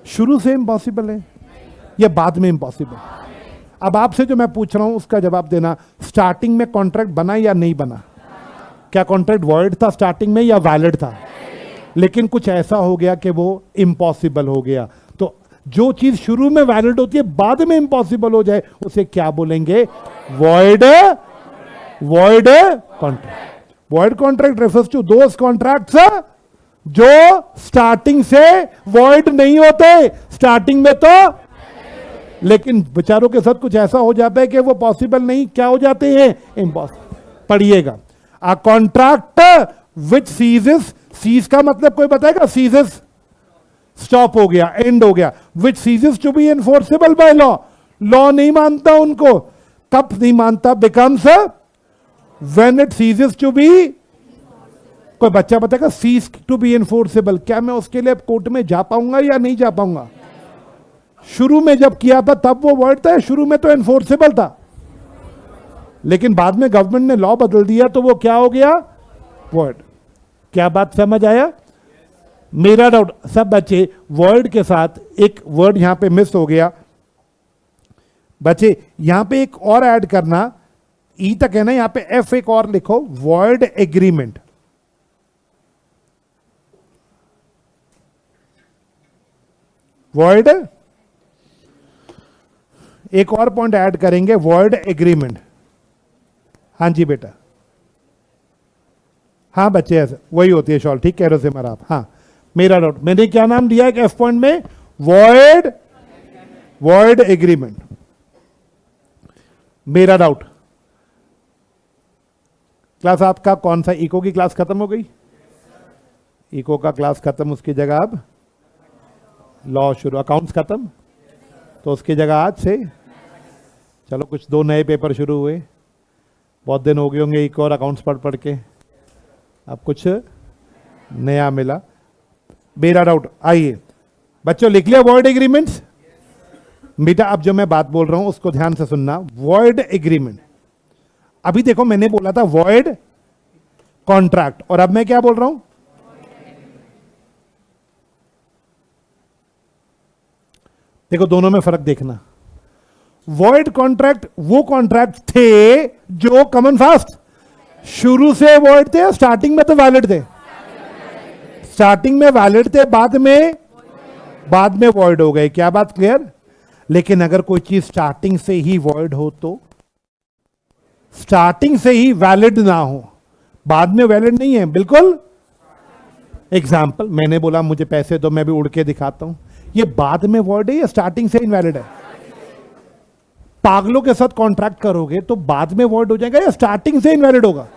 शुरू से इम्पॉसिबल है या बाद में इम्पॉसिबल? अब आपसे जो मैं पूछ रहा हूं उसका जवाब देना। स्टार्टिंग में कॉन्ट्रैक्ट बना या नहीं बना? क्या कॉन्ट्रैक्ट वॉइड था स्टार्टिंग में या वैलिड था? लेकिन कुछ ऐसा हो गया कि वो इम्पॉसिबल हो गया। तो जो चीज शुरू में वैलिड होती है बाद में इम्पॉसिबल हो जाए उसे क्या बोलेंगे? Void contract. Void contract refers to those contracts जो स्टार्टिंग से वॉइड नहीं होते, स्टार्टिंग में तो, लेकिन बेचारों के साथ कुछ ऐसा हो जाता है कि वो पॉसिबल नहीं क्या हो जाते हैं? इम्पॉसिबल। पढ़िएगा, a contract which ceases, cease का मतलब कोई बताएगा? सीजेस स्टॉप हो गया, एंड हो गया। Which ceases to be enforceable by law, law नहीं मानता उनको। कब नहीं मानता? Becomes when it ceases to be, कोई बच्चा बताएगा सीज टू बी एनफोर्सेबल, क्या मैं उसके लिए कोर्ट में जा पाऊंगा या नहीं जा पाऊंगा? शुरू में जब किया था तब वो वर्ड था, शुरू में तो एनफोर्सेबल था, लेकिन बाद में गवर्नमेंट ने लॉ बदल दिया तो वो क्या हो गया? वर्ड। क्या बात समझ आया? मेरा डाउट, सब बच्चे वर्ड के साथ एक वर्ड यहां पे मिस हो गया बच्चे, यहां पे एक और ऐड करना, ई तक है ना, यहां पे एफ एक और लिखो, वॉइड एग्रीमेंट। वॉइड, एक और पॉइंट ऐड करेंगे, वॉइड एग्रीमेंट। हाँ जी बेटा, हाँ बच्चे ऐसे वही होती है शॉल, ठीक कह रहे हो सिमर आप। हाँ मेरा डाउट, मैंने क्या नाम दिया है एफ पॉइंट में, वॉइड, वॉइड एग्रीमेंट। मेरा डाउट, क्लास आपका कौन सा, इको की क्लास खत्म हो गई? इको का क्लास खत्म, उसकी जगह अब लॉ शुरू, अकाउंट्स खत्म, तो उसकी जगह आज से चलो कुछ 2 नए पेपर शुरू हुए, बहुत दिन हो गए होंगे इको और अकाउंट्स पढ़ पढ़ के, अब कुछ नया मिला। मेरा डाउट, आइए बच्चों लिख लिया वॉइड एग्रीमेंट्स? बेटा अब जो मैं बात बोल रहा हूं उसको ध्यान से सुनना, वॉइड एग्रीमेंट, अभी देखो मैंने बोला था वॉइड कॉन्ट्रैक्ट, और अब मैं क्या बोल रहा हूं? देखो दोनों में फर्क देखना। वॉइड कॉन्ट्रैक्ट वो कॉन्ट्रैक्ट थे जो कॉमन फास्ट शुरू से वॉइड थे, स्टार्टिंग में तो वैलिड थे, स्टार्टिंग में वैलिड थे, बाद में वॉइड हो गए। क्या बात क्लियर? लेकिन अगर कोई चीज स्टार्टिंग से ही वॉइड हो, तो स्टार्टिंग से ही वैलिड ना हो, बाद में वैलिड नहीं है बिल्कुल। एग्जाम्पल, मैंने बोला मुझे पैसे दो, मैं भी उड़ के दिखाता हूं, ये बाद में वॉइड है या स्टार्टिंग से इनवैलिड है? पागलों के साथ कॉन्ट्रैक्ट करोगे तो बाद में वॉइड हो जाएगा या स्टार्टिंग से इनवैलिड होगा?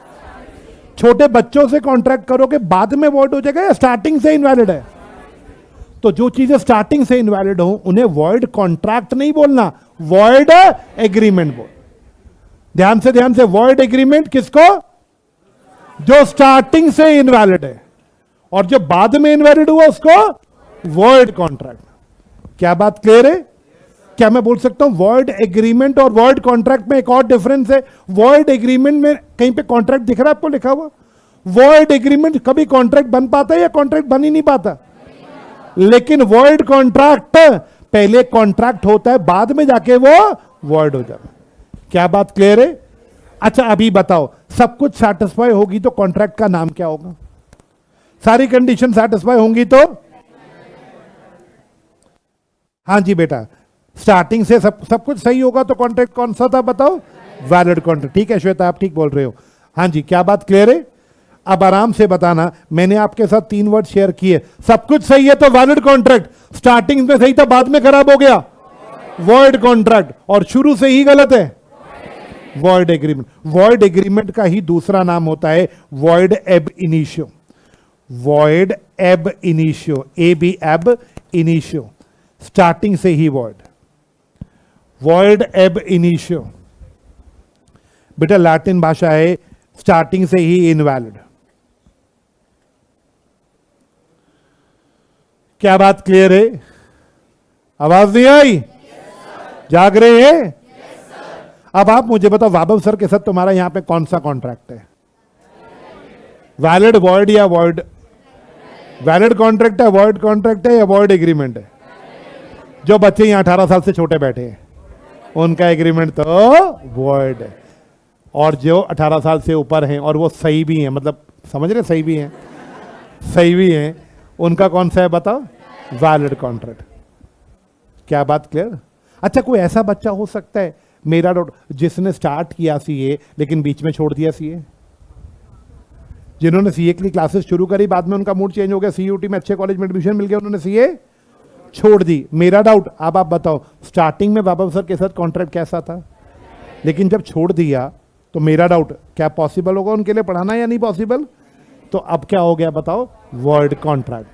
छोटे बच्चों से कॉन्ट्रैक्ट करोगे बाद में वॉइड हो जाएगा या स्टार्टिंग से इनवैलिड है? तो जो चीजें स्टार्टिंग से इनवैलिड हो उन्हें वॉइड कॉन्ट्रैक्ट नहीं बोलना, वॉइड एग्रीमेंट बोल। ध्यान से, वॉइड एग्रीमेंट किसको? जो स्टार्टिंग से इनवैलिड है, और जो बाद में इनवैलिड हुआ उसको वॉइड कॉन्ट्रैक्ट। क्या बात क्लियर है? क्या मैं बोल सकता हूं वॉइड एग्रीमेंट और वॉइड कॉन्ट्रैक्ट में एक और डिफरेंस है? वॉइड एग्रीमेंट में कहीं पे कॉन्ट्रैक्ट दिख रहा है आपको लिखा हुआ? वॉइड एग्रीमेंट कभी कॉन्ट्रैक्ट बन पाता है या कॉन्ट्रैक्ट बन ही नहीं पाता? लेकिन वॉइड कॉन्ट्रैक्ट पहले कॉन्ट्रैक्ट होता है, बाद में जाके वो वॉइड हो जाता है। क्या बात क्लियर है? अच्छा अभी बताओ, सब कुछ सैटिस्फाई होगी तो कॉन्ट्रैक्ट का नाम क्या होगा? सारी कंडीशन सैटिस्फाई होंगी तो? हाँ जी बेटा, स्टार्टिंग से सब कुछ सही होगा तो कॉन्ट्रैक्ट कौन सा था बताओ? Valid contract. ठीक है श्वेता, आप ठीक बोल रहे हो। हाँ जी, क्या बात क्लियर है? अब आराम से बताना, मैंने आपके साथ 3 वर्ड शेयर किए, सब कुछ सही है तो वैलिड कॉन्ट्रैक्ट, स्टार्टिंग में सही था बाद में खराब हो गया वॉइड कॉन्ट्रैक्ट, और शुरू से ही गलत है वॉइड एग्रीमेंट। वॉइड एग्रीमेंट का ही दूसरा नाम होता है void ab initio. Void ab initio, A B ab initio, starting से ही वॉइड, वॉइड एब इनिशियो। बेटा लैटिन भाषा है, स्टार्टिंग से ही इनवैलिड। क्या बात क्लियर है? आवाज नहीं आई? जाग रहे हैं? अब आप मुझे बताओ, वाबव सर के साथ तुम्हारा यहां पे कौन सा कॉन्ट्रैक्ट है? वैलिड वॉइड या वॉइड? वैलिड कॉन्ट्रैक्ट है, वॉइड कॉन्ट्रैक्ट है या वॉइड एग्रीमेंट है? जो बच्चे यहां 18 साल से छोटे बैठे हैं उनका एग्रीमेंट तो वॉइड है, और जो 18 साल से ऊपर हैं और वो सही भी हैं, मतलब समझ रहे, सही भी हैं, सही भी हैं, उनका कौन सा है बताओ? Valid contract. क्या बात क्लियर? अच्छा कोई ऐसा बच्चा हो सकता है, मेरा डाउट, जिसने स्टार्ट किया सीए लेकिन बीच में छोड़ दिया सीए? जिन्होंने सीए के लिए क्लासेस शुरू करी, बाद में उनका मूड चेंज हो गया, सीयूटी में अच्छे कॉलेज में एडमिशन मिल गया, उन्होंने सीए छोड़ दी। मेरा डाउट, अब आप बताओ, स्टार्टिंग में बाबा सर के साथ कॉन्ट्रैक्ट कैसा था, लेकिन जब छोड़ दिया तो मेरा डाउट, क्या पॉसिबल होगा उनके लिए पढ़ाना या नहीं पॉसिबल? तो अब क्या हो गया बताओ? Void contract.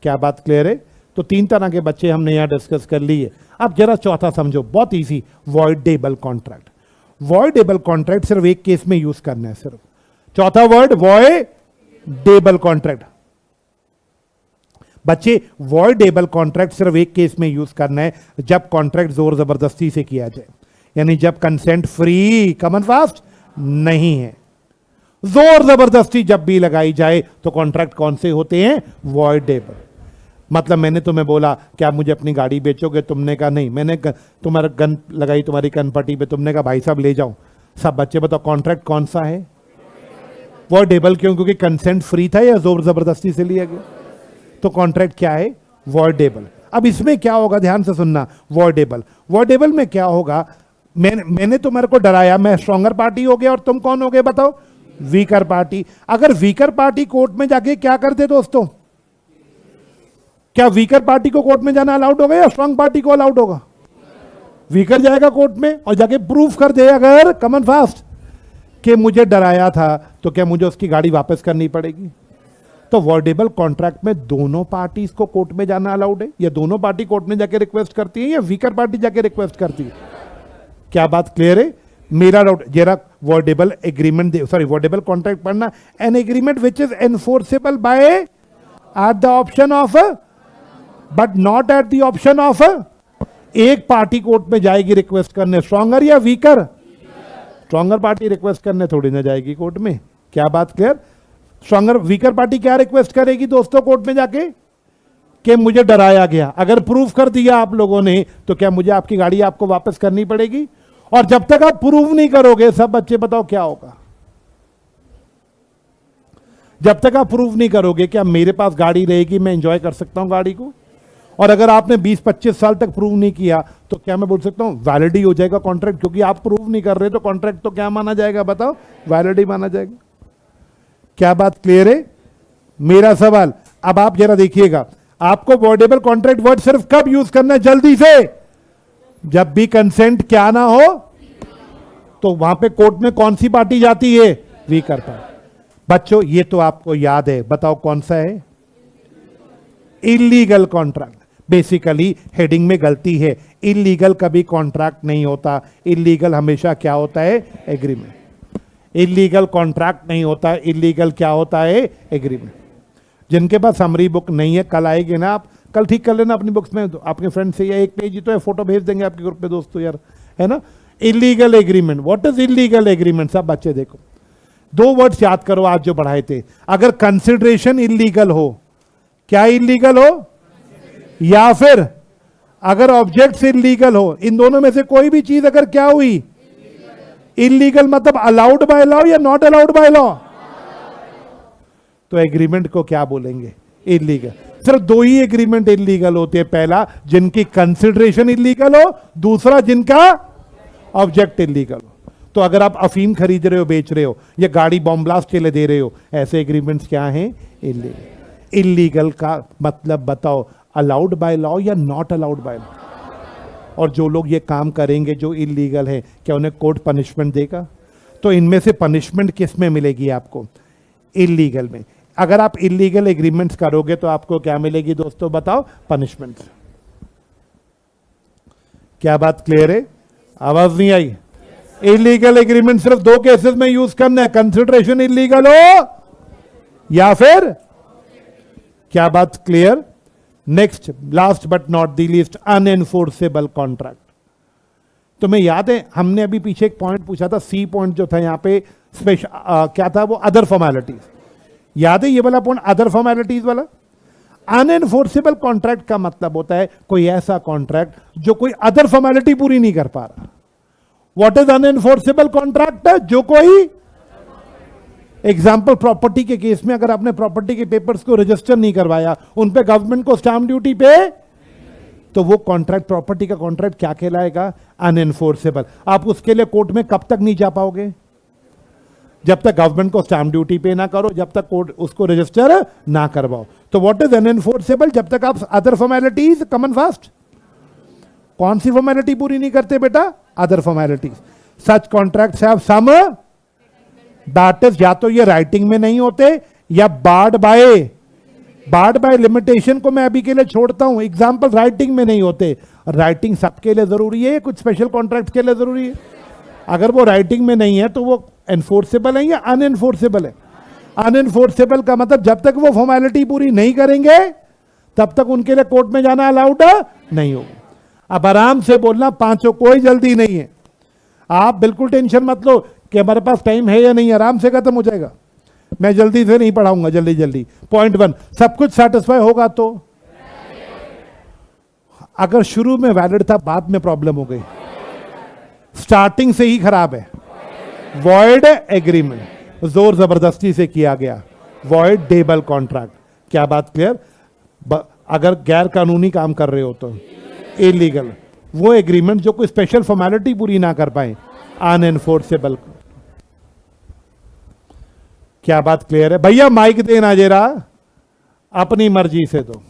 क्या बात क्लियर है? तो 3 तरह के बच्चे हमने यहां डिस्कस कर लिए। अब जरा चौथा समझो, बहुत easy, voidable contract. Voidable contract सिर्फ एक केस में यूज करना है, सिर्फ चौथा वर्ड वॉइडेबल कॉन्ट्रैक्ट। बच्चे वॉइडेबल कॉन्ट्रैक्ट सिर्फ एक केस में यूज करना है, जब कॉन्ट्रैक्ट जोर जबरदस्ती से किया जाए, यानी जब कंसेंट फ्री कॉमन फास्ट नहीं है। जोर जबरदस्ती जब भी लगाई जाए तो कॉन्ट्रैक्ट कौन से होते हैं? वॉइडेबल। मतलब मैंने तुम्हें बोला क्या मुझे अपनी गाड़ी बेचोगे, तुमने कहा नहीं, मैंने तुम्हारा गन लगाई तुम्हारी कनपट्टी पे, तुमने कहा भाई साहब ले जाओ। सब बच्चे बताओ कॉन्ट्रैक्ट कौन सा है? वॉइडेबल। क्यों? क्योंकि कंसेंट फ्री था या जोर जबरदस्ती से लिया गया? तो कॉन्ट्रैक्ट क्या है? वॉइडेबल। अब इसमें क्या होगा, ध्यान से सुनना। वॉइडेबल में क्या होगा? मैंने तुम्हारे को डराया, मैं स्ट्रॉन्गर पार्टी हो गया और तुम कौन हो गए बताओ? Weaker party. अगर वीकर पार्टी कोर्ट में जाके क्या करते दोस्तों? क्या वीकर पार्टी को कोर्ट में जाना अलाउड होगा या स्ट्रांग पार्टी को अलाउड होगा? वीकर जाएगा कोर्ट में और जाके प्रूफ कर दे अगर कमन फास्ट कि मुझे डराया था, तो क्या मुझे उसकी गाड़ी वापस करनी पड़ेगी? तो वॉइडेबल कॉन्ट्रैक्ट में दोनों पार्टीज को कोर्ट में जाना अलाउड है, या दोनों पार्टी कोर्ट में जाके रिक्वेस्ट करती है या वीकर पार्टी जाके रिक्वेस्ट करती है? क्या बात क्लियर है? मेरा डाउट जरा voidable agreement, sorry voidable contract पढ़ना। An agreement which is enforceable by at the option of but not at the option of. एक पार्टी कोर्ट में जाएगी रिक्वेस्ट करने, स्ट्रॉन्गर या वीकर? स्ट्रॉन्गर पार्टी रिक्वेस्ट करने थोड़ी ना जाएगी कोर्ट में। क्या बात क्लियर? स्ट्रॉन्गर वीकर पार्टी क्या रिक्वेस्ट करेगी दोस्तों कोर्ट में जाके? कि मुझे डराया गया। अगर प्रूफ कर दिया आप लोगों ने तो क्या मुझे आपकी गाड़ी आपको वापस करनी पड़ेगी? और जब तक आप प्रूव नहीं करोगे, सब बच्चे बताओ क्या होगा? जब तक आप प्रूव नहीं करोगे क्या मेरे पास गाड़ी रहेगी, मैं एंजॉय कर सकता हूं गाड़ी को? और अगर आपने 20-25 साल तक प्रूव नहीं किया तो क्या मैं बोल सकता हूं वैलिड ही हो जाएगा कॉन्ट्रैक्ट? क्योंकि आप प्रूव नहीं कर रहे तो कॉन्ट्रैक्ट तो क्या माना जाएगा बताओ? वैलिड ही माना जाएगा। क्या बात क्लियर है? मेरा सवाल अब आप जरा देखिएगा, आपको वॉइडेबल कॉन्ट्रैक्ट वर्ड सिर्फ कब यूज करना है? जल्दी से, जब भी कंसेंट क्या ना हो। तो वहां पे कोर्ट में कौन सी पार्टी जाती है? Weaker party. बच्चों ये तो आपको याद है, बताओ कौन सा है? Illegal contract. बेसिकली हेडिंग में गलती है, इलीगल कभी कॉन्ट्रैक्ट नहीं होता, इलीगल हमेशा क्या होता है? एग्रीमेंट। इलीगल कॉन्ट्रैक्ट नहीं होता, इलीगल क्या होता है? एग्रीमेंट। जिनके पास समरी बुक नहीं है कल आएगी ना, आप कल ठीक कर लेना अपनी बुक्स में, तो आपके फ्रेंड से या एक पेज ही तो है, फोटो भेज देंगे आपके ग्रुप पे दोस्तों यार, है ना? Illegal agreement. What is illegal agreement? सब बच्चे देखो, दो वर्ड्स याद करो आज जो पढ़ाए थे। अगर कंसिडरेशन इलीगल हो, क्या इलीगल हो? या फिर अगर ऑब्जेक्ट्स इलीगल हो, इन दोनों में से कोई भी चीज अगर क्या हुई? इलीगल। मतलब अलाउड बाय लॉ या नॉट अलाउड बाय लॉ? तो एग्रीमेंट को क्या बोलेंगे? इलीगल। सिर्फ दो ही एग्रीमेंट इलीगल होते हैं, पहला जिनकी कंसिडरेशन इलीगल हो, दूसरा जिनका ऑब्जेक्ट इलीगल हो। तो अगर आप अफीम खरीद रहे हो, बेच रहे हो, या गाड़ी बॉम्ब ब्लास्ट के लिए दे रहे हो, ऐसे एग्रीमेंट्स क्या हैं? इलीगल। इलीगल का मतलब बताओ, अलाउड बाय लॉ या नॉट अलाउड बाय लॉ? और जो लोग ये काम करेंगे जो इलीगल है, क्या उन्हें कोर्ट पनिशमेंट देगा? तो इनमें से पनिशमेंट किस में मिलेगी आपको? इलीगल में। अगर आप इलीगल एग्रीमेंट्स करोगे तो आपको क्या मिलेगी दोस्तों बताओ? पनिशमेंट। क्या बात क्लियर है? आवाज नहीं आई? इलीगल एग्रीमेंट सिर्फ दो केसेस में यूज करना है, कंसिडरेशन इलीगल हो या फिर, क्या बात clear? Next, last but not the least, unenforceable contract. तुम्हें याद है हमने अभी पीछे एक पॉइंट पूछा था, सी पॉइंट जो था यहां पे स्पेशल क्या था वो? Other formalities. याद है ये वाला पॉइंट, अदर फॉर्मेलिटीज वाला? अनएनफोर्सेबल कॉन्ट्रैक्ट का मतलब होता है कोई ऐसा कॉन्ट्रैक्ट जो कोई अदर फॉर्मेलिटी पूरी नहीं कर पा रहा। What is unenforceable contract? जो कोई, एग्जाम्पल प्रॉपर्टी के केस में अगर आपने प्रॉपर्टी के पेपर्स को रजिस्टर नहीं करवाया, उन पे गवर्नमेंट को स्टैम्प ड्यूटी पे, तो वो कॉन्ट्रैक्ट, प्रॉपर्टी का कॉन्ट्रैक्ट क्या कहलाएगा? अनएनफोर्सेबल। आप उसके लिए कोर्ट में कब तक नहीं जा पाओगे? जब तक गवर्नमेंट को स्टैम्प ड्यूटी पे ना करो, जब तक कोर्ट उसको रजिस्टर ना करवाओ। तो व्हाट इज अनएनफोर्सेबल? जब तक आप अदर फॉर्मेलिटीज, कमन फास्ट, कौन सी फॉर्मेलिटी पूरी नहीं करते बेटा? Other formalities. Such contracts have some, that is, या तो ये राइटिंग में नहीं होते या बार्ड बाय लिमिटेशन को मैं अभी के लिए छोड़ता हूं। एग्जाम्पल राइटिंग में नहीं होते। राइटिंग सबके लिए जरूरी है, कुछ स्पेशल कॉन्ट्रैक्ट के लिए जरूरी है। अगर वो राइटिंग में नहीं है तो वो एनफोर्सेबल है या अनएनफोर्सेबल है? अनएनफोर्सेबल का मतलब जब तक वो फॉर्मेलिटी पूरी नहीं करेंगे तब तक उनके लिए कोर्ट में जाना अलाउड नहीं होगा। अब आराम से बोलना, पांचों, कोई जल्दी नहीं है। आप बिल्कुल टेंशन मत लो कि हमारे पास टाइम है या नहीं, आराम से खत्म हो जाएगा। मैं जल्दी से नहीं पढ़ाऊंगा, जल्दी जल्दी। पॉइंट 1, सब कुछ सेटिस्फाई होगा तो, अगर शुरू में वैलिड था बाद में प्रॉब्लम हो गई, स्टार्टिंग से ही खराब है, वॉइड एग्रीमेंट, जोर जबरदस्ती से किया गया, वॉइड डेबल कॉन्ट्रैक्ट। क्या बात क्लियर? अगर गैर कानूनी काम कर रहे हो तो इलीगल, वो एग्रीमेंट जो कोई स्पेशल फॉर्मेलिटी पूरी ना कर पाए, अनएनफोर्सेबल। क्या बात क्लियर है? भैया माइक देना जरा, अपनी मर्जी से दो,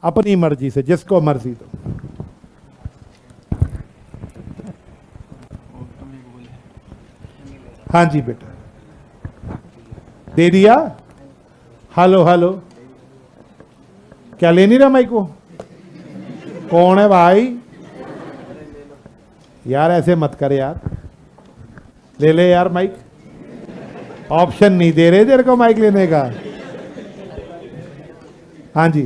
अपनी मर्जी से, जिसको मर्जी दो। हाँ जी बेटा, दे दिया। हेलो हेलो, क्या ले नहीं रहा माइक को? कौन है भाई? यार ऐसे मत कर यार, ले ले यार माइक। ऑप्शन नहीं दे रहे तेरे को माइक लेने का। हाँ जी,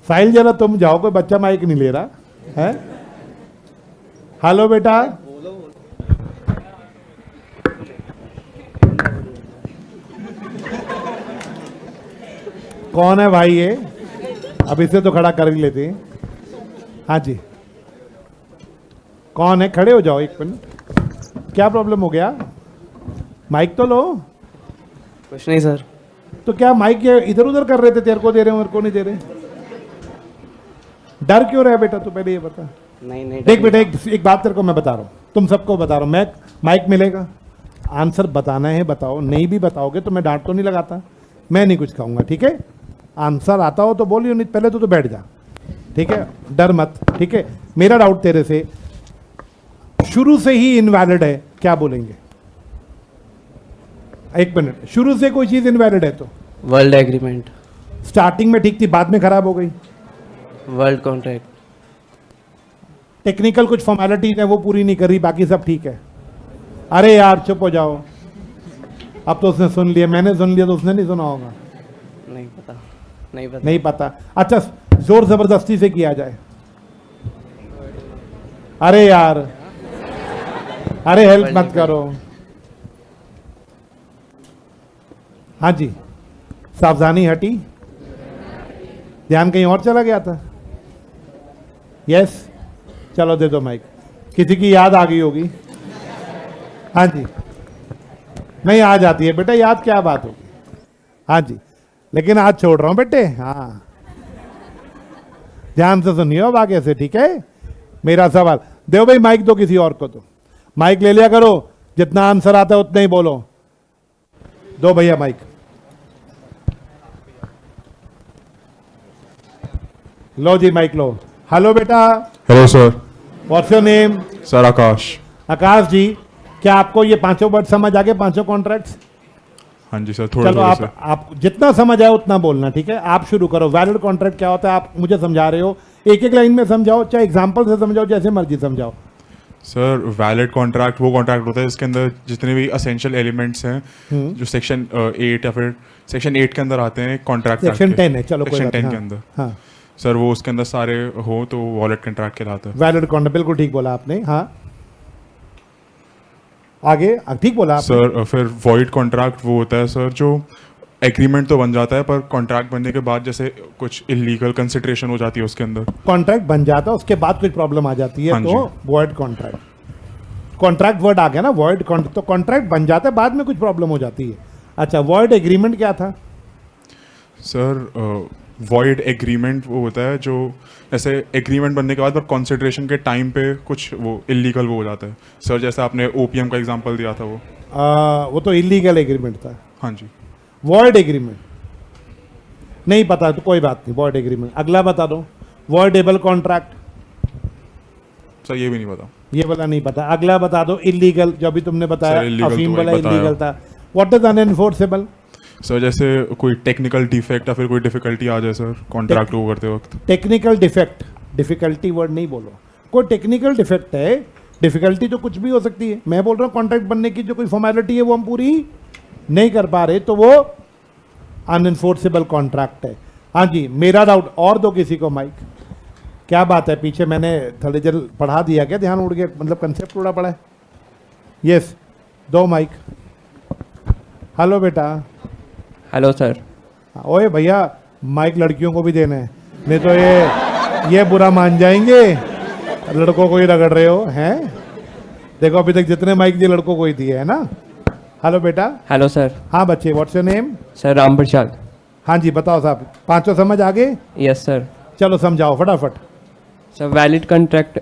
साहिल जरा तुम जाओ, कोई बच्चा माइक नहीं ले रहा है। हेलो बेटा, कौन है भाई ये? अब इसे तो खड़ा कर ही लेते हैं। हाँ जी, कौन है? खड़े हो जाओ एक मिनट। क्या प्रॉब्लम हो गया? माइक तो लो। कुछ नहीं सर। तो क्या माइक इधर उधर कर रहे थे? तेरे को दे रहे हो, मेरे को नहीं दे रहे? डर क्यों रहा है बेटा? तू पहले ये बता। नहीं देख बेटा, एक बात तेरे को मैं बता रहा हूँ, तुम सबको बता रहा हूँ मैं। माइक मिलेगा, आंसर बताना है बताओ, नहीं भी बताओगे तो मैं डांट तो नहीं लगाता, मैं नहीं कुछ कहूँगा, ठीक है? आंसर आता हो तो बोलियो, नहीं पहले तो बैठ जा, ठीक है? डर मत, ठीक है? मेरा डाउट तेरे से, शुरू से ही इनवैलिड है, क्या बोलेंगे? एक मिनट, शुरू से कोई चीज इनवैलिड है तो? वर्ल्ड एग्रीमेंट, स्टार्टिंग में ठीक थी, बाद में खराब हो गई। वर्ल्ड कॉन्ट्रैक्ट, टेक्निकल कुछ फॉर्मेलिटीज है वो पूरी नहीं करी, बाकी सब ठीक है। अरे यार चुप हो जाओ, अब तो उसने सुन लिया, मैंने सुन लिया तो उसने नहीं सुना होगा। नहीं पता, नहीं पता, नहीं पता? अच्छा, जोर जबरदस्ती से किया जाए। अरे यार, अरे हेल्प मत करो। हाँ जी, सावधानी हटी, ध्यान कहीं और चला गया था। यस, चलो दे दो माइक। किसी की याद आ गई होगी। हाँ जी, नहीं आ जाती है बेटा याद, क्या बात होगी। हाँ जी, लेकिन आज छोड़ रहा हूं बेटे। हाँ, ध्यान से सुनिए अब आगे से, ठीक है? मेरा सवाल दो भाई, माइक दो किसी और को, तो माइक ले लिया करो, जितना आंसर आता है उतना ही बोलो। दो भैया माइक। लो जी माइक लो। हेलो बेटा। Hello sir. What's your name? Sir Akash. Akash ji, क्या आपको ये पांचों वर्ड समझ आ गए, पांचों कॉन्ट्रैक्ट्स? हाँ जी सर, थोड़ा चलो थोड़ा आप जितना समझ आए उतना बोलना, ठीक है? आप शुरू करो। वैलिड कॉन्ट्रैक्ट क्या होता है आप मुझे समझा रहे हो, एक एक लाइन में समझाओ, चाहे एग्जांपल से समझाओ, जैसे मर्जी समझाओ। सर वैलिड कॉन्ट्रैक्ट वो कॉन्ट्रैक्ट होता है जिसके अंदर जितने भी असेंशियल एलिमेंट्स हैं जो सेक्शन 8 या फिर सेक्शन 8 के अंदर आते हैं कॉन्ट्रैक्ट, सेक्शन 10 है, चलो कोई सेक्शन बात 10 नहीं। के हाँ, अंदर हाँ, सर वो उसके अंदर सारे हो तो वॉलेट कॉन्ट्रैक्ट कहलाता है। वैलिड कॉन्ट्रैक्ट, बिल्कुल ठीक बोला आपने। हाँ, आगे ठीक बोला आपने। सर फिर वॉइड कॉन्ट्रैक्ट वो होता है सर जो एग्रीमेंट तो बन जाता है पर कॉन्ट्रैक्ट बनने के बाद जैसे कुछ इलीगल कंसिडरेशन हो जाती है उसके अंदर। कॉन्ट्रैक्ट बन जाता है, उसके बाद कुछ प्रॉब्लम आ जाती है हाँ तो वॉइड कॉन्ट्रैक्ट। कॉन्ट्रैक्ट वर्ड आ गया ना, वॉइड कॉन्ट्रैक्ट, तो कॉन्ट्रैक्ट बन जाता है, बाद में कुछ प्रॉब्लम हो जाती है। अच्छा, वॉइड एग्रीमेंट क्या था? सर वॉइड एग्रीमेंट वो होता है जो जैसे एग्रीमेंट बनने के बाद पर कंसिडरेशन के टाइम पे कुछ वो इलीगल वो हो जाता है। सर जैसे आपने ओपीएम का एग्जांपल दिया था वो तो इलीगल एग्रीमेंट था। हाँ जी। वॉइड एग्रीमेंट नहीं पता तो कोई बात नहीं, वॉइड एग्रीमेंट। अगला बता दो, वॉइडेबल कॉन्ट्रैक्ट। सर ये भी नहीं पता। ये वाला नहीं पता। अगला बता दो, इलीगल, जो अभी तुमने बताया सर, illegal अफीम तो वाला वही बताया। इलीगल था। What is अनएनफोर्सेबल? सर जैसे कोई टेक्निकल डिफेक्ट या फिर कोई डिफिकल्टी आ जाए सर कॉन्ट्रैक्ट वो करते वक्त। टेक्निकल डिफेक्ट, डिफिकल्टी वर्ड नहीं बोलो। कोई टेक्निकल डिफेक्ट है, डिफिकल्टी तो कुछ भी हो सकती है। मैं बोल रहा हूँ कॉन्ट्रैक्ट बनने की जो कोई फॉर्मेलिटी है वो हम पूरी नहीं कर पा रहे तो वो अनएनफोर्सेबल कॉन्ट्रैक्ट है। हाँ जी, मेरा डाउट और दो किसी को माइक। क्या बात है, पीछे मैंने थोड़ी देर पढ़ा दिया क्या, ध्यान उड़ गया, मतलब कंसेप्ट उड़ा पड़ा है। यस, दो माइक। हेलो बेटा। Hello sir. ओए भैया, माइक लड़कियों को भी देना है, नहीं तो ये बुरा मान जाएंगे, लड़कों को ही रगड़ रहे हो हैं। देखो अभी तक जितने माइक दिए लड़कों को ही दिए है ना। हेलो बेटा। Hello sir. हाँ बच्चे, what's your name? Sir Ram Prasad. हाँ जी बताओ साहब, पांचों समझ आ गए? Yes sir. चलो समझाओ फटाफट। सर वैलिड कॉन्ट्रैक्ट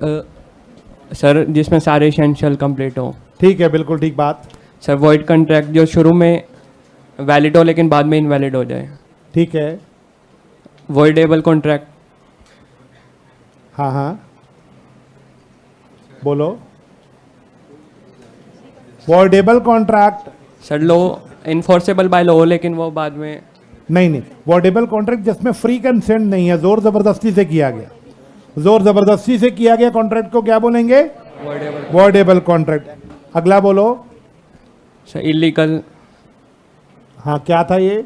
सर जिसमें सारे एसेंशियल कंप्लीट हो। ठीक है, बिल्कुल ठीक बात। सर वॉइड कॉन्ट्रैक्ट जो शुरू में वैलिड हो लेकिन बाद में इनवैलिड हो जाए। ठीक है। Voidable contract. हाँ हाँ बोलो। Voidable contract. Sir low enforceable by law लेकिन वो बाद में। नहीं, वॉइडेबल कॉन्ट्रैक्ट जिसमें फ्री कंसेंट नहीं है, जोर जबरदस्ती से किया गया, जोर जबरदस्ती से किया गया कॉन्ट्रैक्ट को क्या बोलेंगे? Voidable contract. अगला बोलो। Sir illegal. हाँ क्या था ये?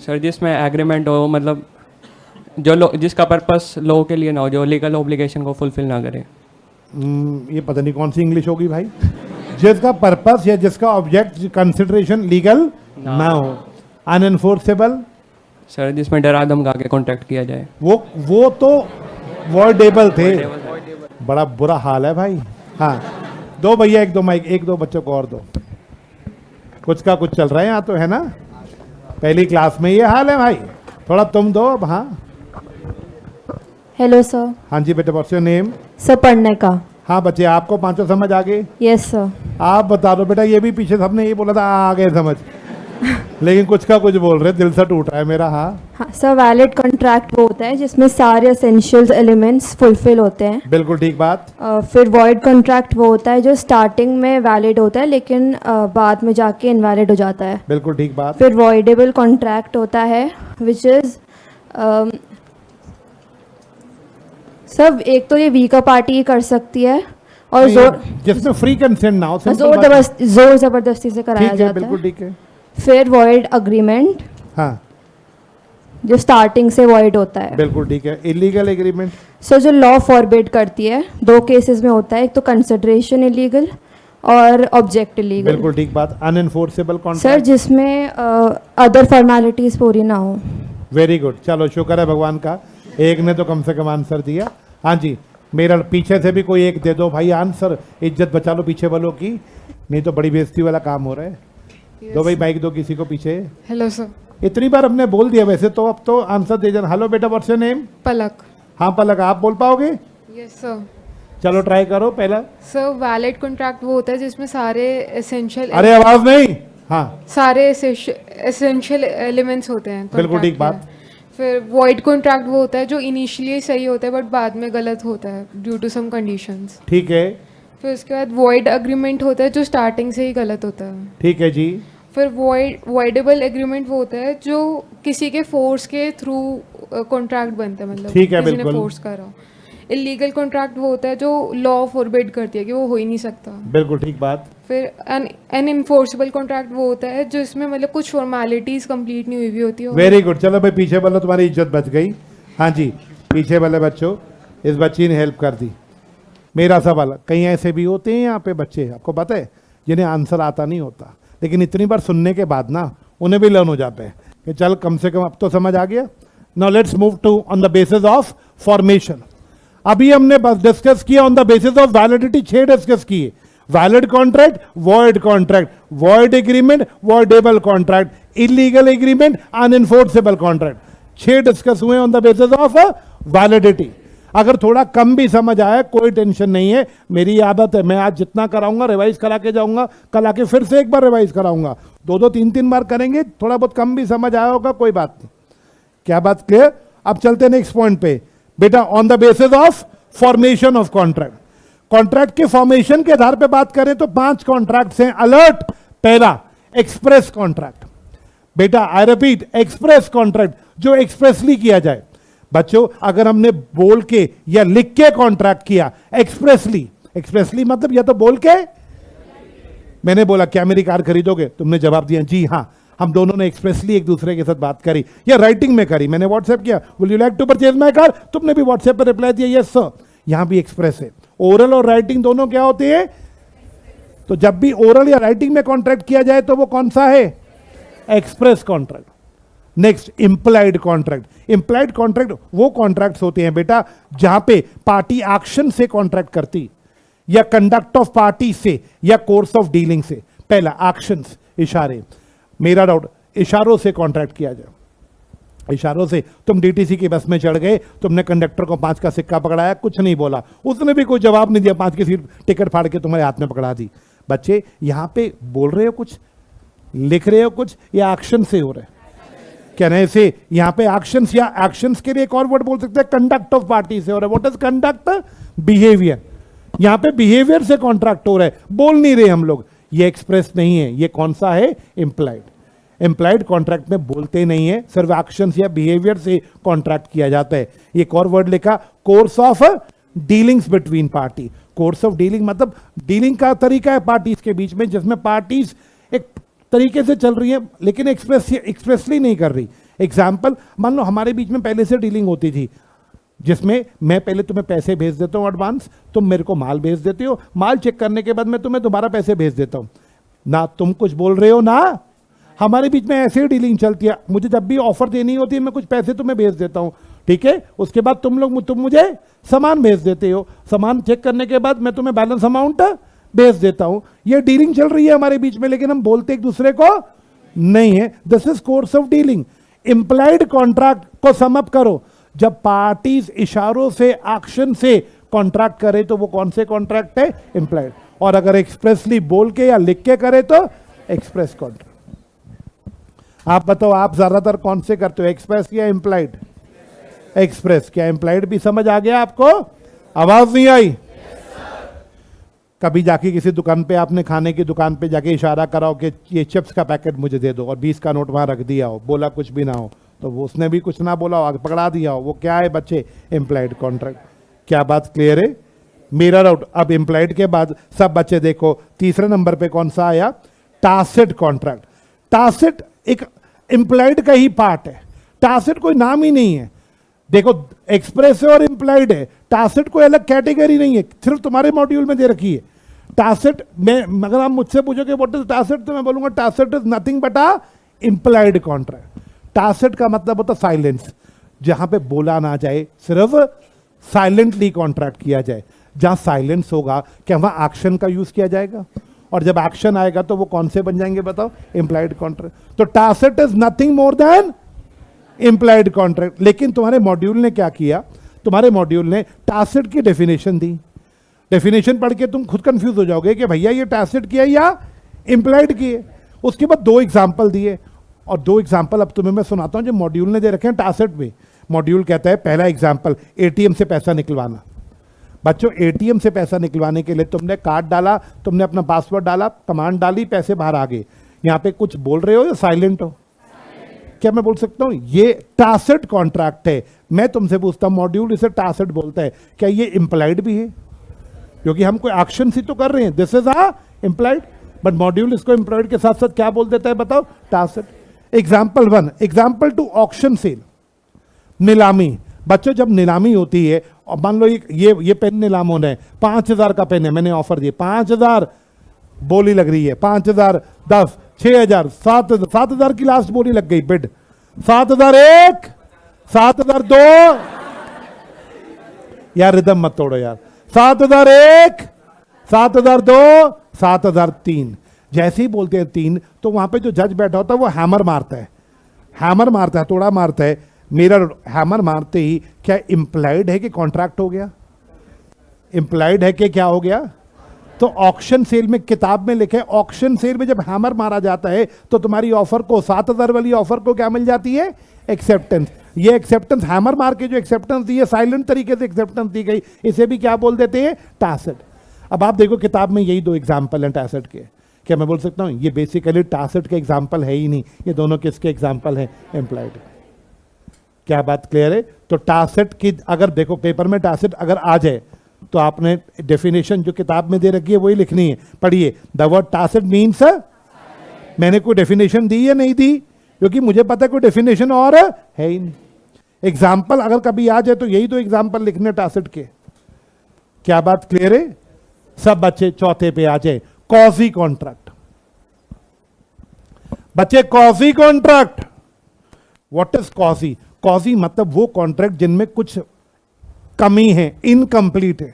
सर जिसमें एग्रीमेंट हो, मतलब जो लो जिसका पर्पस लॉ के लिए ना हो, जो लीगल ऑब्लिगेशन को फुलफिल ना करे। ये पता नहीं कौन सी इंग्लिश होगी भाई। जिसका पर्पस या जिसका ऑब्जेक्ट कंसिडरेशन लीगल ना हो। अनएनफोर्सेबल। सर जिसमें डरा धमका के कॉन्ट्रैक्ट किया जाए। वो तो वॉइडेबल थे। बड़ा बुरा हाल है भाई। हाँ दो भैया, एक दो माइक, एक दो बच्चों को और दो। कुछ का कुछ चल रहा है यहाँ तो, है ना। पहली क्लास में ये हाल है भाई, थोड़ा तुम दो अब। हाँ हेलो सर। हाँ जी बेटा, व्हाट्स योर नेम? सर पढ़ने का। हाँ बच्चे, आपको पांचों समझ आ गए? Yes sir. आप बता दो बेटा, ये भी पीछे सबने ये बोला था आ गए समझ, लेकिन कुछ का कुछ बोल रहे, दिल से टूट रहा है मेरा। हाँ सर वैलिड कॉन्ट्रैक्ट वो होता है जिसमें सारे एसेंशियल एलिमेंट्स फुलफिल होते हैं। बिल्कुल ठीक बात। फिर वॉइड कॉन्ट्रैक्ट वो होता है जो स्टार्टिंग में वैलिड होता है लेकिन बाद में जाके इनवैलिड हो जाता है। बिल्कुल ठीक बात। फिर वॉइडेबल कॉन्ट्रैक्ट होता है विच इज सब, एक तो ये वीकर पार्टी ही कर सकती है और जिसमें फ्री कंसेंट ना हो, जोर जबरदस्ती से कराया ठीक है, जाता बिल्कुल है। ठीक है। फिर वॉइड अग्रीमेंट हाँ जो स्टार्टिंग से वॉइड होता है। बिल्कुल ठीक है। Illegal agreement. सर जो लॉ फॉरबिड करती है, दो केसेस में होता है, एक तो कंसिडरेशन इलीगल और ऑब्जेक्ट इलीगल। बिल्कुल ठीक बात। अनएनफोर्सेबल सर कॉन्ट्रैक्ट। जिसमें अदर फॉर्मेलिटीज पूरी ना हो। वेरी गुड, चलो शुक्र है भगवान का, एक ने तो कम से कम आंसर दिया। हाँ जी, मेरा पीछे से भी कोई एक दे दो भाई आंसर, इज्जत बचा लो पीछे वालों की, नहीं तो बड़ी बेइज्जती वाला काम हो रहा है। दो भाई माइक दो किसी को पीछे। Hello sir. इतनी बार हमने बोल दिया वैसे तो, अब तो आंसर दे जाना। हेलो बेटा, व्हाट्स योर नेम? पलक। हाँ पलक, आप बोल पाओगे? Yes sir. चलो ट्राई करो पहला। सर वैलिड कॉन्ट्रैक्ट वो होता है जिसमें सारे एसेंशियल अरे आवाज नहीं। हाँ सारे एसेंशियल एलिमेंट्स होते हैं। बिल्कुल ठीक contract बात। में। फिर वॉइड कॉन्ट्रैक्ट वो होता है जो इनिशियली सही होता है बट बाद में गलत होता है ड्यू टू सम कंडीशंस। ठीक है। फिर उसके बाद वॉइड अग्रीमेंट होता है जो स्टार्टिंग से ही गलत होता है। ठीक है जी। फिर वॉइडेबल एग्रीमेंट वो होता है जो किसी के फोर्स के थ्रू कॉन्ट्रैक्ट बनता है, मतलब ठीक है, किसी ने बिल्कुल। फोर्स करा। इलीगल कॉन्ट्रैक्ट वो होता है जो लॉ फॉरबिड करती है कि वो हो ही नहीं सकता। बिल्कुल ठीक बात। फिर अनइन्फोर्सेबल कॉन्ट्रैक्ट वो होता है जो इसमें मतलब कुछ फॉर्मेलिटीज कंप्लीट नहीं हुई होती है। वेरी गुड, चलो भाई पीछे वालों तुम्हारी इज्जत बच गई। हाँ जी, पीछे वाले बच्चों, इस बच्ची ने हेल्प कर दी। मेरा सवाल, कहीं ऐसे भी होते हैं यहाँ पे बच्चे, आपको पता है, जिन्हें आंसर आता नहीं होता, लेकिन इतनी बार सुनने के बाद ना उन्हें भी लर्न हो जाता है कि चल कम से कम अब तो समझ आ गया। Now let's move to on the basis of formation. अभी हमने बस डिस्कस किया on the basis of validity, 6 discuss किए। Valid contract, void contract, void agreement, voidable contract, illegal agreement, unenforceable contract, 6 discuss हुए on the basis of validity. अगर थोड़ा कम भी समझ आया कोई टेंशन नहीं है, मेरी आदत है, मैं आज जितना कराऊंगा रिवाइज करा के जाऊंगा, कल आके फिर से एक बार रिवाइज कराऊंगा, 2-2 3-3 बार करेंगे। थोड़ा बहुत कम भी समझ आया होगा कोई बात नहीं। क्या बात क्लियर? अब चलते हैं नेक्स्ट पॉइंट पे बेटा। On the basis of formation of contract, contract के फॉर्मेशन के आधार पे बात करें तो 5 कॉन्ट्रैक्ट्स हैं। अलर्ट, पहला एक्सप्रेस कॉन्ट्रैक्ट। बेटा आई रिपीट, एक्सप्रेस कॉन्ट्रैक्ट, जो एक्सप्रेसली किया जाए। बच्चों अगर हमने बोल के या लिख के कॉन्ट्रैक्ट किया एक्सप्रेसली, एक्सप्रेसली मतलब या तो बोल के, मैंने बोला क्या मेरी कार खरीदोगे, तुमने जवाब दिया जी हाँ, हम दोनों ने एक्सप्रेसली एक दूसरे के साथ बात करी या राइटिंग में करी, मैंने व्हाट्सएप किया, will you like to purchase my car, तुमने भी व्हाट्सएप पर रिप्लाई दिया यस सर, यहां भी एक्सप्रेस है। ओरल और राइटिंग दोनों क्या होते हैं? तो जब भी ओरल या राइटिंग में कॉन्ट्रैक्ट किया जाए तो वो कौन सा है? Express contract. Next, implied contract. Implied contract वो कॉन्ट्रैक्ट्स होते हैं बेटा जहां पे पार्टी एक्शन से कॉन्ट्रैक्ट करती या कंडक्ट ऑफ पार्टी से या कोर्स ऑफ डीलिंग से। पहला एक्शंस, इशारे, मेरा डाउट इशारों से कॉन्ट्रैक्ट किया जाए। इशारों से तुम डीटीसी की बस में चढ़ गए, तुमने कंडक्टर को 5 का सिक्का पकड़ाया, कुछ नहीं बोला, उसने भी कोई जवाब नहीं दिया, 5 की सीट टिकट फाड़ के तुम्हारे हाथ में पकड़ा दी। बच्चे यहां पे बोल रहे हो कुछ, लिख रहे हो कुछ, या एक्शन से हो रहा है? कहने से यहां पे एक्शंस या एक्शंस के लिए एक और वर्ड बोल सकते हैं, कंडक्ट ऑफ पार्टी से हो रहा है। What is conduct? बिहेवियर। यहां पे बिहेवियर से कॉन्ट्रैक्ट हो रहा है, बोल नहीं रहे हम लोग। ये एक्सप्रेस नहीं है, ये कौन सा है? इंप्लाइड। इंप्लाइड कॉन्ट्रैक्ट में बोलते नहीं है, सिर्फ एक्शंस या बिहेवियर से कॉन्ट्रैक्ट किया जाता है। एक और वर्ड लिखा, course of dealings between party. Course of dealing मतलब डीलिंग का तरीका है पार्टीज के बीच में, जिसमें पार्टीज एक तरीके से चल रही है लेकिन एक्सप्रेसली नहीं कर रही। एग्जाम्पल, मान लो हमारे बीच में पहले से डीलिंग होती थी जिसमें मैं पहले तुम्हें पैसे भेज देता हूं एडवांस, तुम मेरे को माल भेज देते हो, माल चेक करने के बाद मैं तुम्हें दोबारा पैसे भेज देता हूं। ना तुम कुछ बोल रहे हो ना हमारे बीच में ऐसे ही डीलिंग चलती है। मुझे जब भी ऑफर देनी होती है मैं कुछ पैसे तुम्हें भेज देता हूं, ठीक है, उसके बाद तुम मुझे सामान भेज देते हो, सामान चेक करने के बाद मैं तुम्हें बैलेंस अमाउंट भेज देता हूं। ये डीलिंग चल रही है हमारे बीच में, लेकिन हम बोलते एक दूसरे को नहीं है। This is course of dealing. Implied contract को सम अप करो, जब पार्टीज इशारों से एक्शन से कॉन्ट्रैक्ट करे तो वो कौन से कॉन्ट्रैक्ट है? इंप्लाइड। और अगर एक्सप्रेसली बोल के या लिख के करे तो एक्सप्रेस कॉन्ट्रैक्ट। आप बताओ, आप ज्यादातर कौन से करते हो, एक्सप्रेस या इंप्लाइड? एक्सप्रेस। क्या इंप्लाइड भी समझ आ गया आपको? आवाज नहीं आई? कभी जाके किसी दुकान पे, आपने खाने की दुकान पे जाके इशारा कराओ कि ये चिप्स का पैकेट मुझे दे दो और 20 का नोट वहां रख दिया हो, बोला कुछ भी ना हो, तो वो उसने भी कुछ ना बोला हो, आगे पकड़ा दिया हो, वो क्या है बच्चे? Implied contract. क्या बात क्लियर है? Mirror out. अब इंप्लाइड के बाद सब बच्चे देखो तीसरे नंबर पे कौन सा आया? टासिट कॉन्ट्रैक्ट। टासिट एक इंप्लाइड का ही पार्ट है, टासिट कोई नाम ही नहीं है। देखो एक्सप्रेस और इंप्लाइड है, टासिट कोई अलग कैटेगरी नहीं है, सिर्फ तुम्हारे मॉड्यूल में दे रखी है। टासिट में अगर आप मुझसे पूछोगे व्हाट इज टासिट, तो मैं बोलूंगा tacit is nothing but a implied contract. Tacit का मतलब होता है साइलेंस, जहां पे बोला ना जाए, सिर्फ साइलेंटली कॉन्ट्रैक्ट किया जाए। जहां साइलेंस होगा क्या वहां एक्शन का यूज किया जाएगा, और जब एक्शन आएगा तो वो कौन से बन जाएंगे बताओ? Implied contract. तो tacit is nothing more than implied contract. लेकिन तुम्हारे मॉड्यूल ने क्या किया? तुम्हारे मॉड्यूल ने टासिट की डेफिनेशन दी। डेफिनेशन पढ़ के तुम खुद कंफ्यूज हो जाओगे कि भैया ये टासिट की है या इंप्लाइड की है। उसके बाद 2 एग्जाम्पल दिए, और 2 एग्जाम्पल अब तुम्हें मैं सुनाता हूं जो मॉड्यूल ने दे रखे हैं टासिट में। मॉड्यूल कहता है, पहला एग्जाम्पल, एटीएम से पैसा निकलवाना। बच्चों एटीएम से पैसा निकलवाने के लिए तुमने कार्ड डाला, तुमने अपना पासवर्ड डाला, कमांड डाली, पैसे बाहर आ गए। यहां पे कुछ बोल रहे हो या साइलेंट हो? क्या मैं बोल सकता हूं ये टासिट कॉन्ट्रैक्ट है? मैं तुमसे पूछता हूं, मॉड्यूल इसे टासिट बोलता है, क्या ये इंप्लाइड भी है? क्योंकि हम कोई एक्शन ही तो कर रहे हैं, this is a implied, but module इसको इंप्लाइड के साथ साथ क्या बोल देता है बताओ? टासिट। एग्जाम्पल 1। एग्जाम्पल 2, ऑक्शन सेल, नीलामी। बच्चों जब नीलामी होती है, और मान लो ये पेन नीलाम होना है, 5000 का पेन है, मैंने ऑफर दिया 5000, बोली लग रही है 5000, 10, 6000, 7000 की लास्ट बोली लग गई, बिड 7001, 7002, यार रिदम मत तोड़ो यार, 7001, 7002, 7003। जैसे ही बोलते हैं 3, तो वहां पे जो जज बैठा होता है वो हैमर मारता है, हैमर मारता है, थोड़ा मारता है। मेरा हैमर मारते ही क्या इंप्लाइड है कि कॉन्ट्रैक्ट हो गया? इंप्लाइड है कि क्या हो गया? तो ऑक्शन सेल में, किताब में लिखे ऑक्शन सेल में जब हैमर मारा जाता है तो तुम्हारी ऑफर को, 7000 वाली ऑफर को क्या मिल जाती है? एक्सेप्टेंस। ये एक्सेप्टेंस हैमर मार के जो एक्सेप्टेंस दी है, साइलेंट तरीके से एक्सेप्टेंस दी गई, इसे भी क्या बोल देते हैं? टासिट। अब आप देखो किताब में यही 2 एग्जाम्पल हैं टासिट के। क्या मैं बोल सकता हूं ये बेसिकली टासिट के एग्जाम्पल है ही नहीं, ये दोनों किसके एग्जाम्पल हैं? एम्प्लॉयड। क्या बात क्लियर है? तो टासिट की अगर देखो पेपर में टासिट अगर आ जाए तो आपने डेफिनेशन जो किताब में दे रखी है वही लिखनी है। पढ़िए, द वर्ड टासिट मीन्स मैंने कोई डेफिनेशन दी या नहीं दी? क्योंकि मुझे पता है कोई डेफिनेशन और है ही नहीं। एग्जाम्पल अगर कभी आ जाए तो यही तो एग्जाम्पल लिखने टासिट के। क्या बात क्लियर है? सब बच्चे चौथे पे आ जाए। कॉजी कॉन्ट्रैक्ट। बच्चे कॉजी कॉन्ट्रैक्ट, व्हाट इज कॉजी? कॉजी मतलब वो कॉन्ट्रैक्ट जिनमें कुछ कमी है, इनकम्प्लीट है।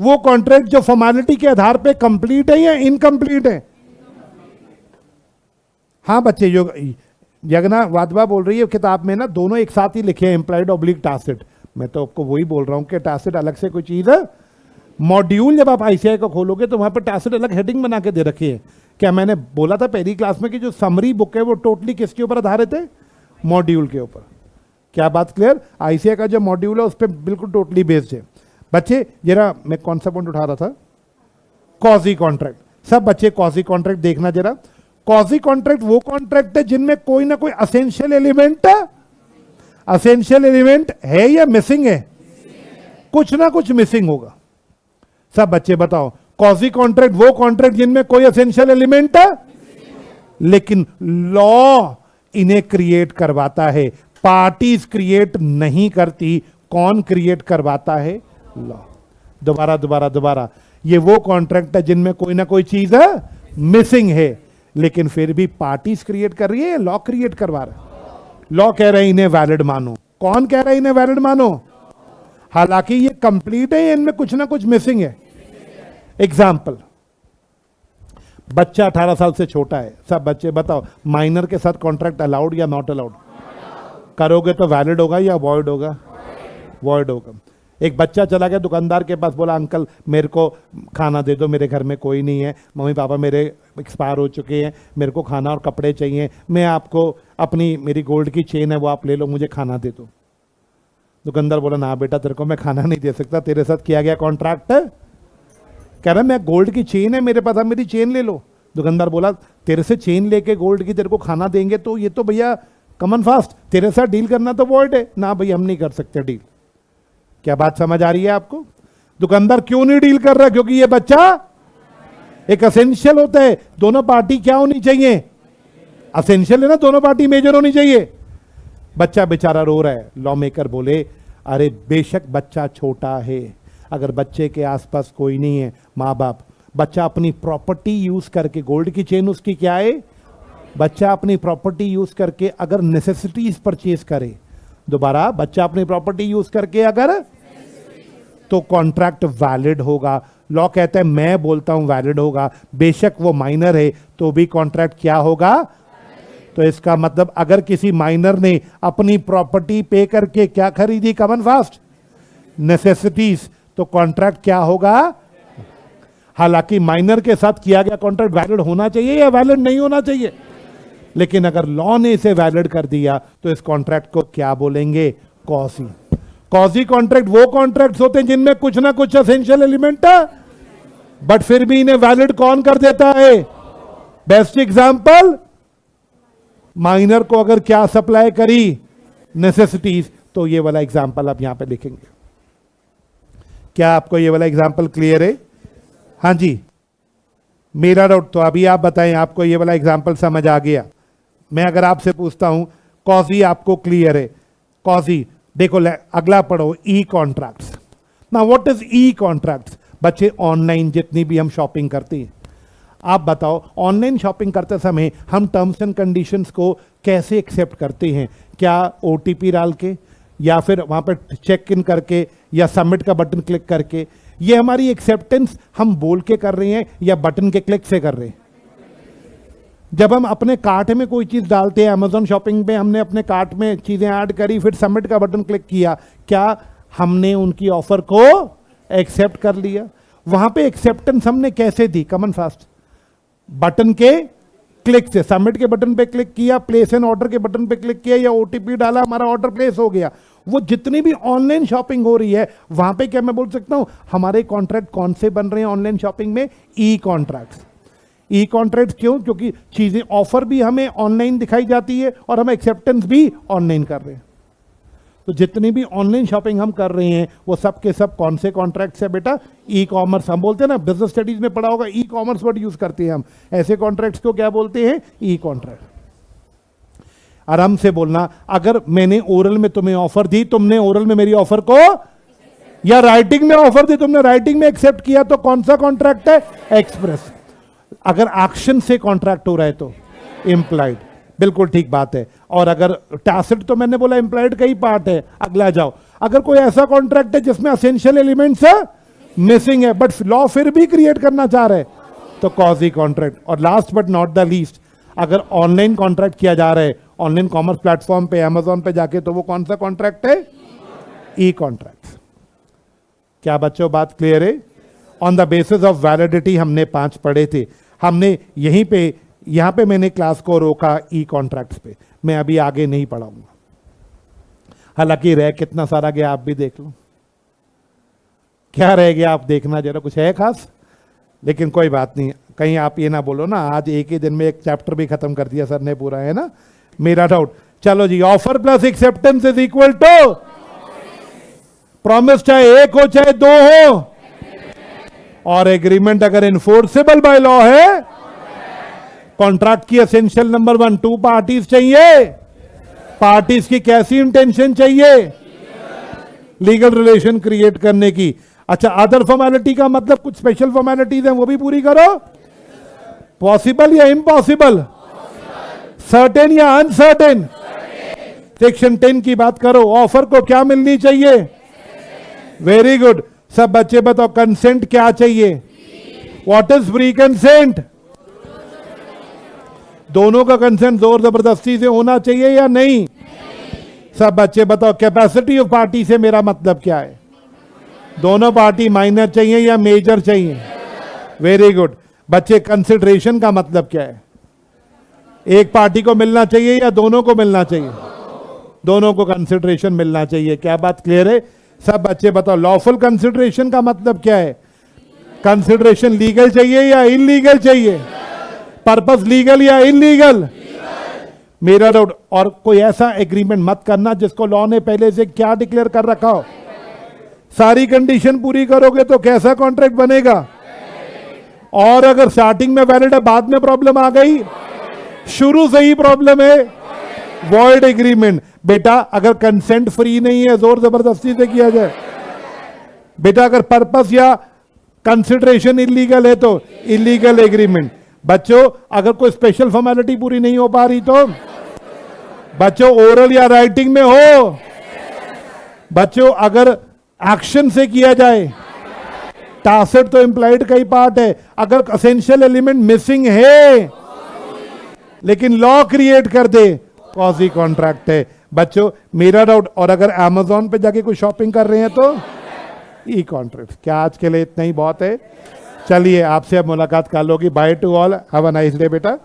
वो कॉन्ट्रैक्ट जो फॉर्मेलिटी के आधार पे कंप्लीट है या इनकम्प्लीट है? हाँ बच्चे, जगना वादवा बोल रही है किताब में ना दोनों एक साथ ही लिखे हैं, एम्प्लॉयड ऑब्लिक टासिट। मैं तो आपको वही बोल रहा हूं कि टासिट अलग से कोई चीज है। मॉड्यूल जब आप आईसीआई को खोलोगे तो वहां पर टासिट अलग हेडिंग बना के दे रखी है। क्या मैंने बोला था पहली क्लास में कि जो समरी बुक है वो टोटली किसके ऊपर आधारित है? मॉड्यूल के ऊपर। क्या बात क्लियर? आईसीआई का जो मॉड्यूल है उस पर बिल्कुल टोटली बेस्ड है। बच्चे जरा मैं कौन सा पॉइंट उठा रहा था? कॉजी कॉन्ट्रैक्ट। सब बच्चे कॉजी कॉन्ट्रैक्ट देखना जरा। कॉजी कॉन्ट्रैक्ट वो कॉन्ट्रैक्ट है जिनमें कोई ना कोई असेंशियल एलिमेंट है या मिसिंग है? कुछ ना कुछ मिसिंग होगा। सब बच्चे बताओ, कॉजी कॉन्ट्रैक्ट वो कॉन्ट्रैक्ट जिनमें कोई असेंशियल एलिमेंट है लेकिन लॉ इन्हें क्रिएट करवाता है, पार्टीज क्रिएट नहीं करती। कौन क्रिएट करवाता है? लॉ। दोबारा दोबारा दोबारा, ये वो कॉन्ट्रैक्ट है जिनमें कोई ना कोई चीज है मिसिंग है लेकिन फिर भी पार्टीज क्रिएट कर रही है, लॉ क्रिएट करवा रहा है। लॉ कह रहे हैं इन्हें वैलिड मानो। कौन कह रहा है इन्हें वैलिड मानो? हालांकि ये कंप्लीट है, इनमें कुछ ना कुछ मिसिंग है। एग्जाम्पल, बच्चा 18 साल से छोटा है। सब बच्चे बताओ, माइनर के साथ कॉन्ट्रैक्ट अलाउड या नॉट अलाउड? करोगे तो वैलिड होगा या वॉइड होगा? वॉइड होगा। एक बच्चा चला गया दुकानदार के पास, बोला अंकल मेरे को खाना दे दो, मेरे घर में कोई नहीं है, मम्मी पापा मेरे एक्सपायर हो चुके हैं, मेरे को खाना और कपड़े चाहिए, मैं आपको अपनी मेरी गोल्ड की चेन है वो आप ले लो, मुझे खाना दे दो। दुकानदार बोला ना बेटा तेरे को मैं खाना नहीं दे सकता, तेरे साथ किया गया कॉन्ट्रैक्ट। कह रहा मैं गोल्ड की चेन है मेरे पास, आप मेरी चेन ले लो। दुकानदार बोला तेरे से चेन लेके गोल्ड की तेरे को खाना देंगे तो ये तो भैया कमन फास्ट, तेरे साथ डील करना तो वॉइड है ना भैया, हम नहीं कर सकते डील। क्या बात समझ आ रही है आपको? दुकानदार क्यों नहीं डील कर रहा? क्योंकि ये बच्चा एक असेंशियल होता है। दोनों पार्टी क्या होनी चाहिए? असेंशियल है ना, दोनों पार्टी मेजर होनी चाहिए। बच्चा बेचारा रो रहा है। लॉ मेकर बोले अरे बेशक बच्चा छोटा है, अगर बच्चे के आसपास कोई नहीं है, माँ बाप, बच्चा अपनी प्रॉपर्टी यूज करके, गोल्ड की चेन उसकी क्या है? बच्चा अपनी प्रॉपर्टी यूज करके अगर नेसेसिटीज परचेज करे, दोबारा बच्चा अपनी प्रॉपर्टी यूज करके अगर, तो कॉन्ट्रैक्ट वैलिड होगा। लॉ कहता है मैं बोलता हूं वैलिड होगा, बेशक वो माइनर है तो भी कॉन्ट्रैक्ट क्या होगा? तो इसका मतलब अगर किसी माइनर ने अपनी प्रॉपर्टी पे करके क्या खरीदी? कमन फास्ट नेसेसिटीज, तो कॉन्ट्रैक्ट क्या होगा? हालांकि माइनर के साथ किया गया कॉन्ट्रैक्ट वैलिड होना चाहिए या वैलिड नहीं होना चाहिए, लेकिन अगर लॉ ने इसे वैलिड कर दिया तो इस कॉन्ट्रैक्ट को क्या बोलेंगे? कॉजी। कॉजी कॉन्ट्रैक्ट वो कॉन्ट्रैक्ट्स होते हैं जिनमें कुछ ना कुछ एसेंशियल एलिमेंट है बट फिर भी इन्हें वैलिड कौन कर देता है? बेस्ट एग्जांपल, माइनर को अगर क्या सप्लाई करी? नेसेसिटीज, तो ये वाला एग्जांपल आप यहां पे लिखेंगे। क्या आपको ये वाला एग्जांपल क्लियर है? हाँ जी, मेरा डाउट तो अभी आप बताएं, आपको ये वाला एग्जांपल समझ आ गया? मैं अगर आपसे पूछता हूं कॉजी आपको क्लियर है? कॉजी देखो, अगला पढ़ो, ई कॉन्ट्रैक्ट्स। ना व्हाट इज ई कॉन्ट्रैक्ट्स? बच्चे ऑनलाइन जितनी भी हम शॉपिंग करते हैं, आप बताओ ऑनलाइन शॉपिंग करते समय हम टर्म्स एंड कंडीशंस को कैसे एक्सेप्ट करते हैं? क्या ओटीपी डाल के, या फिर वहां पर चेक इन करके, या सबमिट का बटन क्लिक करके? ये हमारी एक्सेप्टेंस हम बोल के कर रहे हैं या बटन के क्लिक से कर रहे हैं? जब हम अपने कार्ट में कोई चीज डालते हैं, अमेजॉन शॉपिंग में हमने अपने कार्ट में चीजें ऐड करी, फिर सबमिट का बटन क्लिक किया, क्या हमने उनकी ऑफर को एक्सेप्ट कर लिया? वहां पे एक्सेप्टेंस हमने कैसे दी? कमन फास्ट बटन के क्लिक से। सबमिट के बटन पे क्लिक किया, प्लेस एन ऑर्डर के बटन पे क्लिक किया, या ओटीपी डाला, हमारा ऑर्डर प्लेस हो गया। वो जितनी भी ऑनलाइन शॉपिंग हो रही है वहां पे क्या मैं बोल सकता हूं हमारे कॉन्ट्रैक्ट कौन से बन रहे हैं ऑनलाइन शॉपिंग में? ई कॉन्ट्रैक्ट्स। ई कॉन्ट्रैक्ट क्यों? क्योंकि चीजें, ऑफर भी हमें ऑनलाइन दिखाई जाती है और हम एक्सेप्टेंस भी ऑनलाइन कर रहे हैं। तो जितनी भी ऑनलाइन शॉपिंग हम कर रहे हैं वो सब के सब कौन से कॉन्ट्रैक्ट्स है बेटा? E commerce. हम बोलते हैं ना, बिजनेस स्टडीज में पढ़ा होगा, ई कॉमर्स वर्ड यूज करते हैं हम। ऐसे कॉन्ट्रैक्ट्स को क्या बोलते हैं? ई कॉन्ट्रैक्ट। आराम से बोलना, अगर मैंने ओरल में तुम्हें ऑफर दी, तुमने ओरल में मेरी ऑफर को, या राइटिंग में ऑफर दी, तुमने राइटिंग में एक्सेप्ट किया, तो कौन सा कॉन्ट्रैक्ट है? एक्सप्रेस। अगर एक्शन से कॉन्ट्रैक्ट हो रहा है तो इंप्लाइड। बिल्कुल ठीक बात है। और अगर टैसिट तो मैंने बोला इंप्लाइड का ही पार्ट है। अगला जाओ, अगर कोई ऐसा कॉन्ट्रैक्ट है जिसमें एसेंशियल एलिमेंट्स मिसिंग है बट लॉ फिर भी क्रिएट करना चाह रहा है, तो कॉजी कॉन्ट्रैक्ट। और last but not the least, अगर ऑनलाइन कॉन्ट्रैक्ट किया जा रहा है ऑनलाइन कॉमर्स प्लेटफॉर्म पे, अमेजोन पे जाके, तो वो कौन सा कॉन्ट्रैक्ट है? ई कॉन्ट्रैक्ट। क्या बच्चों बात क्लियर है? On the basis of validity हमने 5 पढ़े थे। हमने यहां पे मैंने क्लास को रोका ई कॉन्ट्रैक्ट्स पे। मैं अभी आगे नहीं पढ़ाऊंगा, हालांकि रह कितना सारा गया आप भी देख लो। क्या रह गया आप देखना जरा, कुछ है खास? लेकिन कोई बात नहीं, कहीं आप ये ना बोलो ना आज एक ही दिन में एक चैप्टर भी खत्म कर दिया सर ने पूरा, है ना मेरा डाउट। चलो जी, offer plus acceptance is equal to promise, चाहे एक हो चाहे 2 हो, और एग्रीमेंट अगर इन्फोर्सेबल बाय लॉ है। कॉन्ट्रैक्ट की एसेंशियल नंबर 1 2 पार्टीज चाहिए। पार्टीज की कैसी इंटेंशन चाहिए? लीगल रिलेशन क्रिएट करने की। अच्छा, अदर फॉर्मेलिटी का मतलब कुछ स्पेशल फॉर्मेलिटीज हैं, वो भी पूरी करो। पॉसिबल या इम्पॉसिबल? सर्टेन या अनसर्टेन? सेक्शन 10 की बात करो। ऑफर को क्या मिलनी चाहिए? Very good. सब बच्चे बताओ, कंसेंट क्या चाहिए? What is free consent? दोनों का कंसेंट जोर जबरदस्ती से होना चाहिए या नहीं? सब बच्चे बताओ, कैपेसिटी ऑफ पार्टी से मेरा मतलब क्या है? दोनों पार्टी माइनर चाहिए या मेजर चाहिए? Very good. बच्चे, कंसिडरेशन का मतलब क्या है? एक पार्टी को मिलना चाहिए या दोनों को मिलना चाहिए? दोनों को कंसिडरेशन मिलना चाहिए। क्या बात क्लियर है? सब बच्चे बताओ, लॉफुल कंसिडरेशन का मतलब क्या है? कंसिडरेशन लीगल चाहिए या इलीगल चाहिए? पर्पस लीगल या इलीगल? मेरा डाउट। और कोई ऐसा एग्रीमेंट मत करना जिसको लॉ ने पहले से क्या डिक्लेयर कर रखा हो। सारी कंडीशन पूरी करोगे तो कैसा कॉन्ट्रैक्ट बनेगा? और अगर स्टार्टिंग में वैलिड है, बाद में प्रॉब्लम आ गई, शुरू से ही प्रॉब्लम है, वॉइड एग्रीमेंट। बेटा अगर कंसेंट फ्री नहीं है, जोर जबरदस्ती से किया जाए। बेटा अगर पर्पस या कंसिडरेशन इलीगल है तो इलीगल एग्रीमेंट। बच्चों अगर कोई स्पेशल फॉर्मेलिटी पूरी नहीं हो पा रही तो बच्चों ओरल या राइटिंग में हो। बच्चों अगर एक्शन से किया जाए, टासिट तो इंप्लाइड का ही पार्ट है। अगर एसेंशियल एलिमेंट मिसिंग है लेकिन लॉ क्रिएट कर दे, कॉजी कॉन्ट्रैक्ट है। बच्चों मेरा डाउट। और अगर अमेजोन पे जाके कोई शॉपिंग कर रहे हैं तो ई कॉन्ट्रैक्ट। क्या आज के लिए इतना ही बहुत है? चलिए आपसे अब मुलाकात कर लोगी। By two all, have a nice day बेटा।